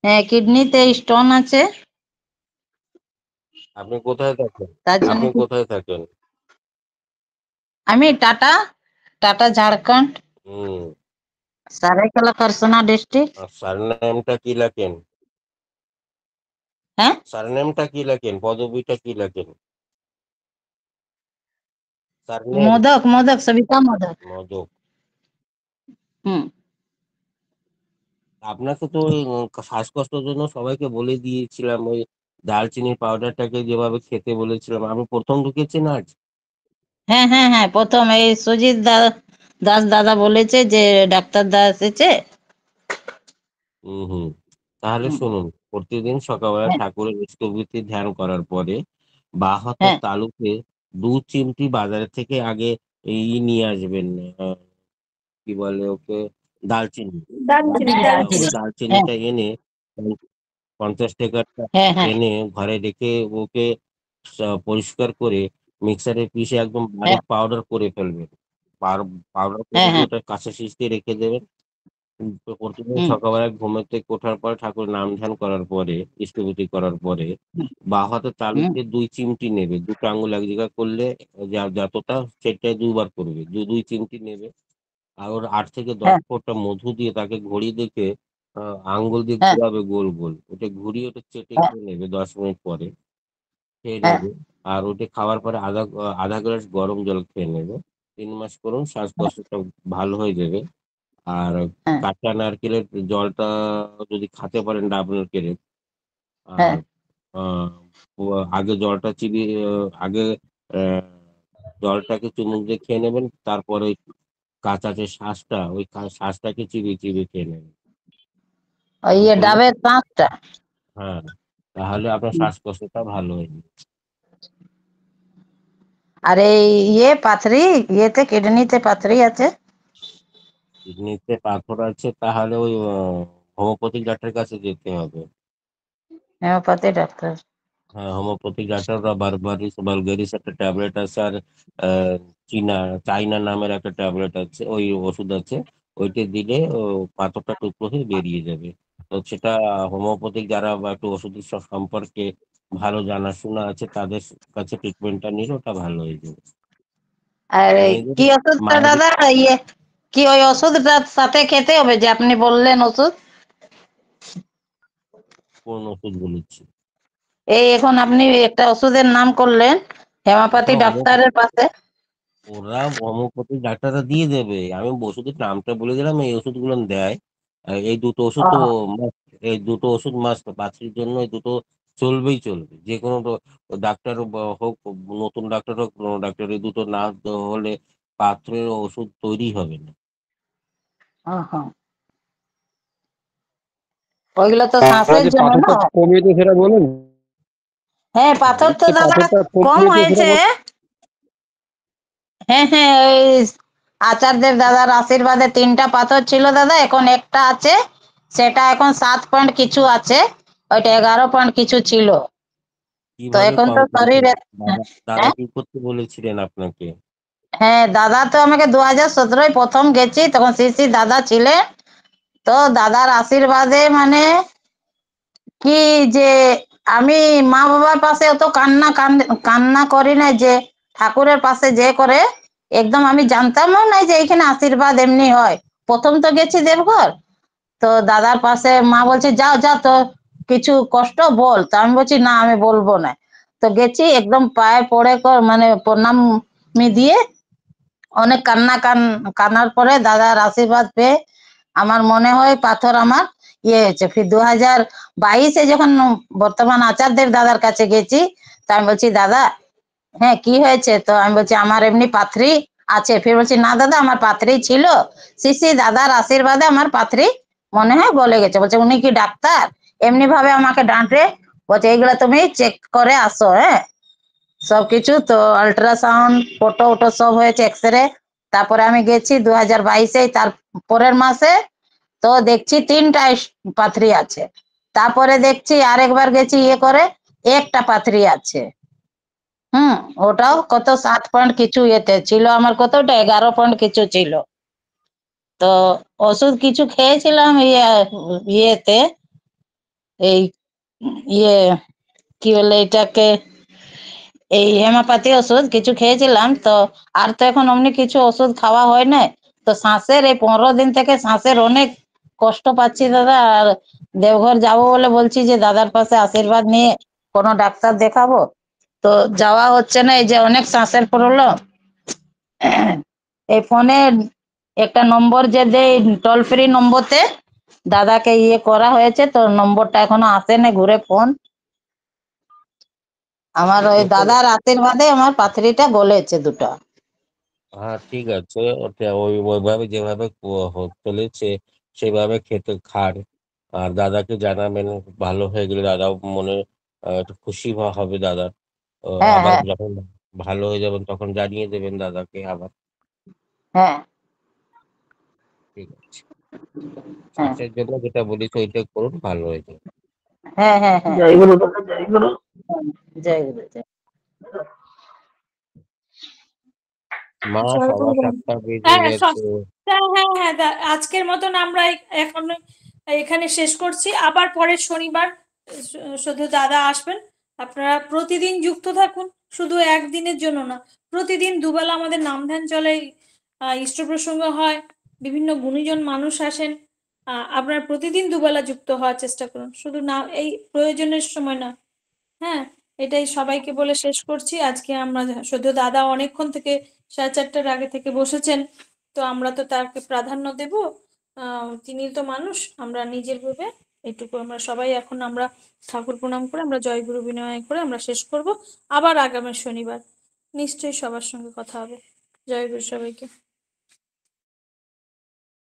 I: হ্যাঁ কিডনিতে স্টোন আছে।
C: আপনি কোথায় থাকেন?
I: তার জন্য
C: আপনি কোথায় থাকেন?
I: আমি টাটা, টাটা ঝাড়খণ্ড,
C: হুম।
I: সারাইকেলা খরসোনা ডিস্ট্রিক্ট।
C: আর সারনেমটা কি লেখেন?
I: হ্যাঁ,
C: সারনেমটা কি লেখেন? পদবিটা কি লেখেন? সারনেম
I: মোদক, মোদক, সবিতা মোদক।
C: মদক।
I: হুম।
C: আপনাকে তো ওই শ্বাসকষ্টের জন্য সবাইকে বলে দিয়েছিলাম ওই দারচিনির পাউডারটাকে যেভাবে খেতে বলেছিলাম, আমি প্রথম ঢুকেছেন আজ।
I: হ্যাঁ হ্যাঁ হ্যাঁ, প্রথম এই সুজিত দাস দাদা বলেছে যে ডাক্তার দা এসেছে।
C: হুম হুম। তাহলে
I: হুম,
C: শুনুন, প্রতিদিন সকালবেলা
I: হ্যাঁ
C: ঠাকুরের ইষ্টভৃতি ধ্যান করার পরে বাঁ হাতের
I: হ্যাঁ
C: তালুতে 2 চিমটি বাজারে থেকে আগে এই নিয়ে আসবেন, কি বলে ওকে, দালচিনি।
A: দারচিনি,
C: ওই
A: দারচিনি।
I: হ্যাঁ
C: দালচিনিটা এনে 50 টাকাটা
I: হ্যাঁ হ্যাঁ
C: এনে ঘরে রেখে ওকে পরিষ্কার করে মিক্সারে পিষে একদম
I: হ্যাঁ
C: বারিক পাউডার করে ফেলবেন। পাউডার করে
I: হ্যাঁ
C: দিয়ে
I: হ্যাঁ,
C: ওটা কাঁচা শিশতে রেখে দেবেন। তো প্রতিদিন
I: হুম
C: সকালবেলা ঘুমের থেকে ওঠার পরে ঠাকুর নাম ধ্যান করার পরে, ইষ্টভূতি করার পরে
I: হুম
C: বাঁ হাতের
I: হুম,
C: তালুতে 2 চিমটি নেবে, দুটো আঙুল এক জায়গায় করলে যতটা সেটাই 2 বার করবে, 2 চিমটি নেবে। আর ওর 8 থেকে 10
I: হ্যাঁ
C: ফোঁটা মধু দিয়ে তাকে ঘড়ি দেখে আঙ্গুল দিয়ে
I: হ্যাঁ
C: ঘুরাবে গোল গোল, ওটা ঘুরিয়ে ওটা চেটে
I: হ্যাঁ
C: খেয়ে নেবে 10 মিনিট পরে, খেয়ে
I: হ্যাঁ
C: নেবে। আর ওটা খাওয়ার পরে আধা গ্লাস গরম জল খেয়ে নেবে। 3 মাস করুন, শ্বাসকষ্টটা ভালো হয়ে যাবে। আর
I: হ্যাঁ
C: কাঁচা নারকেলের জলটা যদি খেতে পারেন, ডাব নারকেলের,
I: হ্যাঁ
C: আর আহ, আগে জলটা চিবিয়ে আগে আহ, জলটাকে চুমুক দিয়ে খেয়ে নেবেন, তারপরে ওই কাঁচা যে শ্বাসটা, ওই শ্বাসটাকে চিবিয়ে চিবিয়ে খেয়ে নেবেন।
I: ওই
C: এরকম করলে
I: ডাবের পাঁচটা।
C: হ্যাঁ, তাহলে আপনার
I: হুম।
C: শ্বাসকষ্টটা ভালো হয়ে যাবে।
I: আর এই পাথরি, ইয়েতে কিডনিতে পাথরি আছে।
C: কিডনিতে পাথর আছে, তাহলে ওই হোমিওপ্যাথিক ডাক্তারের কাছে যেতে হবে।
I: Homeopathy doctor.
C: হ্যাঁ, হোমিওপ্যাথিক ডাক্তাররা বারবারিস বালগেরিস একটা ট্যাবলেট আছে, আর আহ, চাইনা নামের একটা ট্যাবলেট আছে, ওই ওষুধ আছে। ওইটা দিলে পাথরটা টুকরো হয়ে বেরিয়ে যাবে। তো সেটা হোমিওপ্যাথিক যারা বা একটু ওষুধের সম্পর্কে ভালো জানাশোনা আছে তাদের কাছে ট্রিটমেন্টটা নিলে ওটা ভালো হয়ে যাবে।
I: আর এই
C: মেয়েদের
I: কি ওষুধটা
C: মায়ের
I: দাদা, কি ওই ওষুধটা সাথে খেতে হবে যে আপনি বললেন ওষুধ?
C: কোন ওষুধ বলেছি?
I: এই এখন আপনি একটা ওষুধের নাম করলেন,
C: ওটা
I: হেমাপাতি ডাক্তারের পাশে।
C: ওরা হোমিওপ্যাথিক ডাক্তাররা দিয়ে দেবে, আমি ওষুধের নামটা বলে দিলাম, এই ওষুধগুলো দেয়। আর এই দুটো ওষুধ তো
I: ও
C: must, এই দুটো ওষুধ মাস্ট পাথরির জন্য, এই দুটো চলবেই চলবে, যে কোনো ডাক্তার হোক, নতুন ডাক্তার হোক, পুরনো ডাক্তার, এই দুটো না হলে পাথরের ওষুধ তৈরি হবে না।
I: হ্যাঁ, ওইগুলো তো
U: আপনার
I: শ্বাসের
U: যে
I: জন্য না।
U: পাথরটা কমিয়েছে সেটা বলুন।
I: হ্যাঁ, পাথর তো
U: যে
I: দাদা
U: পাথরটা
I: কম
U: কমিয়েছে সেটা
I: হয়েছে।
U: বলুন।
I: হ্যাঁ হ্যাঁ, ওই আচার্যের দাদার আশীর্বাদে 3টা পাথর ছিল দাদা, এখন একটা আছে, সেটা এখন 7 পয়েন্ট কিছু আছে, ওইটা 11 পয়েন্ট কিছু ছিল। তো
C: কিভাবে
I: এখন তো
C: কম করেছেন?
I: শরীরে
C: দাদা
I: হ্যাঁ
C: কি করতে বলেছিলেন আপনাকে?
I: হ্যাঁ, দাদা তো আমাকে 2017 প্রথম গেছি, তখন শ্রী দাদা ছিলেন। তো দাদার আশীর্বাদে মানে কি যে আমি মা বাবার পাশে অত কান্না করি না, যে ঠাকুরের পাশে যে করে, একদম আমি জানতামও না যে এখানে আশীর্বাদ এমনি হয়। প্রথম তো গেছি দেবঘর, তো দাদার পাশে মা বলছে যাও যাও, তো কিছু কষ্ট বল, তো আমি বলছি না আমি বলবো না। তো গেছি, একদম পায়ে পড়ে মানে প্রণাম দিয়ে অনেক কান্নার পরে দাদার আশীর্বাদ পেয়ে আমার মনে হয় পাথর আমার হয়েছে। ফির 2022-এ যখন বর্তমান আচার্যদেব দাদার কাছে গেছি, তা আমি বলছি দাদা হ্যাঁ কি হয়েছে, তো আমি বলছি আমার এমনি পাথরি আছে। ফির বলছি না দাদা আমার পাথরি ছিল, শ্রী দাদার আশীর্বাদে আমার পাথরি মনে হয় গলে গেছে। বলছে উনি কি ডাক্তার? এমনি ভাবে আমাকে ডাঁটে, বলছে এইগুলা তুমি চেক করে আসো। হ্যাঁ, সবকিছু তো আল্ট্রাসাউন্ড ফটো সব হয়েছে, এক্সরে। তারপরে আমি গেছি 2022-এ, তার পরের মাসে, তো দেখছি 3টা পাথরি আছে। তারপরে দেখছি আরেকবার গেছি করে, একটা পাথরি আছে। ওটাও কত 7 পয়েন্ট কিছু ইয়েতে ছিল, আমার কতটা 11 পয়েন্ট কিছু ছিল। তো ওষুধ কিছু খেয়েছিলাম ইয়েতে, এই ইয়ে কি বলে এটাকে, এই হেমোপ্যাথি ওষুধ কিছু খেয়েছিলাম। তো আর তো এখন অমনি কিছু ওষুধ খাওয়া হয় না। তো শ্বাসের এই 15 দিন থেকে শ্বাসের অনেক কষ্ট পাচ্ছি দাদা। আর দেওঘর যাবো বলে বলছি যে দাদার পাশে আশীর্বাদ নিয়ে কোনো ডাক্তার দেখাবো, তো যাওয়া হচ্ছে না, এই যে অনেক শ্বাসের প্রবলেম। এই ফোনে একটা নম্বর যে দেয় টোল ফ্রি নম্বরতে দাদাকে করা হয়েছে, তো নম্বরটা এখনো আসে না ঘুরে ফোন। আমার ওই
C: দেখুন,
I: দাদার আশীর্বাদে আমার পাথরিটা গলেছে দুটো।
C: হ্যাঁ ঠিক আছে, ওটা ওইভাবে যেভাবে চলেছে সেভাবে খেতে খান। আর দাদাকে জানাবেন, ভালো হয়ে গেলে দাদাও মনে একটু খুশি হবে দাদা।
I: হ্যাঁ
C: আবার
I: হ্যাঁ
C: যখন ভালো হয়ে যাবেন তখন জানিয়ে দেবেন দাদাকে আবার।
I: হ্যাঁ
C: ঠিক আছে,
I: হ্যাঁ
C: শ্বাসের জন্য যেটা বলিস ওইটা করুন, ভালো হয়ে যাবে।
I: হ্যাঁ হ্যাঁ হ্যাঁ,
F: জয় গুরু দাদা, জয় গুরু।
I: জয় গুরু জয়।
C: মা
A: জয়গুরু।
C: 7:15 বেজে
A: হ্যাঁ
C: গেছে।
A: হ্যাঁ হ্যাঁ হ্যাঁ, আজকের মতন আমরা এখন এখানে শেষ করছি। আবার পরের শনিবার শুধু দাদা আসবেন। আপনারা প্রতিদিন যুক্ত থাকুন, শুধু একদিনের জন্য না, প্রতিদিন দুবেলা আমাদের নাম ধ্যান চলে, ইষ্ট প্রসঙ্গ হয়, বিভিন্ন গুণীজন মানুষ আসেন। আপনারা প্রতিদিন দুবেলা যুক্ত হওয়ার চেষ্টা করুন, শুধু না এই প্রয়োজনের সময় না। হ্যাঁ, এটাই সবাইকে বলে শেষ করছি। আজকে আমরা শুধু দাদা অনেকক্ষণ থেকে 4:30টার আগে থেকে বসেছেন, তো আমরা তো তাকে প্রাধান্য দেব। তিনি তো মানুষ, আমরা নিজের ভেবে এটুকু আমরা সবাই এখন আমরা ঠাকুর প্রণাম করে আমরা জয়গুরু বিনয় করে আমরা শেষ করব। আবার আগামী শনিবার নিশ্চয়ই সবার সঙ্গে কথা হবে। জয়গুরু সবাইকে।